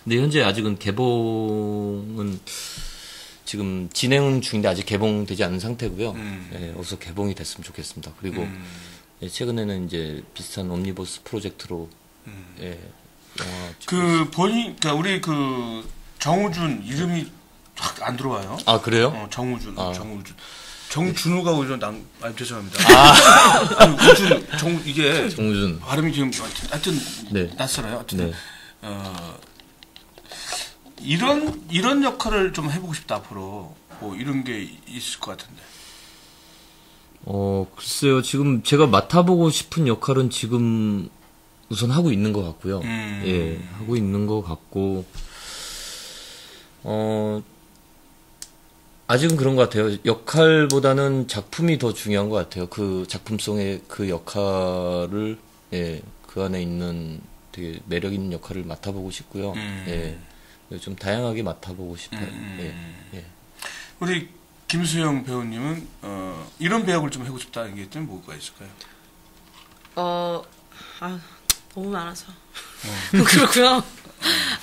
근데 현재 아직은 개봉은 지금 진행 중인데 아직 개봉되지 않은 상태고요. 예, 어서 개봉이 됐으면 좋겠습니다. 그리고 예, 최근에는 이제 비슷한 옴니버스 프로젝트로 예, 영화 그러니까 우리 그 정우준 이름이 확 안 들어와요. 아 그래요? 정우준. 정준우가 오히려 죄송합니다. 아니, 우준, 이게. 정우준. 발음이 지금, 하여튼, 네. 낯설어요. 하여튼, 네. 이런 역할을 좀 해보고 싶다, 앞으로. 뭐, 이런 게 있을 것 같은데. 글쎄요. 지금 제가 맡아보고 싶은 역할은 지금 우선 하고 있는 것 같고요. 예, 하고 있는 것 같고, 아직은 그런 것 같아요. 역할보다는 작품이 더 중요한 것 같아요. 그 작품성의 그 역할을, 예, 그 안에 있는 되게 매력 있는 역할을 맡아보고 싶고요. 예, 좀 다양하게 맡아보고 싶어요. 예. 우리 김수영 배우님은, 이런 배역을 좀 해보고 싶다는 게 좀 뭐가 있을까요? 너무 많아서. 그렇고요.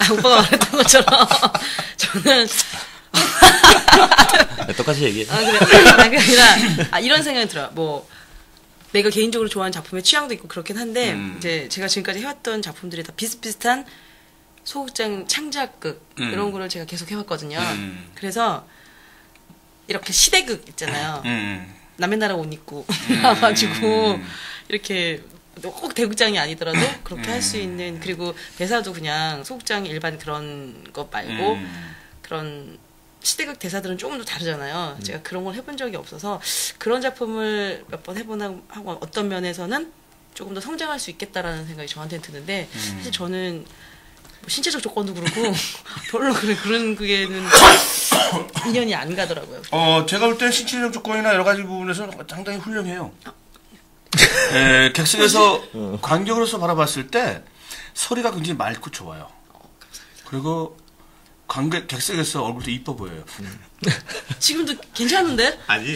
오빠가 말했던 것처럼, 저는, 똑같이 얘기해. 그게 아니라, 이런 생각이 들어요. 뭐, 내가 개인적으로 좋아하는 작품의 취향도 있고 그렇긴 한데, 이제 제가 지금까지 해왔던 작품들이 다 비슷비슷한 소극장 창작극, 이런 거를 제가 계속 해왔거든요. 그래서, 이렇게 시대극 있잖아요. 남의 나라 옷 입고, 나와가지고, 이렇게, 꼭 대극장이 아니더라도 그렇게 할 수 있는, 그리고 대사도 그냥 소극장 일반 그런 것 말고, 그런, 시대극 대사들은 조금 더 다르잖아요. 제가 그런 걸 해본 적이 없어서 그런 작품을 몇 번 해보나 하고 어떤 면에서는 조금 더 성장할 수 있겠다라는 생각이 저한테는 드는데 사실 저는 뭐 신체적 조건도 그렇고 별로 그런 그게는 인연이 안 가더라고요. 제가 볼 땐 신체적 조건이나 여러 가지 부분에서 상당히 훌륭해요. 예, 객석에서 관객으로서 바라봤을 때 소리가 굉장히 맑고 좋아요. 감사합니다. 그리고 객석에서 얼굴도 이뻐 보여요. 지금도 괜찮은데? 아니.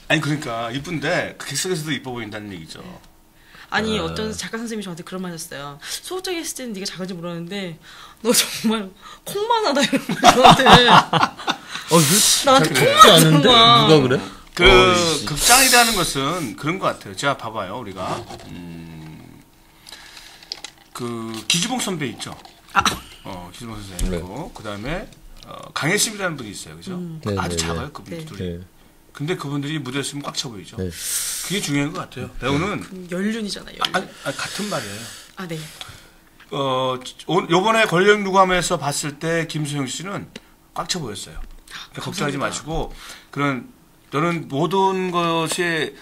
아니, 그러니까, 이쁜데, 객석에서도 이뻐 보인다는 얘기죠. 아니, 어떤 작가 선생님이 저한테 그런 말 하셨어요. 소극장에 있을 때는 네가 작은지 몰랐는데, 너 정말 콩만하다, 이런 말 저한테. 나한테 콩만하는 거야. 누가 그래? 극장이라는 것은 그런 것 같아요. 제가 봐봐요, 우리가. 기주봉 선배 있죠? 기주봉 선생님 있고, 그 다음에, 강혜심이라는 분이 있어요. 그죠? 아주 작아요, 그분들 둘이. 근데 그분들이 무대에 서면 꽉 차 보이죠? 그게 중요한 것 같아요. 배우는. 연륜이잖아요, 연륜. 같은 말이에요. 네. 요번에 권력유감에서 봤을 때 김수영 씨는 꽉 차 보였어요. 그러니까 걱정하지 마시고, 저는 모든 것이,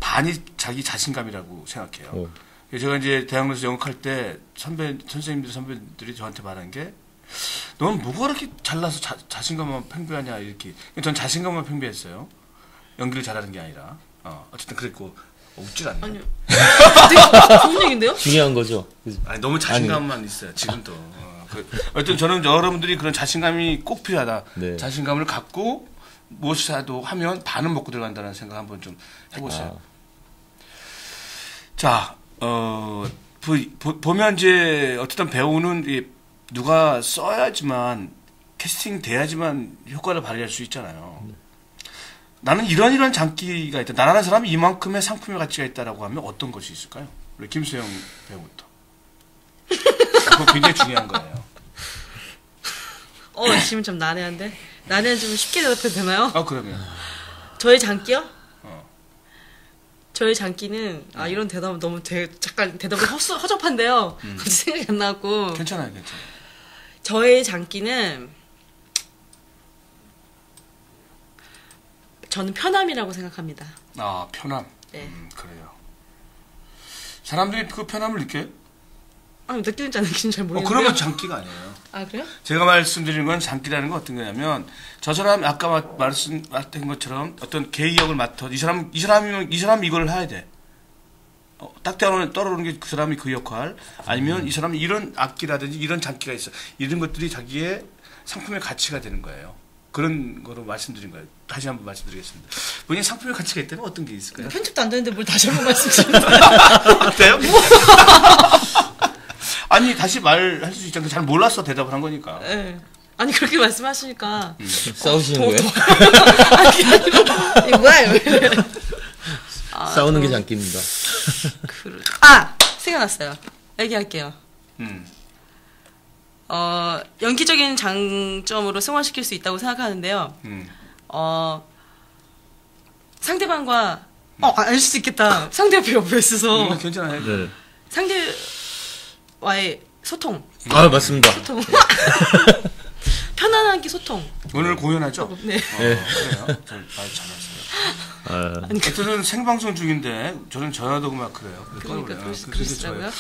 반이 자기 자신감이라고 생각해요. 제가 이제 대학로에서 영업할 때 선배님들이 저한테 말한 게, 넌 뭐가 그렇게 잘나서 자신감만 팽배하냐, 이렇게. 전 자신감만 팽배했어요. 연기를 잘하는 게 아니라. 어쨌든 그랬고, 웃질 않네요. 아니요. 되게 좋은 얘기인데요? 중요한 거죠. 아니, 너무 자신감만 있어요, 지금도. 어쨌든 저는 여러분들이 그런 자신감이 꼭 필요하다. 네. 자신감을 갖고 무엇이라도 하면 반은 먹고 들어간다는 생각 한번 좀 해보세요. 자, 보면 이제 어쨌든 배우는 누가 써야지만, 캐스팅 돼야지만 효과를 발휘할 수 있잖아요. 나는 이런 장기가 있다. 나라는 사람이 이만큼의 상품의 가치가 있다라고 하면 어떤 것이 있을까요? 우리 김수영 배우부터. 그거 굉장히 중요한 거예요. 지금 좀 난해한데? 난해는 좀 쉽게 대답해도 되나요? 그러면. 저의 장기요? 저의 장기는, 이런 대답은 너무 잠깐 대답이 허접한데요. 갑자기 생각이 안 나고. 괜찮아요. 저의 장기는, 저는 편함이라고 생각합니다. 편함? 네. 그래요. 사람들이 그 편함을 느껴요? 느끼는지 안 느끼는지 잘 모르겠는데. 그러면 장기가 아니에요. 그래요? 제가 말씀드리는 건 장기라는 건 어떤 거냐면, 저 사람 아까 말씀하신 것처럼 어떤 계기역을 맡아, 이 사람이 이걸 해야 돼. 딱 떠오르는 게 그 사람이 그 역할, 아니면 이 사람이 이런 악기라든지 이런 장기가 있어. 이런 것들이 자기의 상품의 가치가 되는 거예요. 그런 거로 말씀드린 거예요. 다시 한번 말씀드리겠습니다. 본인 상품의 가치가 있다면 어떤 게 있을까요? 편집도 안 되는데 뭘 다시 한번 말씀드립니다. 어때요? 아니 다시 말할 수 있잖아요. 잘 몰라서 대답을 한 거니까. 네. 아니 그렇게 말씀하시니까 싸우시는 거예요? 이거 뭐야? 싸우는 게 장기입니다. 생각났어요. 얘기할게요. 연기적인 장점으로 승화시킬 수 있다고 생각하는데요. 상대방과 알 수도 있겠다. 상대가 필요 없어 있어서. 괜찮아요. 네. 상대와의 소통. 맞습니다. 소통. 편안하게 소통. 오늘 공연하죠? 네. 그래요. 잘하세요. 어쨌든 생방송 중인데 저는 전화도 막 그래요. 그러니까 그러시더라고요.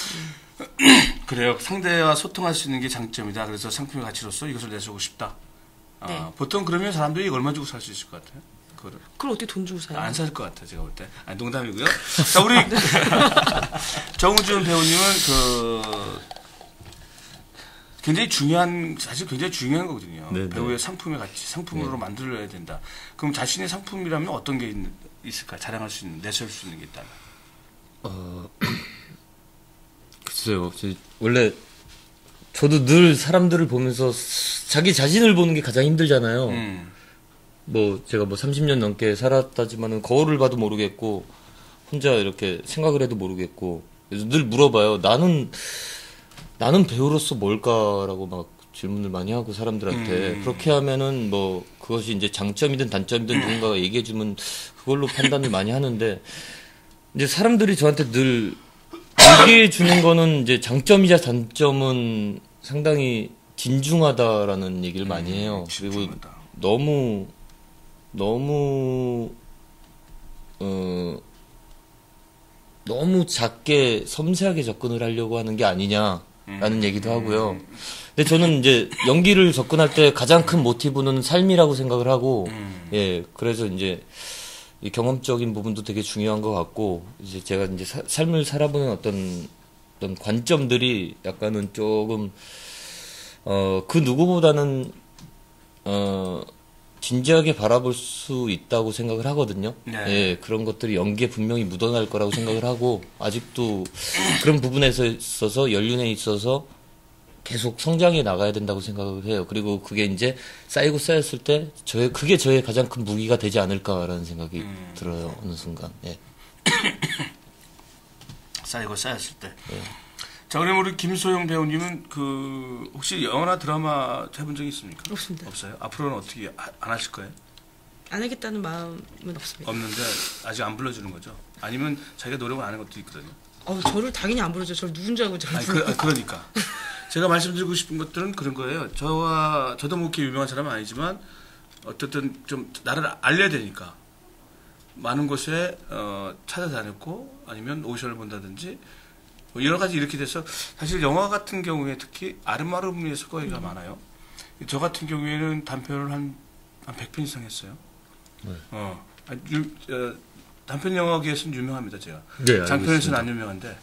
그래요. 상대와 소통할 수 있는 게 장점이다. 그래서 상품의 가치로서 이것을 내주고 싶다. 네. 보통 그러면 사람들이 얼마 주고 살 수 있을 것 같아요? 그걸 어떻게 돈 주고 사요? 안 살 것 같아요. 제가 볼 때. 농담이고요. 자, 우리 정우준 배우님은 굉장히 중요한 거거든요. 네, 배우의 상품의 가치, 상품으로 만들어야 된다. 그럼 자신의 상품이라면 어떤 게 있을까? 자랑할 수 있는, 내세울 수 있는 게 있다면? 글쎄요. 원래 저도 늘 사람들을 보면서 자기 자신을 보는 게 가장 힘들잖아요. 제가 30년 넘게 살았다지만은 거울을 봐도 모르겠고 혼자 이렇게 생각을 해도 모르겠고 그래서 늘 물어봐요. 나는 배우로서 뭘까라고 막 질문을 많이 하고 사람들한테 그렇게 하면은 그것이 이제 장점이든 단점이든 누군가가 얘기해주면 그걸로 판단을 많이 하는데 이제 사람들이 저한테 늘 얘기해 주는 거는 이제 장점이자 단점은 상당히 진중하다라는 얘기를 많이 해요. 그리고 너무 작게 섬세하게 접근을 하려고 하는 게 아니냐라는 얘기도 하고요. 근데 저는 이제 연기를 접근할 때 가장 큰 모티브는 삶이라고 생각을 하고, 그래서 이제 이 경험적인 부분도 되게 중요한 것 같고, 이제 제가 이제 삶을 살아보는 어떤 관점들이 약간은 조금, 그 누구보다는, 진지하게 바라볼 수 있다고 생각을 하거든요. 네. 그런 것들이 연기에 분명히 묻어날 거라고 생각을 하고, 아직도 그런 부분에 있어서, 연륜에 있어서 계속 성장해 나가야 된다고 생각을 해요. 그리고 그게 이제 쌓이고 쌓였을 때, 그게 저의 가장 큰 무기가 되지 않을까라는 생각이 들어요, 어느 순간. 쌓이고 쌓였을 때. 자, 그럼 우리 김소영 배우님은 혹시 영화나 드라마 해본 적이 있습니까? 없습니다. 없어요? 앞으로는 어떻게 안 하실 거예요? 안 하겠다는 마음은 없습니다. 없는데 아직 안 불러주는 거죠? 아니면 자기가 노력을 안 하는 것도 있거든요. 저를 당연히 안 부르죠. 저를 누군지 알고 저를 부르고. 그러니까 제가 말씀드리고 싶은 것들은 그런 거예요. 저도 뭐 그렇게 유명한 사람은 아니지만 어쨌든 좀 나를 알려야 되니까 많은 곳에 찾아다녔고 아니면 오디션을 본다든지 여러 가지 이렇게 돼서 사실 영화 같은 경우에 특히 아름아름의 스코어가 많아요. 저 같은 경우에는 단편을 한 100편 이상 했어요. 단편 영화계에서는 유명합니다, 제가. 네, 장편에서는 안 유명한데.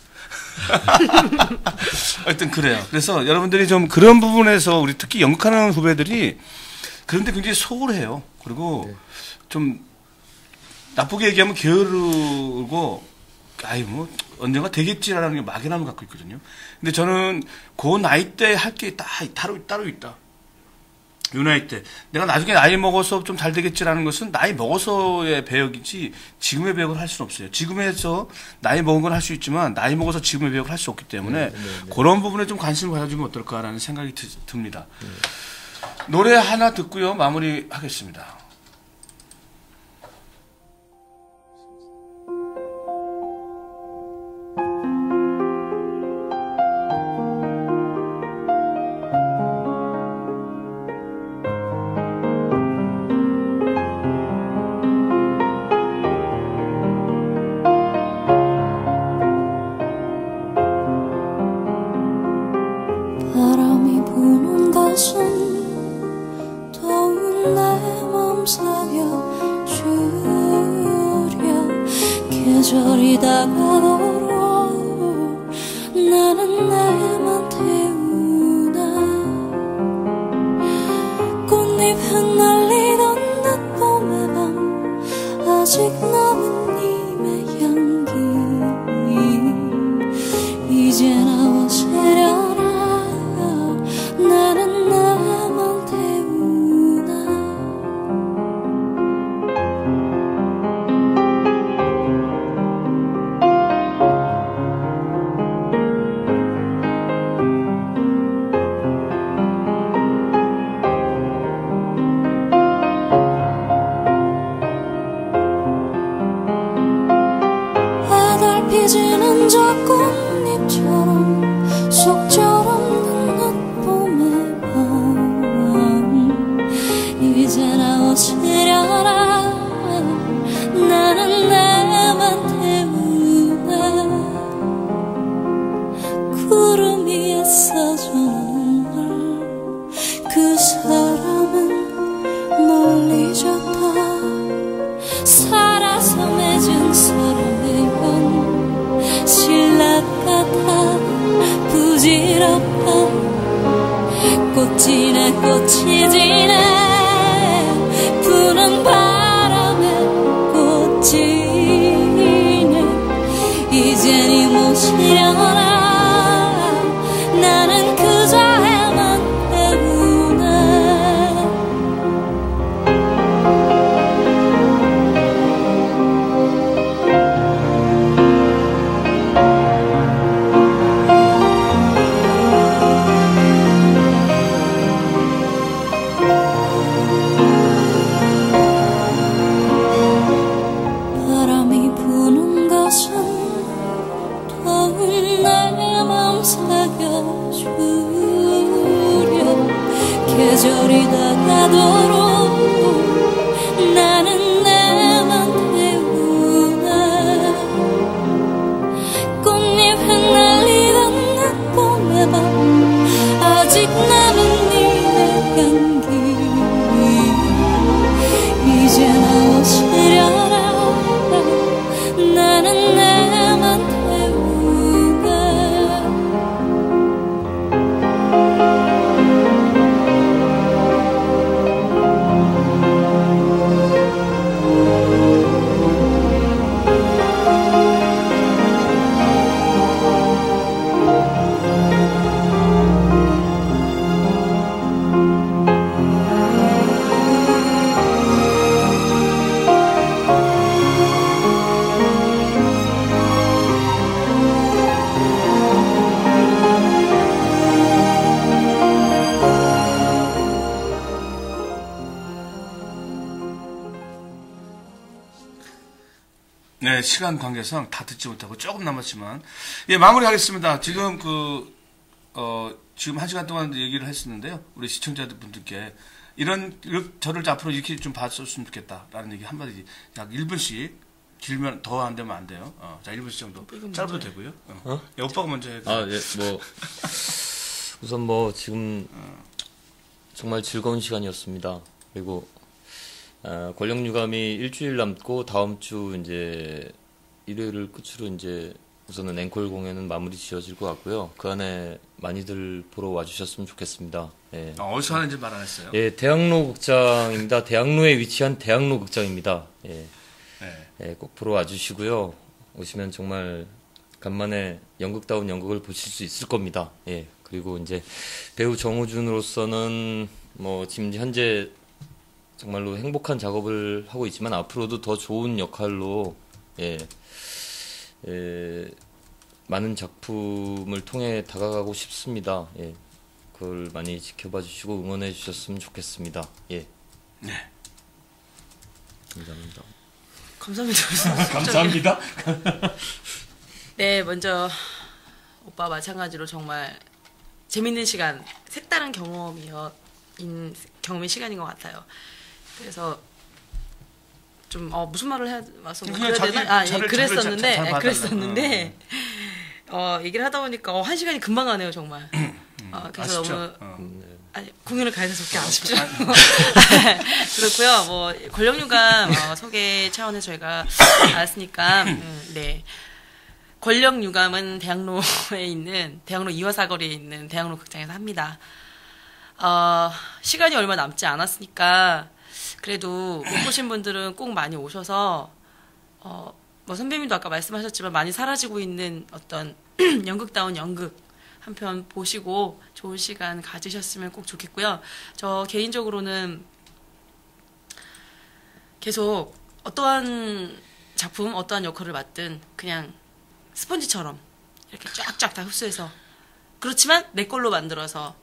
하여튼 그래요. 그래서 여러분들이 좀 그런 부분에서 우리 특히 연극하는 후배들이 그런데 굉장히 소홀해요. 그리고 좀 나쁘게 얘기하면 게으르고 언젠가 되겠지라는 게 막연함을 갖고 있거든요. 근데 저는 그 나이 때 할 게 따로 있다. 이 나이 때. 내가 나중에 나이 먹어서 좀 잘 되겠지라는 것은 나이 먹어서의 배역이지 지금의 배역을 할 수는 없어요. 지금에서 나이 먹은 건 할 수 있지만 나이 먹어서 지금의 배역을 할 수 없기 때문에 그런 부분에 좀 관심을 가져주면 어떨까라는 생각이 듭니다. 노래 하나 듣고요. 마무리하겠습니다. 바람이 부는 가슴 더운 내 맘 사겨주려 계절이 다가도록 나는 내만 태우나 흩날리던 늦봄의 밤 아직 남은 님의 향기 이제 나와 시려라 나는 나만 태우나 지는 저 꽃잎처럼 속절없는 늦봄의 밤 이제 나오시려라 나는 나만 태우나 구름 위에 써주는 날 그 사람은 멀리 졌다 살아서 맺은 사람의 연 신라 같아 부질없다 꽃이 지네 꽃이 지네 부는 바람에 꽃이 지네 이젠 이 모시려나 나는 그저 해만 태우네 바람이 부는 것은 더운 내 맘 사겨주려 계절이 다가도록 나는 내만 태우네 꽃잎 흩날리던 늦봄의 밤 아직 남은 니의 향기 이제 나오시려나 나는 내만 태우네 네, 시간 관계상 다 듣지 못하고 조금 남았지만, 예, 마무리하겠습니다. 지금 지금 1시간 동안 얘기를 했었는데요. 우리 시청자분들께 저를 앞으로 이렇게 좀 봤었으면 좋겠다라는 얘기 한마디, 약 1분씩, 길면 더 안 되면 안 돼요. 자, 1분씩 정도. 짧아도 되고요. 예, 오빠가 먼저 해도. 우선 지금 정말 즐거운 시간이었습니다. 그리고 권력 유감이 일주일 남고 다음 주 이제 일요일을 끝으로 이제 우선은 앵콜 공연은 마무리 지어질 것 같고요. 그 안에 많이들 보러 와주셨으면 좋겠습니다. 예. 어디서 하는지 말 안 했어요? 예, 대학로 극장입니다. 대학로에 위치한 대학로 극장입니다. 예. 네. 예, 꼭 보러 와주시고요. 오시면 정말 간만에 연극다운 연극을 보실 수 있을 겁니다. 예. 그리고 이제 배우 정우준으로서는 지금 현재 정말로 행복한 작업을 하고 있지만 앞으로도 더 좋은 역할로 많은 작품을 통해 다가가고 싶습니다. 예. 그걸 많이 지켜봐 주시고 응원해 주셨으면 좋겠습니다. 예. 네. 감사합니다. 감사합니다. 감사합니다. 네, 먼저 오빠 마찬가지로 정말 재밌는 시간, 색다른 경험의 시간인 것 같아요. 그래서 좀 무슨 말을 해야 되나? 그랬었는데 얘기를 하다 보니까 1시간이 금방 가네요, 정말. 그래서 아쉽죠? 너무 공연을 가야 돼서 그렇게 아쉽죠. 그렇고요. 권력유감 소개 차원에서 저희가 나왔으니까 네. 권력유감은 대학로 2화 사거리에 있는 대학로 극장에서 합니다. 시간이 얼마 남지 않았으니까 그래도 못 보신 분들은 꼭 많이 오셔서 뭐 선배님도 아까 말씀하셨지만 많이 사라지고 있는 어떤 연극다운 연극 한 편 보시고 좋은 시간 가지셨으면 꼭 좋겠고요. 저 개인적으로는 계속 어떠한 작품, 어떠한 역할을 맡든 그냥 스펀지처럼 이렇게 쫙쫙 다 흡수해서 그렇지만 내 걸로 만들어서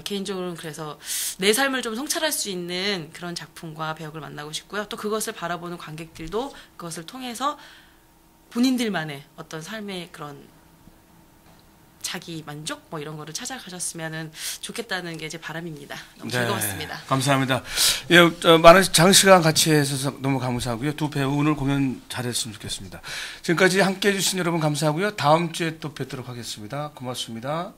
개인적으로는 그래서 내 삶을 좀 성찰할 수 있는 그런 작품과 배역을 만나고 싶고요. 또 그것을 바라보는 관객들도 그것을 통해서 본인들만의 어떤 삶의 그런 자기 만족 뭐 이런 거를 찾아가셨으면 좋겠다는 게 제 바람입니다. 너무 즐거웠습니다. 감사합니다. 예, 많은 장시간 같이 해서 너무 감사하고요. 두 배우 오늘 공연 잘했으면 좋겠습니다. 지금까지 함께해 주신 여러분 감사하고요. 다음 주에 또 뵙도록 하겠습니다. 고맙습니다.